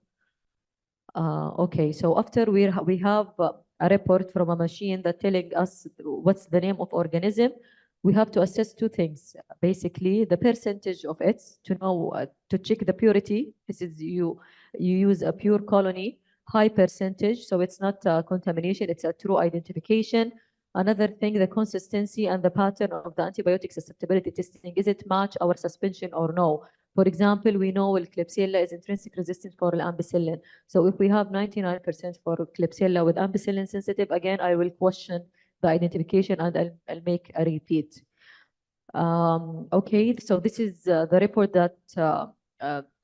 Okay, so after we have a report from a machine that telling us what's the name of organism, we have to assess two things. Basically, the percentage of it to know to check the purity. This is you use a pure colony, high percentage, so it's not contamination. It's a true identification. Another thing, the consistency and the pattern of the antibiotic susceptibility testing. Is it match our suspension or no? For example, we know Klebsiella is intrinsic resistant for ampicillin. So if we have 99% for Klebsiella with ampicillin sensitive, again, I will question the identification and I'll make a repeat. Okay, so this is the report that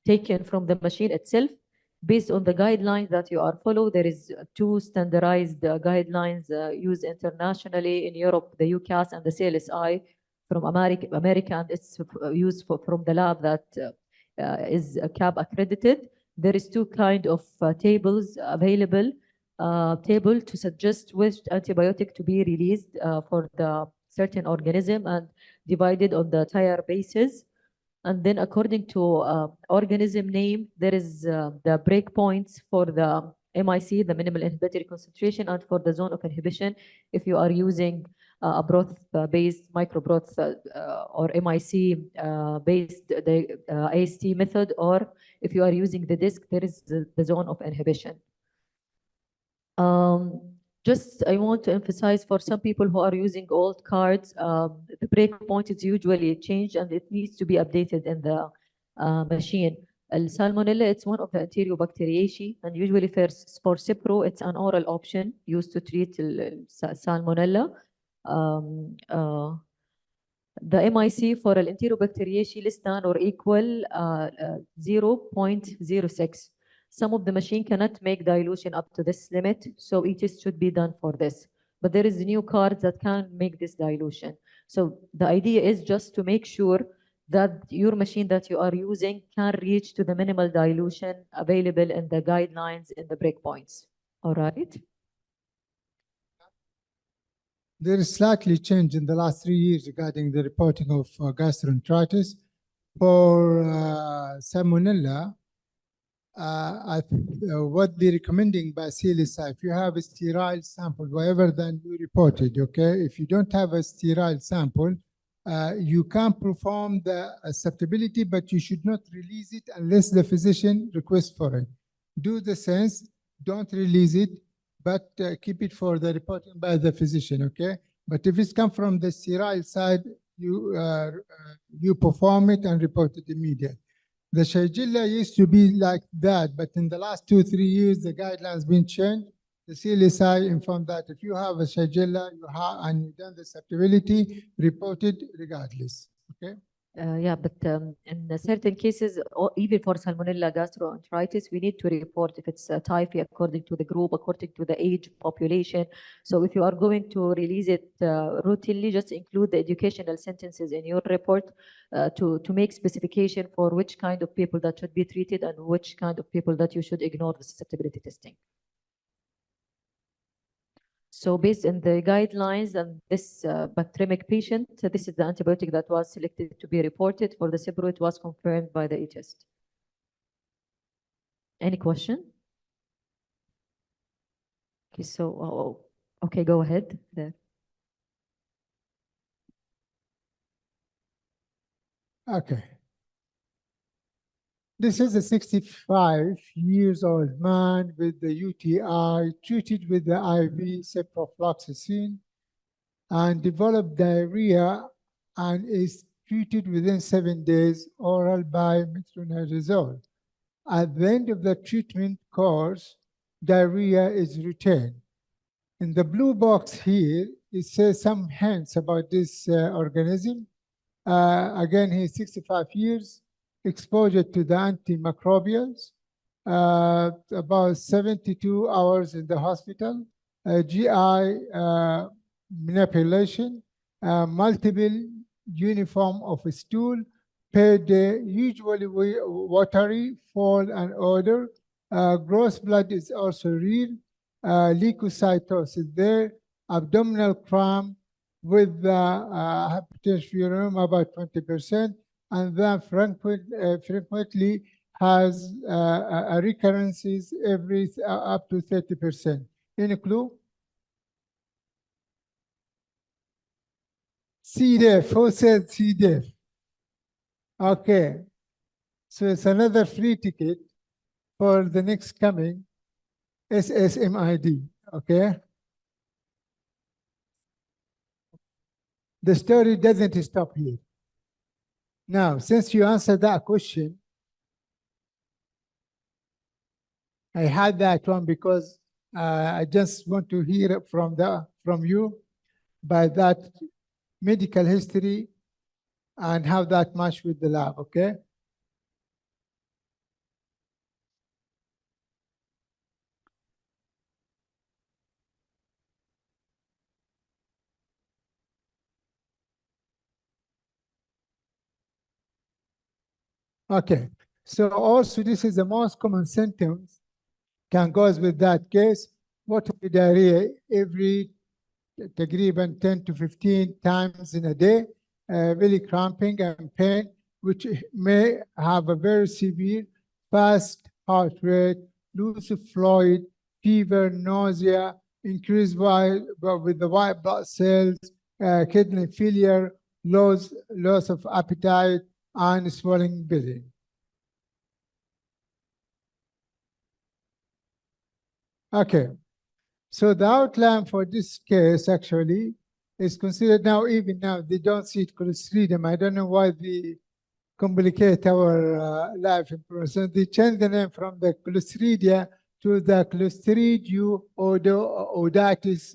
taken from the machine itself. Based on the guidelines that you are follow, there is two standardized guidelines used internationally in Europe, the UCAS and the CLSI from America, and it's used from the lab that is CAB accredited. There is two kind of tables available. Table to suggest which antibiotic to be released for the certain organism and divided on the tire basis. And then according to organism name, there is the breakpoints for the MIC, the minimal inhibitory concentration, and for the zone of inhibition, if you are using a broth-based microbroth or MIC-based the AST method, or if you are using the disc, there is the zone of inhibition. Just I want to emphasize for some people who are using old cards, the breakpoint is usually changed and it needs to be updated in the machine. Salmonella, it's one of the Enterobacteriaceae, and usually for Cipro, it's an oral option used to treat Salmonella. The MIC for Enterobacteriaceae less than or equal 0.06. Some of the machine cannot make dilution up to this limit, so it should be done for this. But there is new cards that can make this dilution. So the idea is just to make sure that your machine that you are using can reach to the minimal dilution available in the guidelines in the breakpoints. All right. There is slightly change in the last 3 years regarding the reporting of gastroenteritis. For Salmonella, what they're recommending by CLSI, if you have a sterile sample, whatever, then you report it, okay? If you don't have a sterile sample, you can perform the acceptability, but you should not release it unless the physician requests for it. Do the sense, don't release it, but keep it for the reporting by the physician, okay? But if it's come from the sterile side, you perform it and report it immediately. The Shigella used to be like that, but in the last 2-3 years, the guidelines been changed. The CLSI informed that if you have a Shigella and you've done the acceptability, report it regardless. Okay. Yeah, but in certain cases, even for Salmonella gastroenteritis, we need to report if it's a type according to the group, according to the age population. So if you are going to release it routinely, just include the educational sentences in your report to make specification for which kind of people that should be treated and which kind of people that you should ignore the susceptibility testing. So based on the guidelines and this bacteremic patient, this is the antibiotic that was selected to be reported. For the Cipro, it was confirmed by the test. Any question? Okay, so, okay, go ahead there. Okay. This is a 65 years old man with the UTI treated with the IV ciprofloxacin and developed diarrhea and is treated within 7 days oral by metronidazole. At the end of the treatment course, diarrhea is retained. In the blue box here, it says some hints about this organism. Again, he's 65 years, exposure to the antimicrobials, about 72 hours in the hospital, GI manipulation, multiple uniform of a stool, per day, usually watery, fall and odor. Gross blood is also real. Leukocytosis there, abdominal cramp with hypertension about 20%, and then frequently has recurrences every up to 30%. Any clue? C. diff. Who said C. diff? Okay. So it's another free ticket for the next coming SSMID. Okay. The story doesn't stop here. Now, since you answered that question, I had that one because I just want to hear from you by that medical history and how that match with the lab, okay? Okay, so also this is the most common symptoms can goes with that case. Watery diarrhea every تقريبا 10 to 15 times in a day, really cramping and pain, which may have a very severe fast heart rate, loss of fluid, fever, nausea, increased with the white blood cells, kidney failure, loss of appetite, and swelling belly. Okay. So the outline for this case actually is considered now, even now, they don't see it Clostridium. I don't know why they complicate our life in person. They changed the name from the Clostridia to the Clostridio otitis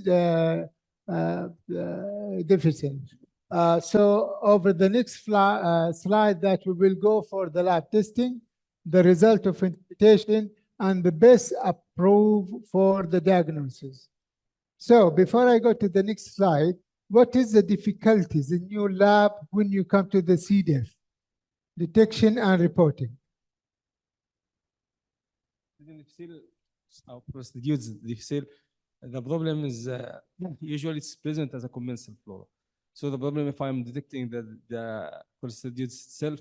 deficient. So over the next slide that we will go for the lab testing, the result of interpretation, and the best approach for the diagnosis. So before I go to the next slide, what is the difficulties in your lab when you come to the C. diff? Detection and reporting. The problem is usually it's present as a commensal flora. So the problem if I'm detecting the Clostridium itself,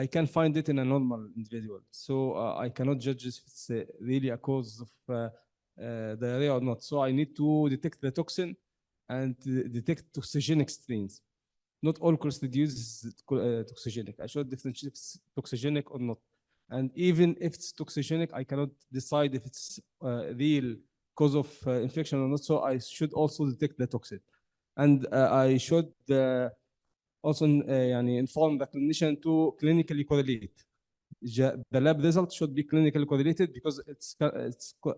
I can find it in a normal individual. So I cannot judge if it's really a cause of diarrhea or not. So I need to detect the toxin and detect toxigenic strains. Not all Clostridium is toxigenic. I should differentiate if it's toxigenic or not. And even if it's toxigenic, I cannot decide if it's real cause of infection or not. So I should also detect the toxin. And I should also يعني inform the clinician to clinically correlate. The lab result should be clinically correlated because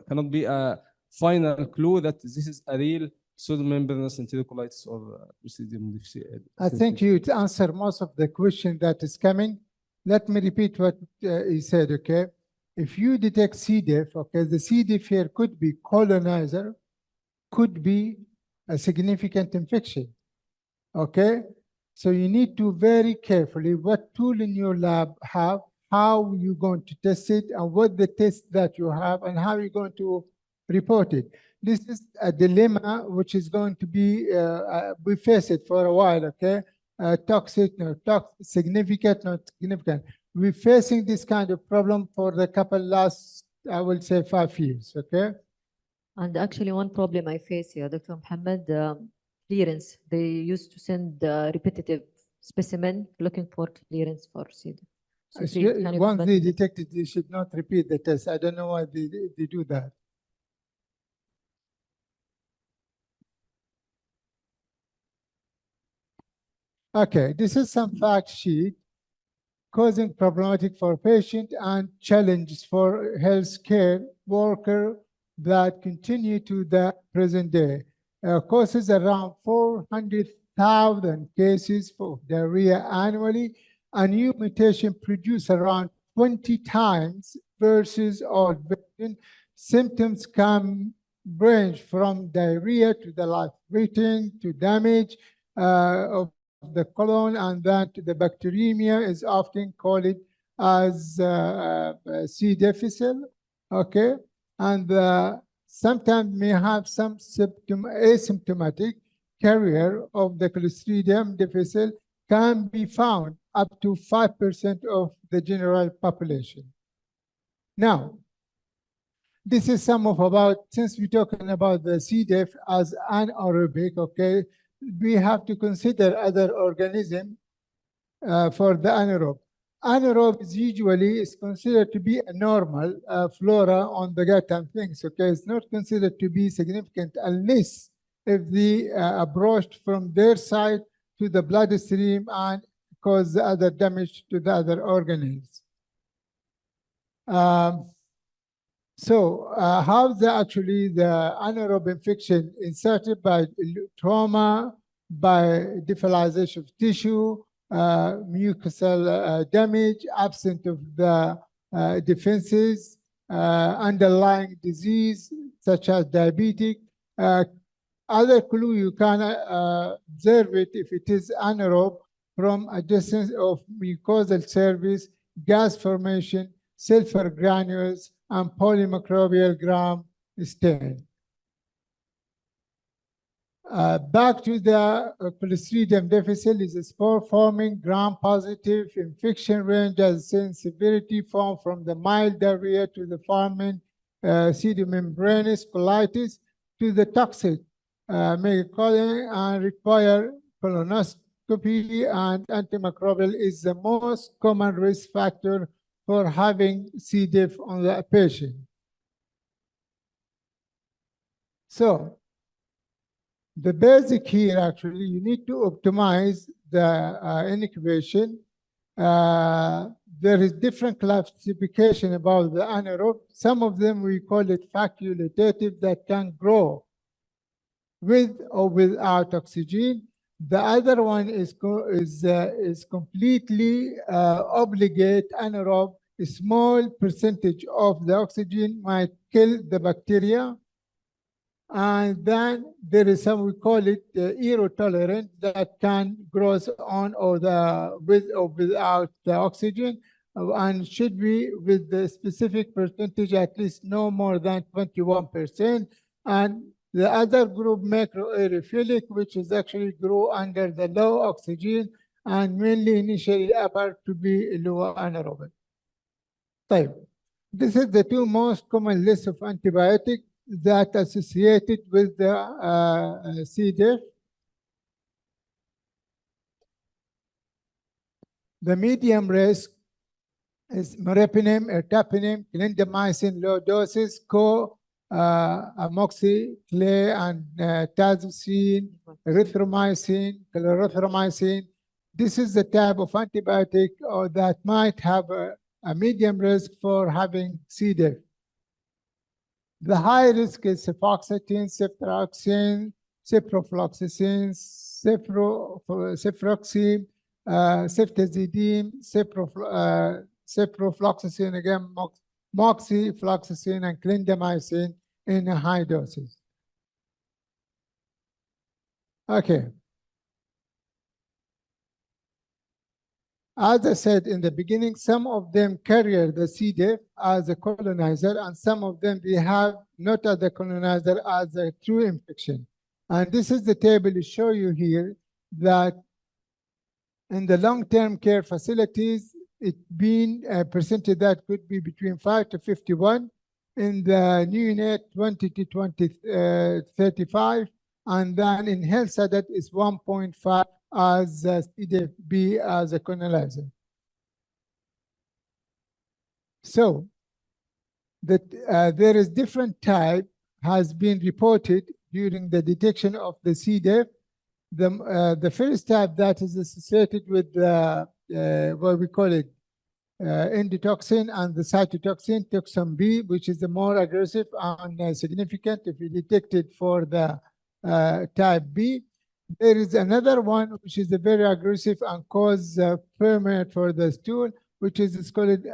cannot be a final clue that this is a real pseudomembranous enterocolitis or Clostridium difficile. I think you answer most of the question that is coming. Let me repeat what he said, okay? If you detect C. diff, okay, the C. diff here could be colonizer, could be a significant infection, okay? So you need to very carefully what tool in your lab have, how you're going to test it, and what the test that you have, and how you're going to report it. This is a dilemma which is going to be, we face it for a while, okay? Toxic, no toxic, significant, not significant. We're facing this kind of problem for the couple last, I will say 5 years, okay? And actually one problem I face here, Dr. Mohammed, clearance. They used to send repetitive specimen looking for clearance for C. diff. So please, can you Once comment they on this? detect it, they should not repeat the test. I don't know why they do that. Okay, this is some fact sheet causing problematic for patient and challenges for healthcare worker that continue to the present day. Causes around 400,000 cases for diarrhea annually. A new mutation produce around 20 times versus old version. Symptoms can range from diarrhea to the life-threatening to damage of the colon, and that the bacteremia is often called as C. difficile, okay? And sometimes may have some asymptomatic carrier of the Clostridium difficile can be found up to 5% of the general population. Now, this is some of about, since we're talking about the C. diff as anaerobic, okay, we have to consider other organisms for the anaerobe. Anaerobe is usually considered to be a normal flora on the gut and things, okay? It's not considered to be significant unless if they approached from their side to the bloodstream and cause other damage to the other organelles. So how actually the anaerobe infection inserted by trauma, by defilization of tissue, mucosal damage, absent of the defenses, underlying disease such as diabetic. Other clue you can observe it if it is anaerobe from a distance of mucosal surface, gas formation, sulfur granules, and polymicrobial gram stain. Back to the Clostridium difficile is a spore-forming gram-positive infection range as in severity form from the mild diarrhea to the forming pseudomembranous colitis to the toxic megacolon and require colonoscopy, and antimicrobial is the most common risk factor for having C. diff on the patient. So the basic here actually, you need to optimize the incubation. There is different classification about the anaerobe. Some of them we call it facultative, that can grow with or without oxygen. The other one is completely obligate anaerobe. A small percentage of the oxygen might kill the bacteria. And then there is some, we call it aerotolerant, that can grow on or with or without the oxygen, and should be with the specific percentage at least no more than 21%. And the other group, macroaerophilic, which is actually grow under the low oxygen and mainly initially appear to be lower anaerobic. طيب. This is the two most common lists of antibiotics that associated with the C. diff. The medium risk is meropenem, ertapenem, clindamycin, low doses, amoxicillin, and tazocine, erythromycin, clarithromycin. This is the type of antibiotic that might have a medium risk for having C. diff. The high risk is cefoxitin, ceftriaxone, ciprofloxacin, cefuroxime, ceftazidime, ciprofloxacin, again, moxifloxacin, and clindamycin in high doses. Okay. As I said in the beginning, some of them carry the C. diff as a colonizer, and some of them they have not as a colonizer as a true infection. And this is the table to show you here that in the long-term care facilities, it's been a percentage that could be between 5 to 51. In the neonate, 20 to 35. And then in health that is 1.5 as C. diff B as a colonizer. So that there is different type has been reported during the detection of the C. diff. The first type that is associated with what we call it endotoxin and the cytotoxin, toxin B, which is the more aggressive and significant if you detect it for the type B. There is another one which is a very aggressive and cause permanent for the stool, which is called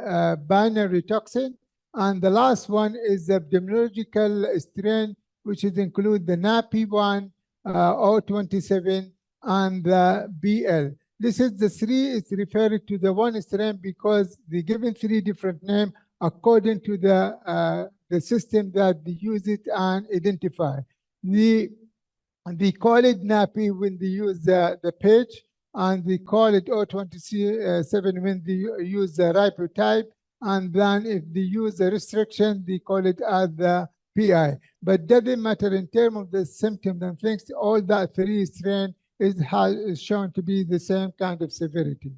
binary toxin. And the last one is the epidemiological strain, which is include the NAPI1, O27, and the BL. This is the three is referred to the one strain because they given three different names according to the system that they use it and identify. They call it NAPI when they use the page, and they call it O27 when they use the ribotype, and then if they use the restriction, they call it as the PI. But doesn't matter in terms of the symptoms and things, all that three strain is shown to be the same kind of severity.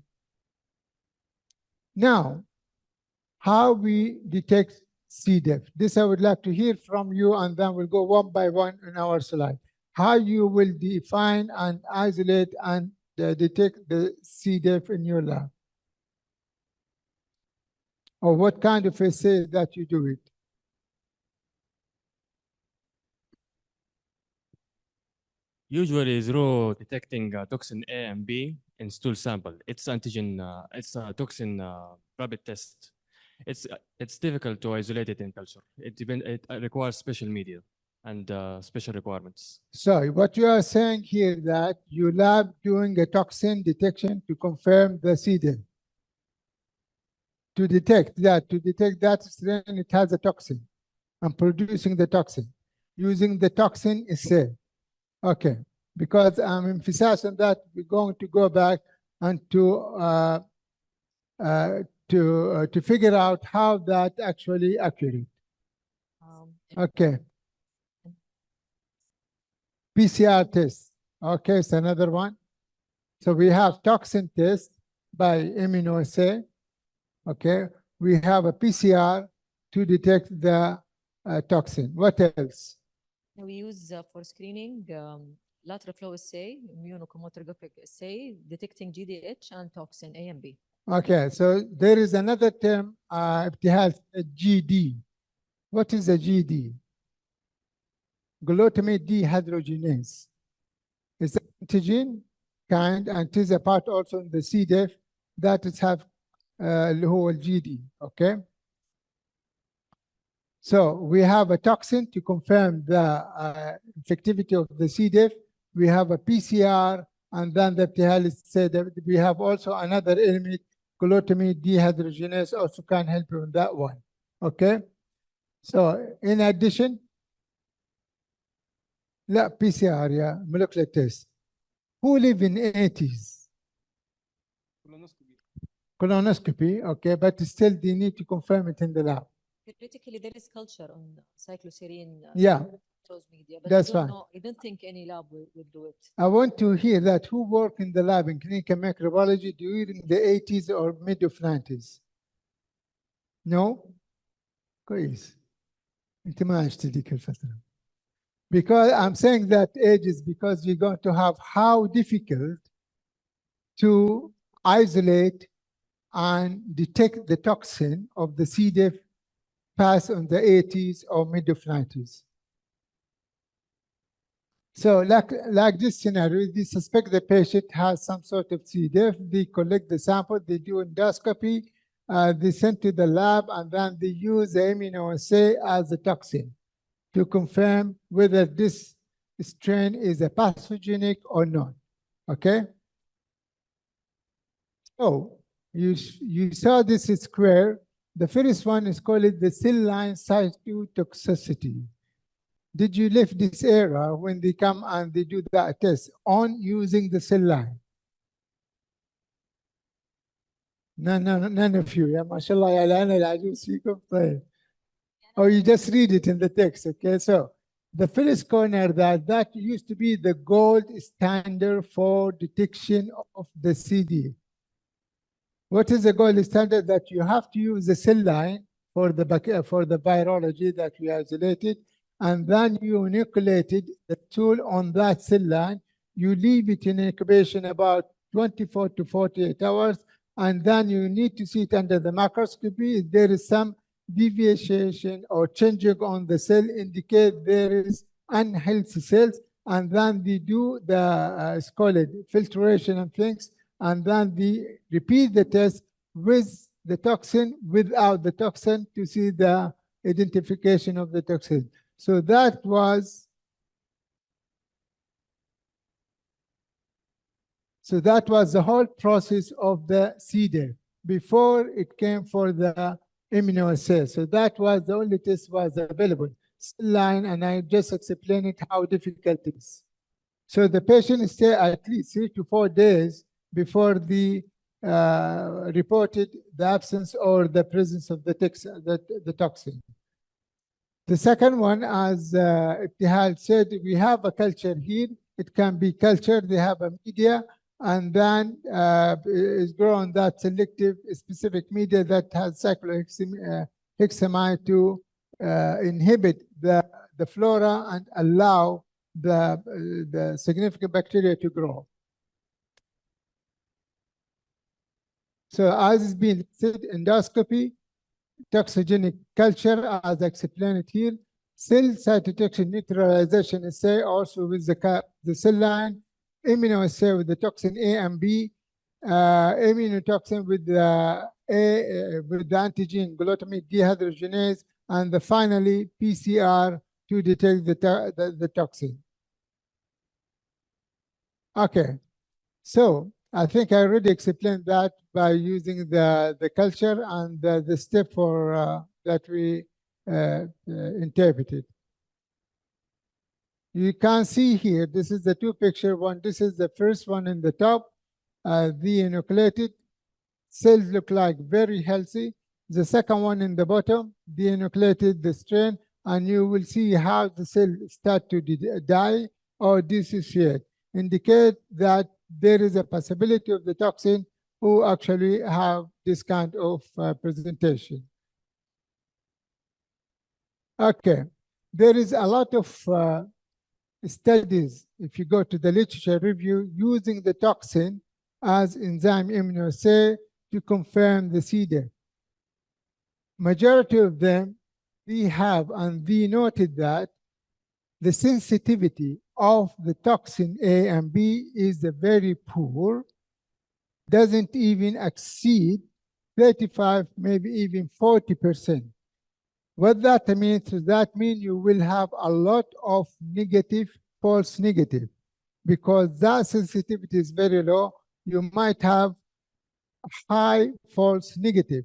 Now, how we detect C. diff. This I would like to hear from you, and then we'll go one by one in our slide. How you will define and isolate and detect the C. diff in your lab? Or what kind of assay that you do it? Usually through detecting toxin A and B in stool sample. It's antigen, it's a toxin rapid test. It's difficult to isolate it in culture. It requires special media and special requirements. So what you are saying here that you lab doing a toxin detection to confirm the C. diff. To detect that strain, it has a toxin and producing the toxin. Using the toxin assay. Okay, because I'm emphasizing that we're going to go back and to figure out how that actually accurate. Okay. PCR test. Okay, it's another one. So we have toxin test by immunoassay. Okay, we have a PCR to detect the toxin. What else? We use for screening lateral flow assay, immunochromatographic assay, detecting GDH and toxin A and B. Okay, so there is another term, it has a GD. What is a GD? Glutamate dehydrogenase. It's an antigen kind, and it is a part also in the C. diff that is have اللي هو GD. Okay. So we have a toxin to confirm the effectivity of the C. diff. We have a PCR, and then the epithelial said that we have also another element, glutamate dehydrogenase, also can help you in that one. Okay. So in addition, لا PCR, yeah, molecular test. Who live in 80s? Colonoscopy, okay, but still they need to confirm it in the lab. Theoretically, there is culture on cycloserine. Yeah, closed media, but that's I don't fine. know. I don't think any lab will do it. I want to hear that who worked in the lab in clinical microbiology during the 80s or mid of 90s? No? كويس. انت ما عشت ذيك الفترة. Because I'm saying that age is because you're going to have how difficult to isolate and detect the toxin of the C. diff past on the 80s or mid of 90s. So like this scenario, they suspect the patient has some sort of C. diff, they collect the sample, they do endoscopy, they send to the lab, and then they use the immunoassay as a toxin to confirm whether this strain is a pathogenic or not, okay? So you saw this square. The first one is called the cell line cytotoxicity. Did you live this era when they come and they do that test on using the cell line? None of you. Yeah, mashallah, ya lana al-ajuz fikum. طيب. Or you just read it in the text, okay? So the first corner that used to be the gold standard for detection of the CD. What is the gold standard? That you have to use the cell line for the virology that we isolated, and then you inoculated the tool on that cell line. You leave it in incubation about 24 to 48 hours, and then you need to see it under the microscopy. If there is some deviation or changing on the cell, indicate there is unhealthy cells, and then they do the it's called filtration and things, and then they repeat the test with the toxin, without the toxin, to see the identification of the toxin. So that was the whole process of the CDER before it came for the immunoassay. So that was the only test was available. Cell line, and I just explained it how difficult it is. So the patient stay at least 3 to 4 days before the reported the absence or the presence of the toxin. The second one, as Ibtihal said, we have a culture here. It can be culture. They have a media, and then is grown that selective specific media that has cyclohexamide to inhibit the flora and allow the significant bacteria to grow. So as has been said, endoscopy, toxigenic culture, as explained here, cell cytotoxin neutralization assay also with the cell line, immunoassay with the toxin A and B, immunotoxin with the antigen glutamate dehydrogenase, and finally PCR to detect the toxin. Okay, so I think I already explained that by using the culture and the step for that we interpreted. You can see here, this is the two picture one. This is the first one in the top. The inoculated cells look like very healthy. The second one in the bottom, the inoculated the strain, and you will see how the cell start to die or dissociate, indicate that there is a possibility of the toxin who actually have this kind of presentation. Okay, there is a lot of studies, if you go to the literature review, using the toxin as enzyme immunoassay to confirm the CDER. Majority of them, we have, and we noted that the sensitivity of the toxin A and B is very poor, doesn't even exceed 35, maybe even 40%. What that means, that means you will have a lot of negative, false negative, because that sensitivity is very low. You might have high false negative,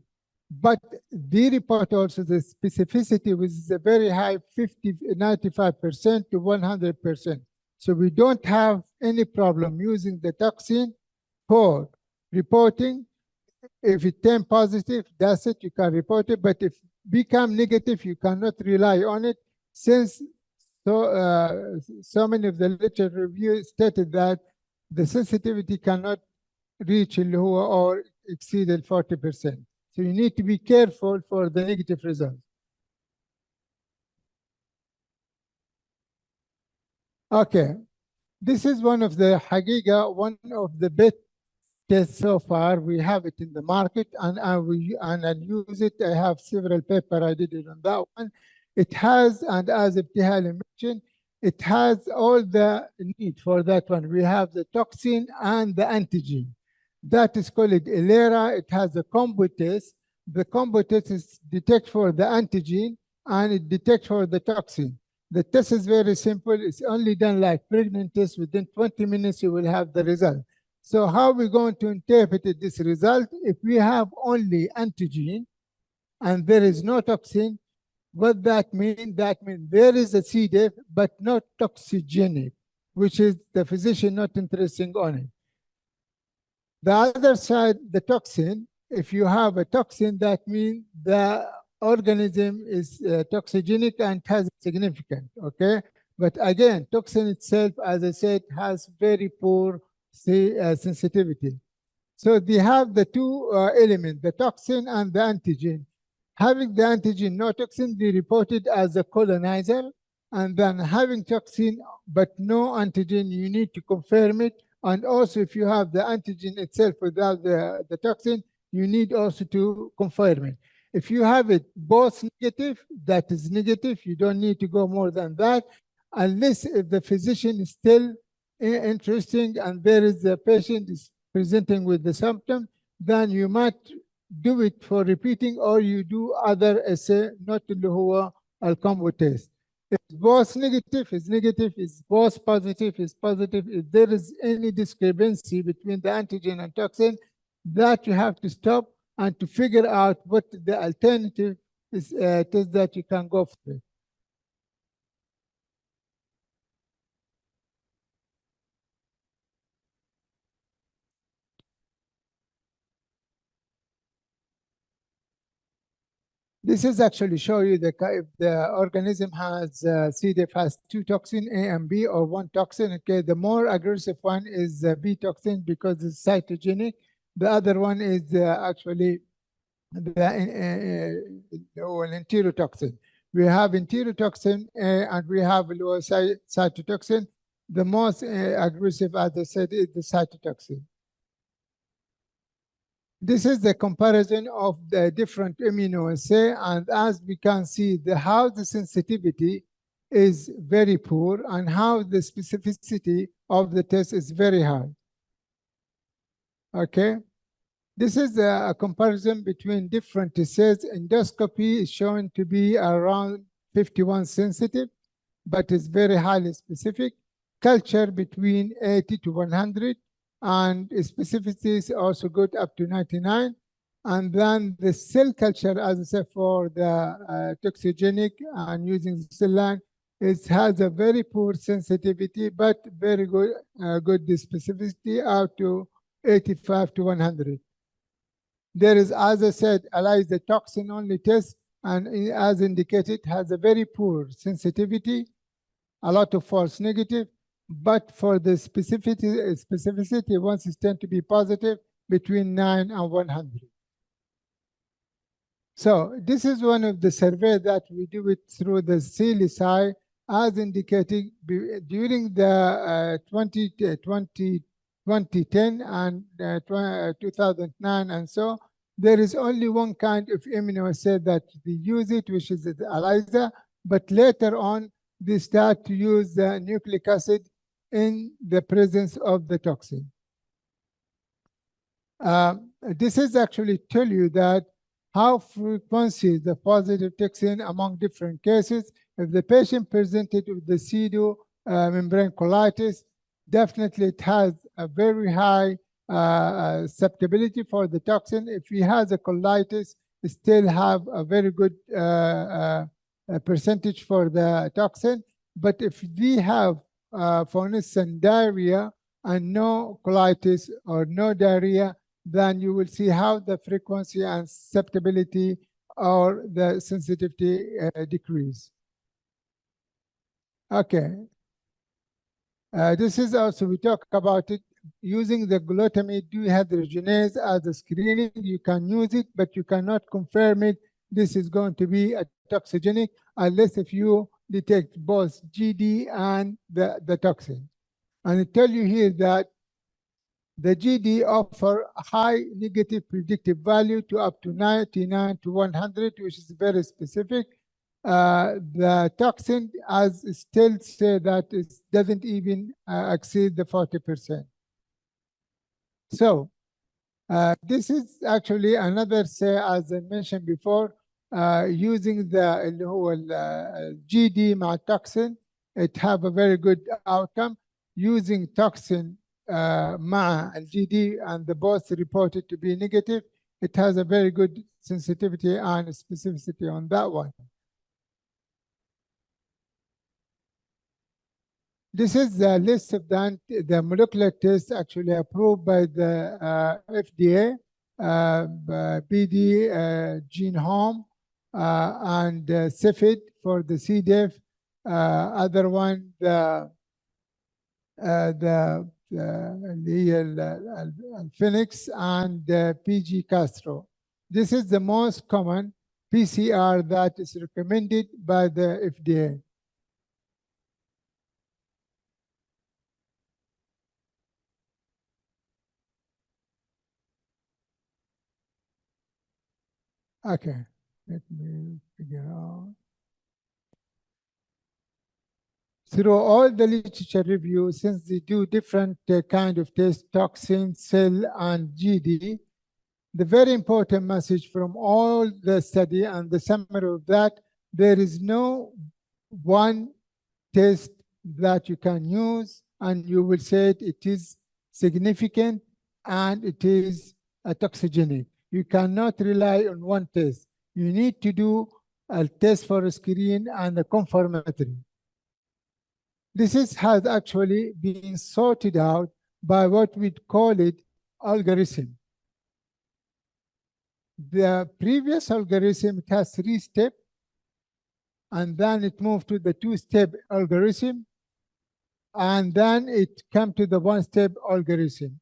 but they report also the specificity with a very high 95% to 100%. So we don't have any problem using the toxin for reporting. If it turn positive, that's it, you can report it. But if become negative, you cannot rely on it, since so many of the literature review stated that the sensitivity cannot reach اللي هو or exceed 40%. So you need to be careful for the negative result. Okay, this is one of the حقيقة, one of the best tests so far. We have it in the market, and I'll use it. I have several papers I did it on that one. It has, and as Ibtihal mentioned, it has all the need for that one. We have the toxin and the antigen. That is called ELERA. It has a combo test. The combo test is detect for the antigen and it detects for the toxin. The test is very simple. It's only done like pregnant test. Within 20 minutes, you will have the result. So how are we going to interpret this result? If we have only antigen and there is no toxin, what that means? That means there is a C. diff, but not toxigenic, which is the physician not interested on it. The other side, the toxin, if you have a toxin, that means the organism is toxigenic and has significant, okay? But again, toxin itself, as I said, has very poor sensitivity. So they have the two elements, the toxin and the antigen. Having the antigen, no toxin, they report it as a colonizer. And then having toxin, but no antigen, you need to confirm it. And also, if you have the antigen itself without the toxin, you need also to confirm it. If you have it both negative, that is negative. You don't need to go more than that, unless if the physician is still interesting and there is a patient is presenting with the symptom, then you might do it for repeating, or you do other assay, not اللي هو الكومبو test. If both negative is negative, if both positive is positive, if there is any discrepancy between the antigen and toxin, that you have to stop and to figure out what the alternative is test that you can go for. This is actually show you if the organism has C. diff has two toxin, A and B, or one toxin. Okay, the more aggressive one is B toxin because it's cytogenic. The other one is actually the enterotoxin. We have enterotoxin and we have cytotoxin. The most aggressive, as I said, is the cytotoxin. This is the comparison of the different immunoassay, and as we can see, how the sensitivity is very poor and how the specificity of the test is very high. Okay, this is a comparison between different tests. Endoscopy is shown to be around 51 sensitive, but it's very highly specific. Culture between 80 to 100. And specificity is also good up to 99. And then the cell culture, as I said, for the toxigenic and using the cell line, it has a very poor sensitivity, but very good, good specificity out to 85 to 100. There is, as I said, ELISA toxin only test, and as indicated, has a very poor sensitivity, a lot of false negative. But for the specificity, once it's tend to be positive between 9 and 100. So this is one of the survey that we do it through the CLSI, as indicated during the 2010 and 2009 and so. There is only one kind of immunoassay that they use it, which is the ELISA, but later on they start to use the nucleic acid in the presence of the toxin. This is actually tell you that how frequency the positive toxin among different cases. If the patient presented with the pseudo membrane colitis, definitely it has a very high susceptibility for the toxin. If he has a colitis, it still have a very good percentage for the toxin. But if they have for instance, diarrhea and no colitis or no diarrhea, then you will see how the frequency and susceptibility or the sensitivity decrease. Okay. This is also, we talk about it using the glutamate dehydrogenase as a screening. You can use it, but you cannot confirm it. This is going to be a toxigenic unless if you detect both GD and the toxin. And I tell you here that the GD offer a high negative predictive value to up to 99 to 100, which is very specific. The toxin as still say that it doesn't even exceed the 40%. So this is actually another say, as I mentioned before, using the اللي هو GD مع toxin, it have a very good outcome. Using toxin مع GD and the both reported to be negative, it has a very good sensitivity and specificity on that one. This is the list of the molecular tests actually approved by the FDA, BD, Genome, and CEPHID for the C. diff. Other one, the Phoenix and PG Castro. This is the most common PCR that is recommended by the FDA. Okay, let me figure out. Through all the literature review, since they do different kind of tests, toxin, cell, and GD, the very important message from all the study and the summary of that, there is no one test that you can use and you will say it is significant and it is toxigenic. You cannot rely on one test. You need to do a test for a screen and a confirmatory. Has actually been sorted out by what we call it algorithm. The previous algorithm, it has 3 steps, and then it moved to the 2-step algorithm, and then it came to the 1-step algorithm.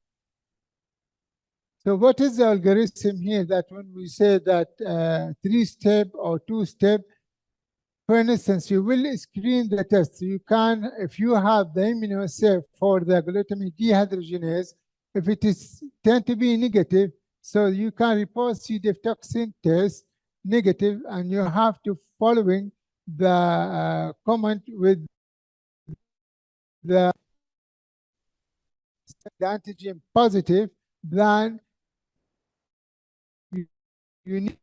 So what is the algorithm here that when we say that 3-step or 2-step, for instance, you will screen the test. You can, if you have the immunoassay for the glutamate dehydrogenase, if it is tend to be negative, so you can report C. diff toxin test negative, and you have to following the comment with the antigen positive, then you need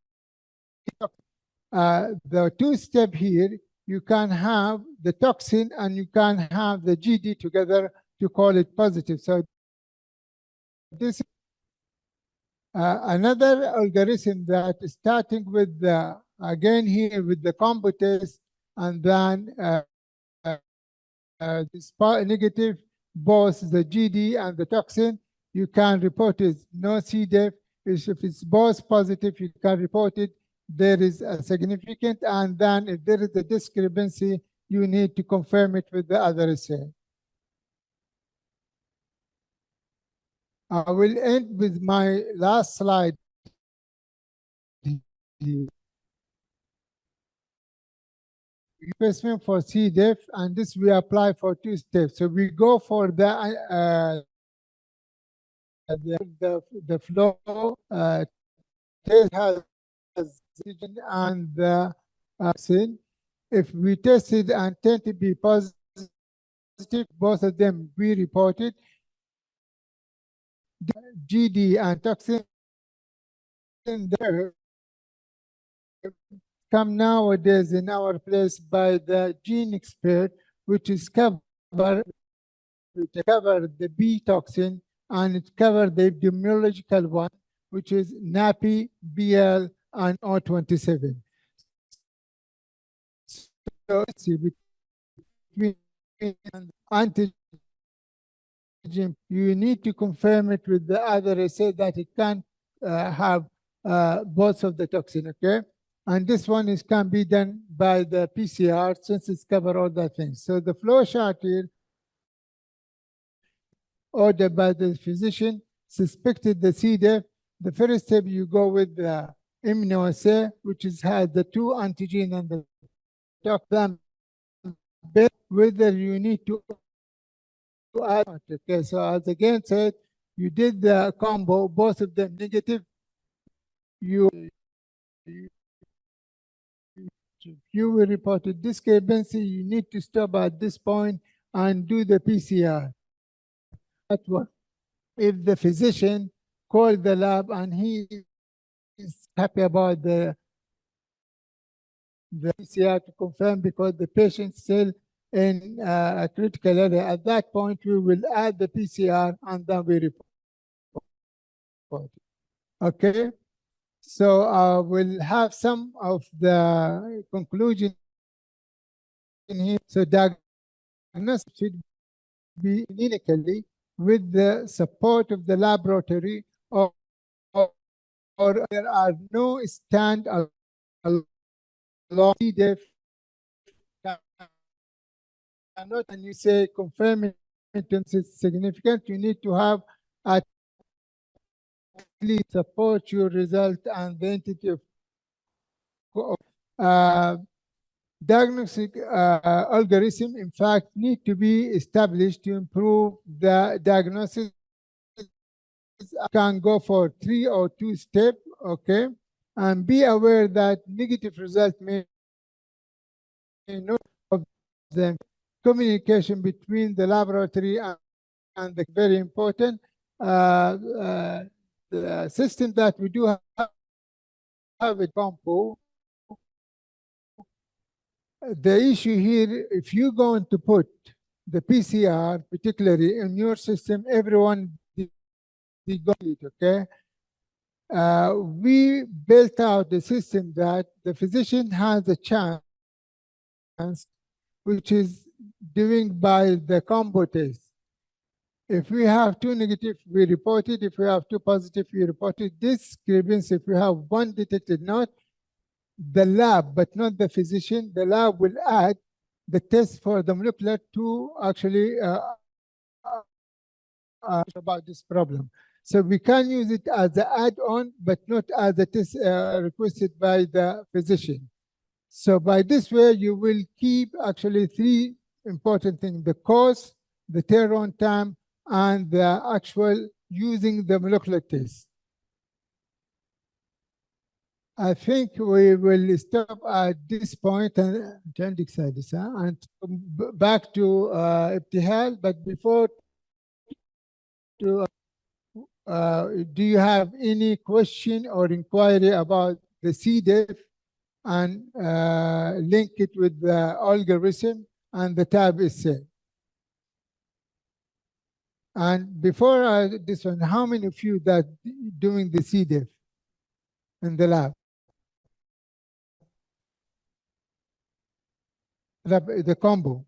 the 2-step here. You can have the toxin and you can have the GD together to call it positive. So this another algorithm that is starting with the, again here with the combo test, and then this negative, both the GD and the toxin, you can report it no C. diff. If it's both positive, you can report it. There is a significant, and then if there is a discrepancy, you need to confirm it with the other assay. I will end with my last slide. Replacement for C. diff, and this we apply for 2 steps. So we go for the flow test has and the sin. If we tested and tend to be positive, both of them we reported. GD and toxin there come nowadays in our place by the gene expert, which is cover the B toxin, and it covered the epidemiological one, which is NAPI, BL, and O27. So between antigen you need to confirm it with the other assay that it can have both of the toxin, okay? And this one is can be done by the PCR since it's cover all the things. So the flow chart here, ordered by the physician, suspected the C. diff. The first step you go with the immunoassay, which is has the two antigen and the toxin, whether you need to add. Okay, so as again said, you did the combo, both of them negative. You will report a discrepancy. You need to stop at this point and do the PCR. That's what. If the physician called the lab and he is happy about the PCR to confirm because the patient's still in a critical area, at that point we will add the PCR and then we report. Okay, so we'll have some of the conclusion in here. So diagnosis should be clinically with the support of the laboratory, or there are no stand alone. If cannot, and you say confirming is significant, you need to have at least support your result and the entity of diagnostic algorithm, in fact, need to be established to improve the diagnosis. Can go for 3 or 2 step, okay, and be aware that negative result may not of them. Communication between the laboratory and the very important the system that we do have a compo. The issue here, if you're going to put the PCR, particularly in your system, everyone got it, okay? We built out the system that the physician has a chance, which is doing by the combo test. If we have 2 negative, we report it. If we have 2 positive, we report it. This discrepancy, if we have 1 detected, not the lab, but not the physician, the lab will add the test for the molecular to actually about this problem. So we can use it as an add-on, but not as a test requested by the physician. So by this way, you will keep actually 3 important things: the cost, the turnaround time, and the actual using the molecular test. I think we will stop at this point and back to Ibtihal. But before, do you have any question or inquiry about the C. diff and link it with the algorithm and the tab itself? And before this one, how many of you that doing the C. diff in the lab? The combo,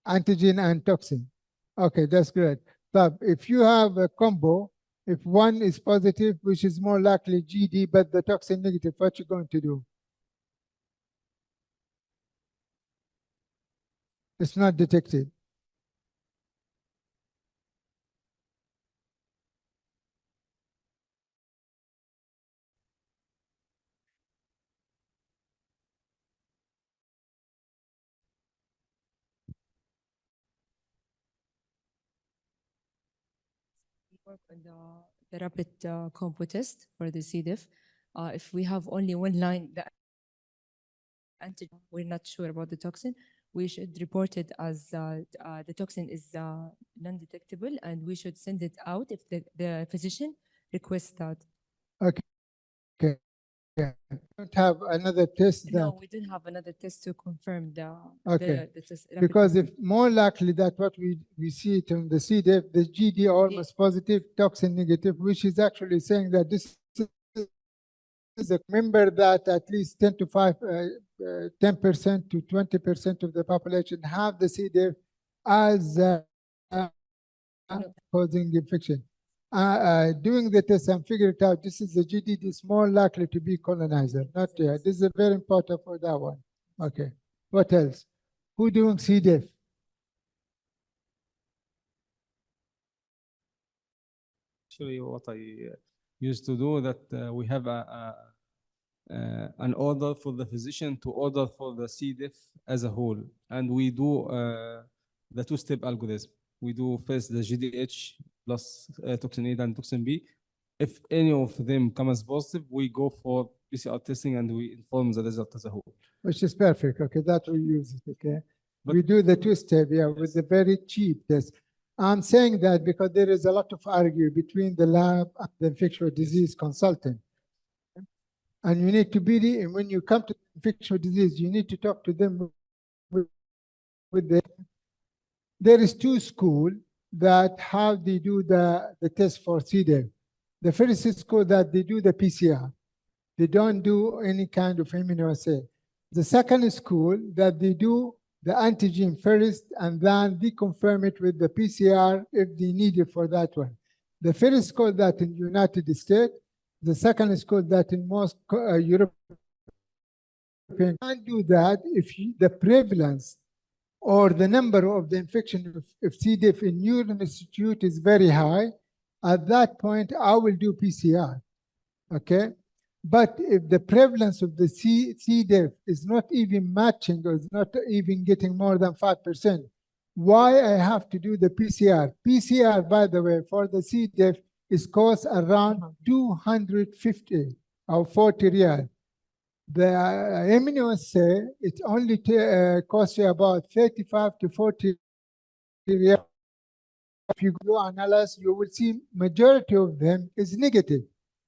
antigen and toxin. Okay, that's good. But if you have a combo, if one is positive, which is more likely GD, but the toxin negative, what you going to do? It's not detected. Work on the rapid combo test for the C. diff. If we have only one line, the antigen, we're not sure about the toxin, we should report it as the toxin is non-detectable, and we should send it out if the physician requests that. Okay. Okay. Yeah. Don't have another test. No, we don't have another test to confirm the Okay. the test, Because rapid if more likely that what we see it on the C. diff, the GD almost positive, toxin negative, which is actually saying that this is a member that at least 10% to 20% of the population have the C. diff as causing infection. Doing the test and figure it out, this is the GD, is more likely to be colonizer, not this is very important for that one. Okay, what else? Who doing C. diff? Actually, what I used to do that we have an order for the physician to order for the C. diff as a whole, and we do the two-step algorithm. We do first the GDH plus toxin A and toxin B. If any of them come as positive, we go for PCR testing and we inform the result as a whole. Which is perfect. Okay, that we use it. Okay, we do the two-step, yeah, with the very cheap test. I'm saying that because there is a lot of argue between the lab and the infectious disease consultant. And you need to be, and when you come to infectious disease, you need to talk to them with the, there is two schools that how they do the test for C. diff. The first school that they do the PCR. They don't do any kind of immunoassay. The second school that they do the antigen first and then they confirm it with the PCR if they need it for that one. The first school that in United States, the second school that in most European can't do that if the prevalence or the number of the infection of C. diff in your institute is very high. At that point, I will do PCR. Okay. But if the prevalence of the C. diff is not even matching or is not even getting more than 5%, why I have to do the PCR? PCR, by the way, for the C. diff is cost around 250 or 40 riyal. The immunoassay, it only costs you about 35 to 40 riyal. If you do analysis, you will see majority of them is negative.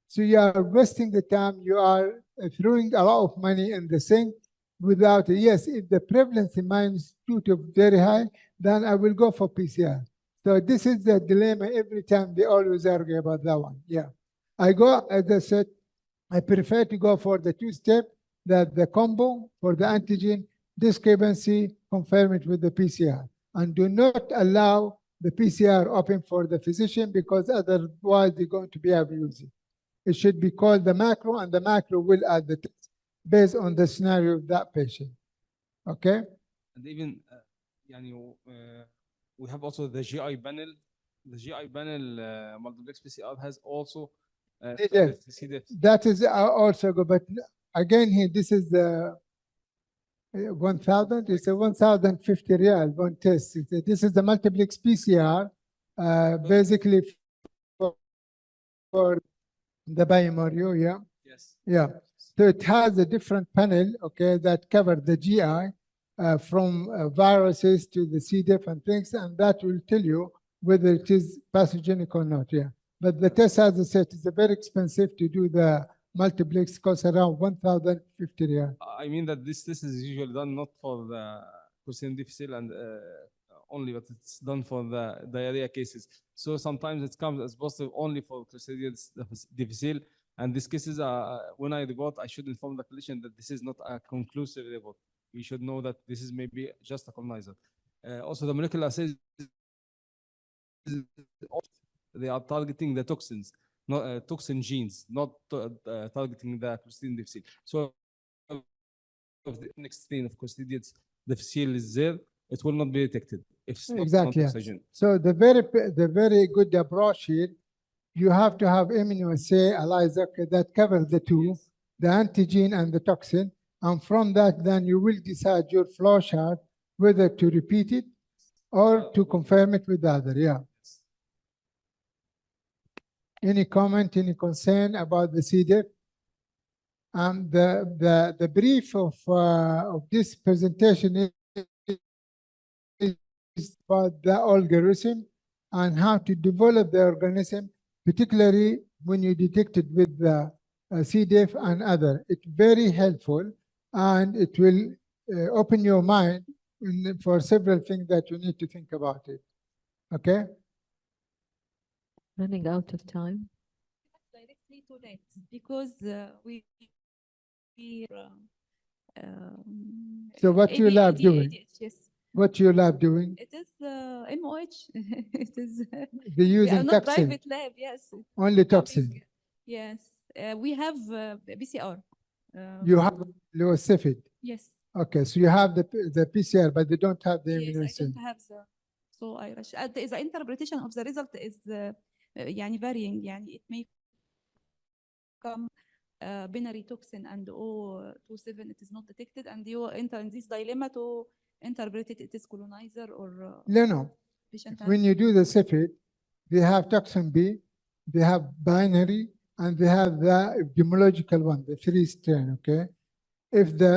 So you are wasting the time, you are throwing a lot of money in the sink without, yes, if the prevalence in my institute is very high, then I will go for PCR. So this is the dilemma every time they always argue about that one. Yeah. I go, as I said, I prefer to go for the two-step, that the combo for the antigen, discrepancy, confirm it with the PCR. And do not allow the PCR open for the physician because otherwise they're going to be abusing. It should be called the macro, and the macro will add the test based on the scenario of that patient. Okay? And even we have also the GI panel. The GI panel multiplex PCR has also that is also good, but again here this is the 1,000. It's a 1,050 riyal one test. This is the multiplex PCR, basically for the bioMario, yeah. Yes. Yeah. So it has a different panel, okay, that cover the GI from viruses to the C. diff and things, and that will tell you whether it is pathogenic or not. Yeah. But the test, as I said, is very expensive to do the multiplex, costs around 1,050 riyal. I mean that this test is usually done not for the Clostridium difficile and only, but it's done for the diarrhea cases. So sometimes it comes as positive only for Clostridium difficile. And these cases, when I report, I should inform the clinician that this is not a conclusive report. We should know that this is maybe just a colonizer. Also, the molecular assays, they are targeting the toxins, not toxin genes, not targeting the Clostridium difficile. So if the next strain of Clostridium difficile is there, it will not be detected. If it's Exactly. not oxygen. So the very good approach here, you have to have immunoassay ELISA that covers the two, the antigen and the toxin. And from that, then you will decide your flow chart whether to repeat it or to confirm it with the other. Yeah. Any comment, any concern about the C. diff? The brief of this presentation is about the algorithm and how to develop the organism, particularly when you detect it with the C. diff and other. It's very helpful, and it will open your mind for several things that you need to think about it. Okay? Running out of time. Directly to that because we so what you lab doing? Yes. What your lab doing? It is MOH. It is. They're We are using not toxin, private lab. Yes. only Coming- toxin. Yes. We have PCR. You have low CFID. Yes. Okay, so you have the PCR, but they don't have the Yes, I immunization. don't have the. So I rush. The interpretation of the result is يعني varying. يعني it may come binary toxin and O27 it is not detected, and you enter in this dilemma to interpret it is colonizer or No. patient. When you do the CFID, they have toxin B, they have binary, and they have the epidemiological one, the 3 strain, okay? If the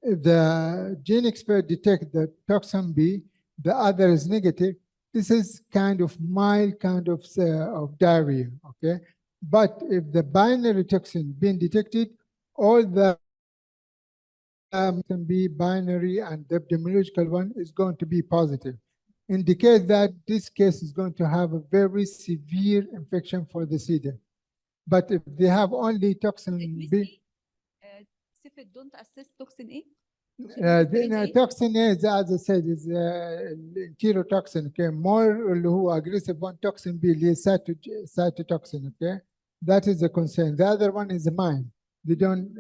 if the gene expert detect the toxin B, the other is negative, this is kind of mild kind of diarrhea, okay? But if the binary toxin being detected, all the can be binary and the epidemiological one is going to be positive. Indicate that this case is going to have a very severe infection for the CIDR. But if they have only toxin B, CFID don't assess toxin A. toxin A, as I said, is enterotoxin, okay? More اللي هو aggressive one, toxin B, اللي cytotoxin, okay? That is the concern. The other one is mine. They don't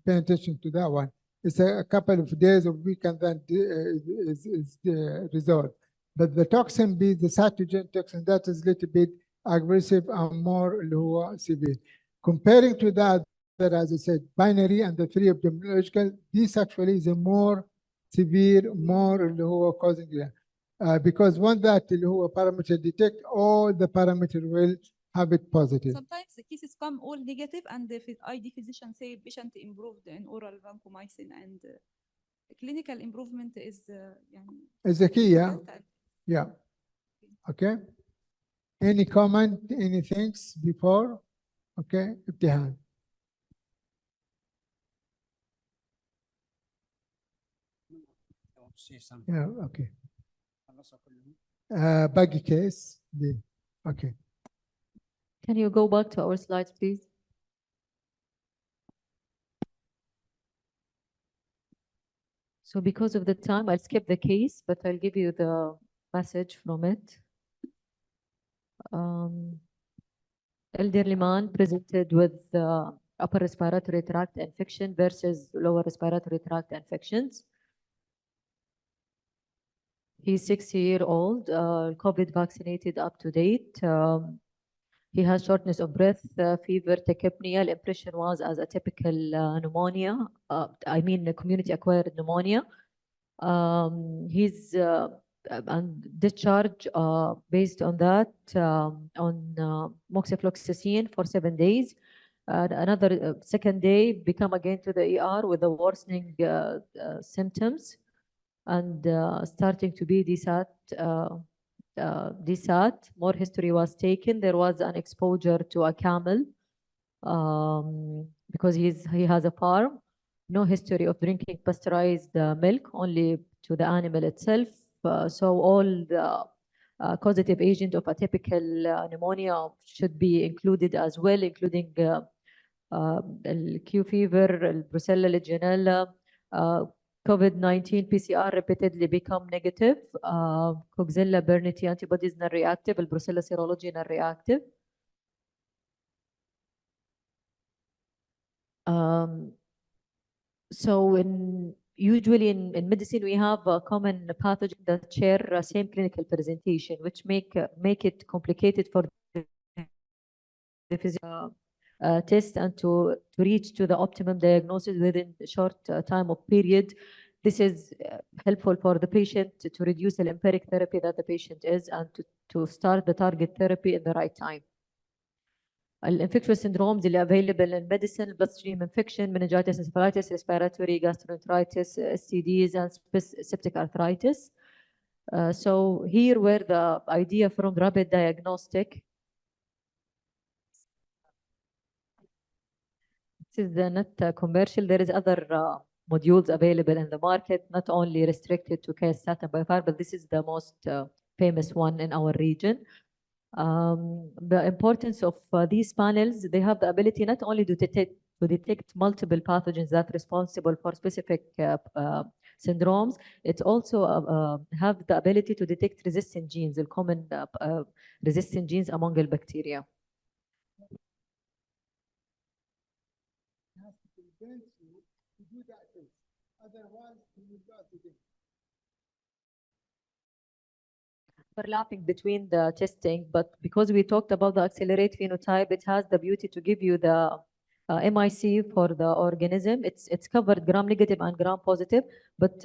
pay attention to that one. It's a couple of days or week and then is resolved. But the toxin B, the cytogen toxin, that is a little bit aggressive and more اللي هو severe. Comparing to that, as I said, binary and the 3 epidemiological, this actually is a more severe, more اللي هو causing because one that اللي هو parameter detect, all the parameter will have it positive. Sometimes the cases come all negative, and the ID physician say patient improved in oral vancomycin, and clinical improvement is يعني Is the key, yeah? difficult. Yeah. Okay. Any comment, any things before? Okay, ابتهال. Yeah, okay. Buggy case. Okay. Can you go back to our slides, please? So because of the time, I'll skip the case, but I'll give you the message from it. Elderly man presented with upper respiratory tract infection versus lower respiratory tract infections. He's 60-year-old, COVID vaccinated up to date. He has shortness of breath, fever, tachypnea. The impression was as a typical pneumonia, I mean community-acquired pneumonia. He's and discharge based on that on moxifloxacin for 7 days. Another second day, become again to the ER with the worsening symptoms and starting to be DSAT. DSAT, more history was taken. There was an exposure to a camel because he has a farm. No history of drinking pasteurized milk, only to the animal itself. So all the causative agent of atypical pneumonia should be included as well, including Q fever, Brucella legionella, COVID-19 PCR repeatedly become negative. Coxella Berneti antibodies non-reactive, Brucella serology non-reactive. So usually in medicine, we have a common pathogen that share same clinical presentation, which make it complicated for the physician test and to reach to the optimum diagnosis within a short time of period. This is helpful for the patient to reduce the empiric therapy that the patient is and to start the target therapy in the right time. Infectious syndromes اللي available in medicine, bloodstream infection, meningitis, encephalitis, respiratory, gastroenteritis, STDs, and septic arthritis. So here where the idea from rapid diagnostic. This is not commercial. There is other modules available in the market, not only restricted to KSAT and BioFire, but this is the most famous one in our region. The importance of these panels, they have the ability not only to detect multiple pathogens that are responsible for specific syndromes. It also have the ability to detect resistant genes, the common resistant genes among the bacteria. Has to convince you to do that test. Otherwise, you will not do it. Overlapping between the testing, but because we talked about the accelerate phenotype, it has the beauty to give you the MIC for the organism. It's covered gram-negative and gram-positive, but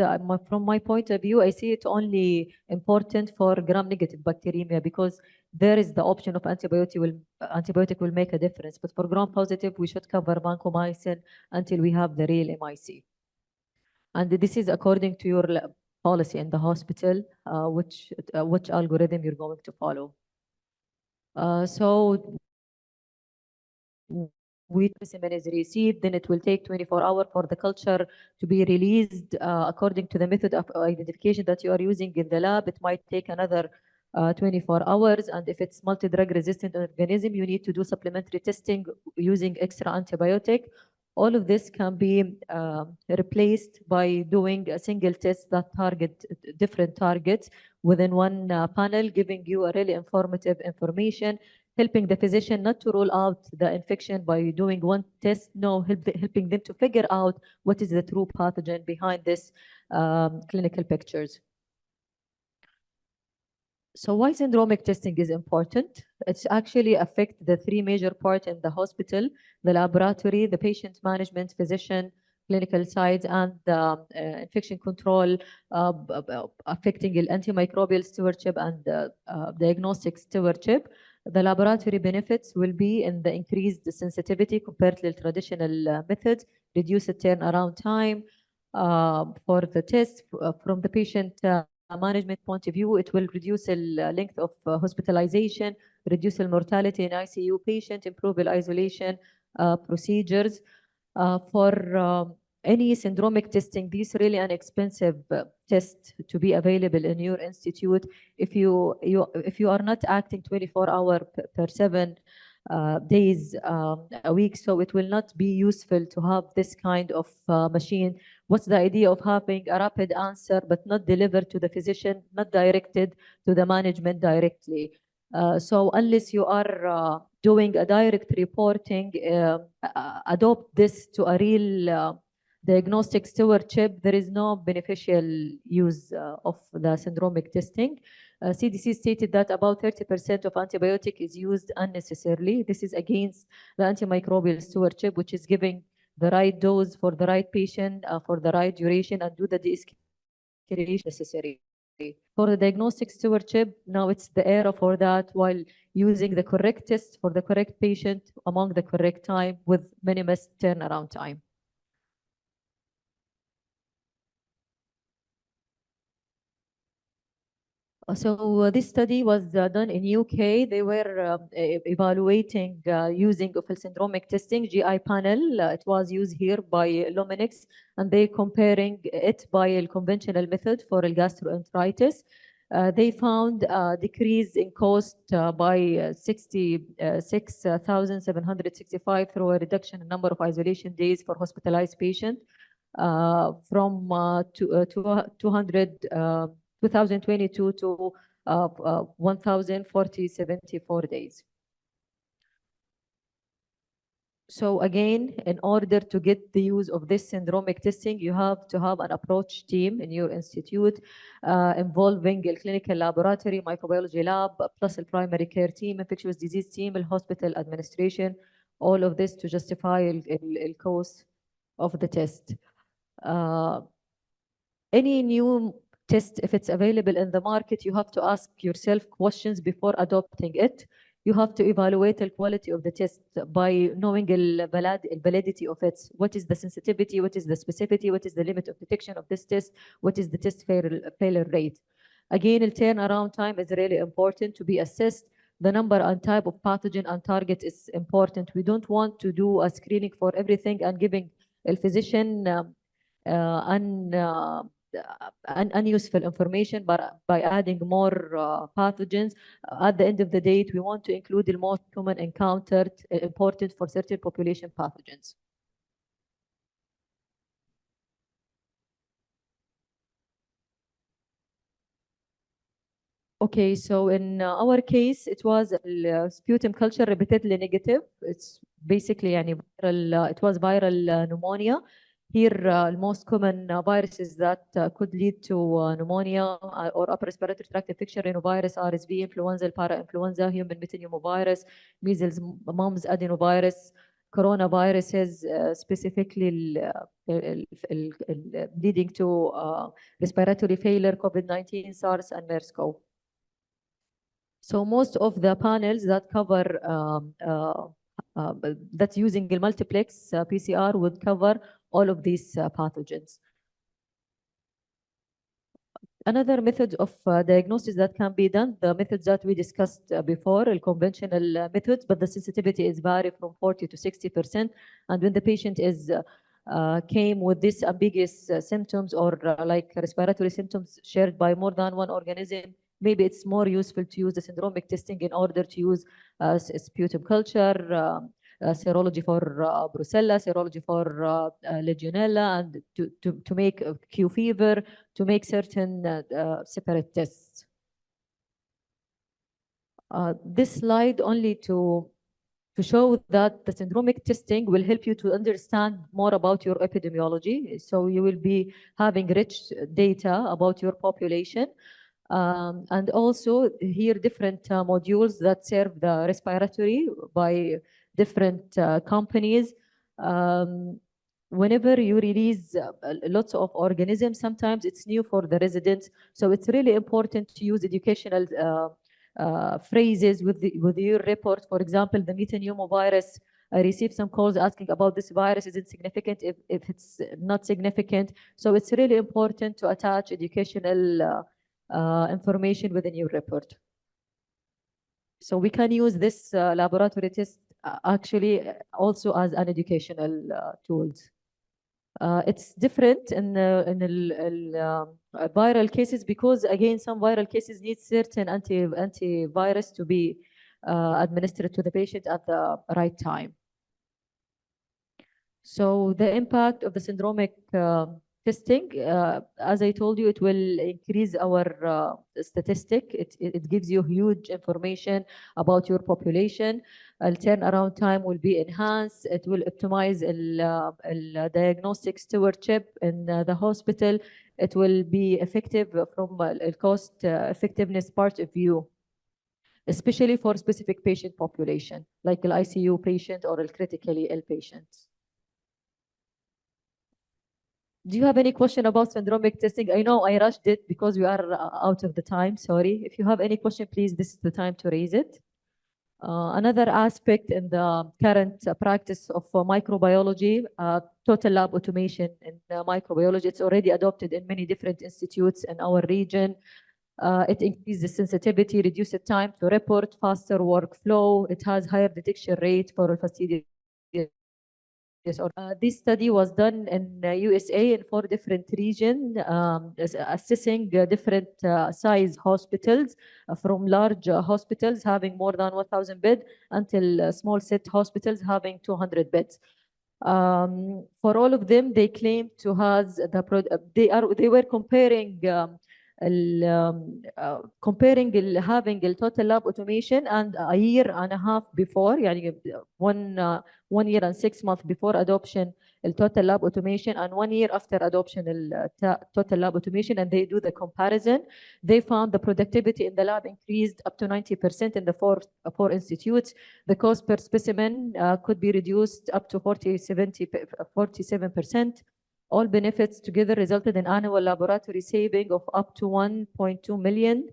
from my point of view, I see it only important for gram-negative bacteremia because there is the option of antibiotic will make a difference. But for gram-positive, we should cover vancomycin until we have the real MIC. And this is according to your policy in the hospital, which algorithm you're going to follow. So we specimen is received, then it will take 24 hours for the culture to be released according to the method of identification that you are using in the lab. It might take another 24 hours, and if it's multi-drug resistant organism, you need to do supplementary testing using extra antibiotic. All of this can be replaced by doing a single test that target different targets within one panel, giving you a really informative information, helping the physician not to rule out the infection by doing one test, no, helping them to figure out what is the true pathogen behind this clinical pictures. So why syndromic testing is important? It's actually affect the three major parts in the hospital: the laboratory, the patient management, physician, clinical sides, and the infection control, affecting the antimicrobial stewardship and diagnostic stewardship. The laboratory benefits will be in the increased sensitivity compared to the traditional methods, reduce the turnaround time for the test. From the patient management point of view, it will reduce the length of hospitalization, reduce the mortality in ICU patient, improve the isolation procedures. For any syndromic testing, these really an expensive test to be available in your institute. If you are not acting 24 hours per 7 days a week, so it will not be useful to have this kind of machine. What's the idea of having a rapid answer but not delivered to the physician, not directed to the management directly? So unless you are doing a direct reporting, adopt this to a real diagnostic stewardship, there is no beneficial use of the syndromic testing. CDC stated that about 30% of antibiotic is used unnecessarily. This is against the antimicrobial stewardship, which is giving the right dose for the right patient for the right duration and do the de-escalation necessary. For the diagnostic stewardship, now it's the era for that while using the correct test for the correct patient among the correct time with minimum turnaround time. So this study was done in UK. They were evaluating using of syndromic testing, GI panel. It was used here by Luminix, and they comparing it by a conventional method for gastroenteritis. They found a decrease in cost by 66,765 through a reduction in number of isolation days for hospitalized patients from 2022 to 1,074 days. So again, in order to get the use of this syndromic testing, you have to have an approach team in your institute involving a clinical laboratory, microbiology lab, plus a primary care team, infectious disease team, a hospital administration, all of this to justify the cost of the test. Any new test, if it's available in the market, you have to ask yourself questions before adopting it. You have to evaluate the quality of the test by knowing the validity of it. What is the sensitivity? What is the specificity? What is the limit of detection of this test? What is the test failure rate? Again, the turnaround time is really important to be assessed. The number and type of pathogen and target is important. We don't want to do a screening for everything and giving a physician unuseful information, but by adding more pathogens. At the end of the day, we want to include the most common encountered important for certain population pathogens. Okay, so in our case, it was sputum culture repeatedly negative. It's basically يعني viral, it was viral pneumonia. Here, the most common viruses that could lead to pneumonia or upper respiratory tract infection, rhinovirus, RSV, influenza, para-influenza, human metapneumovirus, measles, mumps adenovirus, coronaviruses, specifically leading to respiratory failure, COVID-19, SARS, and MERS-CoV. So most of the panels that cover that's using the multiplex PCR would cover all of these pathogens. Another method of diagnosis that can be done, the methods that we discussed before, conventional methods, but the sensitivity is vary from 40 to 60%. And when the patient is came with this ambiguous symptoms or like respiratory symptoms shared by more than one organism, maybe it's more useful to use the syndromic testing in order to use sputum culture, serology for brucella, serology for legionella, and to make Q fever, to make certain separate tests. This slide only to show that the syndromic testing will help you to understand more about your epidemiology. So you will be having rich data about your population. And also here different modules that serve the respiratory by different companies. Whenever you release lots of organisms, sometimes it's new for the residents. So it's really important to use educational phrases with your report. For example, the metapneumovirus, I received some calls asking about this virus. Is it significant? If it's not significant. So it's really important to attach educational information within your report. So we can use this laboratory test actually also as an educational tools. It's different in viral cases because again some viral cases need certain antivirus to be administered to the patient at the right time. So the impact of the syndromic testing, as I told you, it will increase our statistic. It gives you huge information about your population. Turnaround time will be enhanced. It will optimize diagnostic stewardship in the hospital. It will be effective from a cost effectiveness part of view, especially for specific patient population, like the ICU patient or a critically ill patient. Do you have any question about syndromic testing? I know I rushed it because we are out of the time, sorry. If you have any question, please, this is the time to raise it. Another aspect in the current practice of microbiology, total lab automation in microbiology, it's already adopted in many different institutes in our region. It increases sensitivity, reduces time to report, faster workflow. It has higher detection rate for fastidious. This study was done in USA in 4 different regions, assessing different size hospitals, from large hospitals having more than 1,000 beds until small set hospitals having 200 beds. For all of them, they claim to have they were comparing having the total lab automation and a year and a half before, يعني 1 year and 6 months before adoption total lab automation and 1 year after adoption total lab automation, and they do the comparison. They found the productivity in the lab increased up to 90% in the four institutes. The cost per specimen could be reduced up to 47%. All benefits together resulted in annual laboratory saving of up to 1.2 million.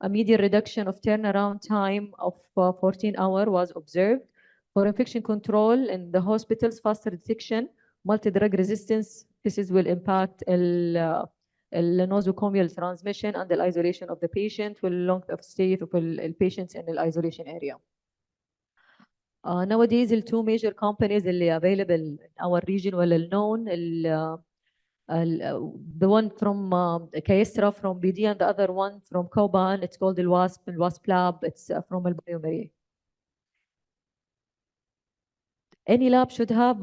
A median reduction of turnaround time of 14 hours was observed. For infection control in the hospitals, faster detection, multi-drug resistance, this will impact nosocomial transmission and the isolation of the patient with length of stay of the patients in the isolation area. Nowadays, the 2 major companies اللي available in our region well-known, the one from Kaestra from BD and the other one from Koban, it's called the WASP Lab, it's from Al-Bayomari. Any lab should have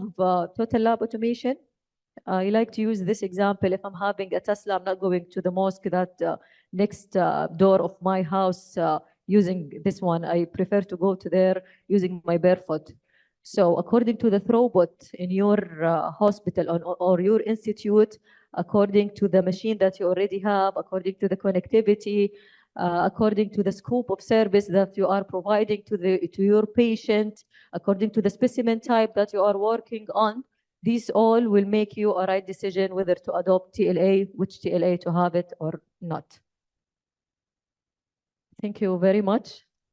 total lab automation. I like to use this example. If I'm having a Tesla, I'm not going to the mosque that next door of my house using this one. I prefer to go to there using my barefoot. So according to the throughput in your hospital or your institute, according to the machine that you already have, according to the connectivity, according to the scope of service that you are providing to your patient, according to the specimen type that you are working on, these all will make you a right decision whether to adopt TLA, which TLA to have it or not. Thank you very much.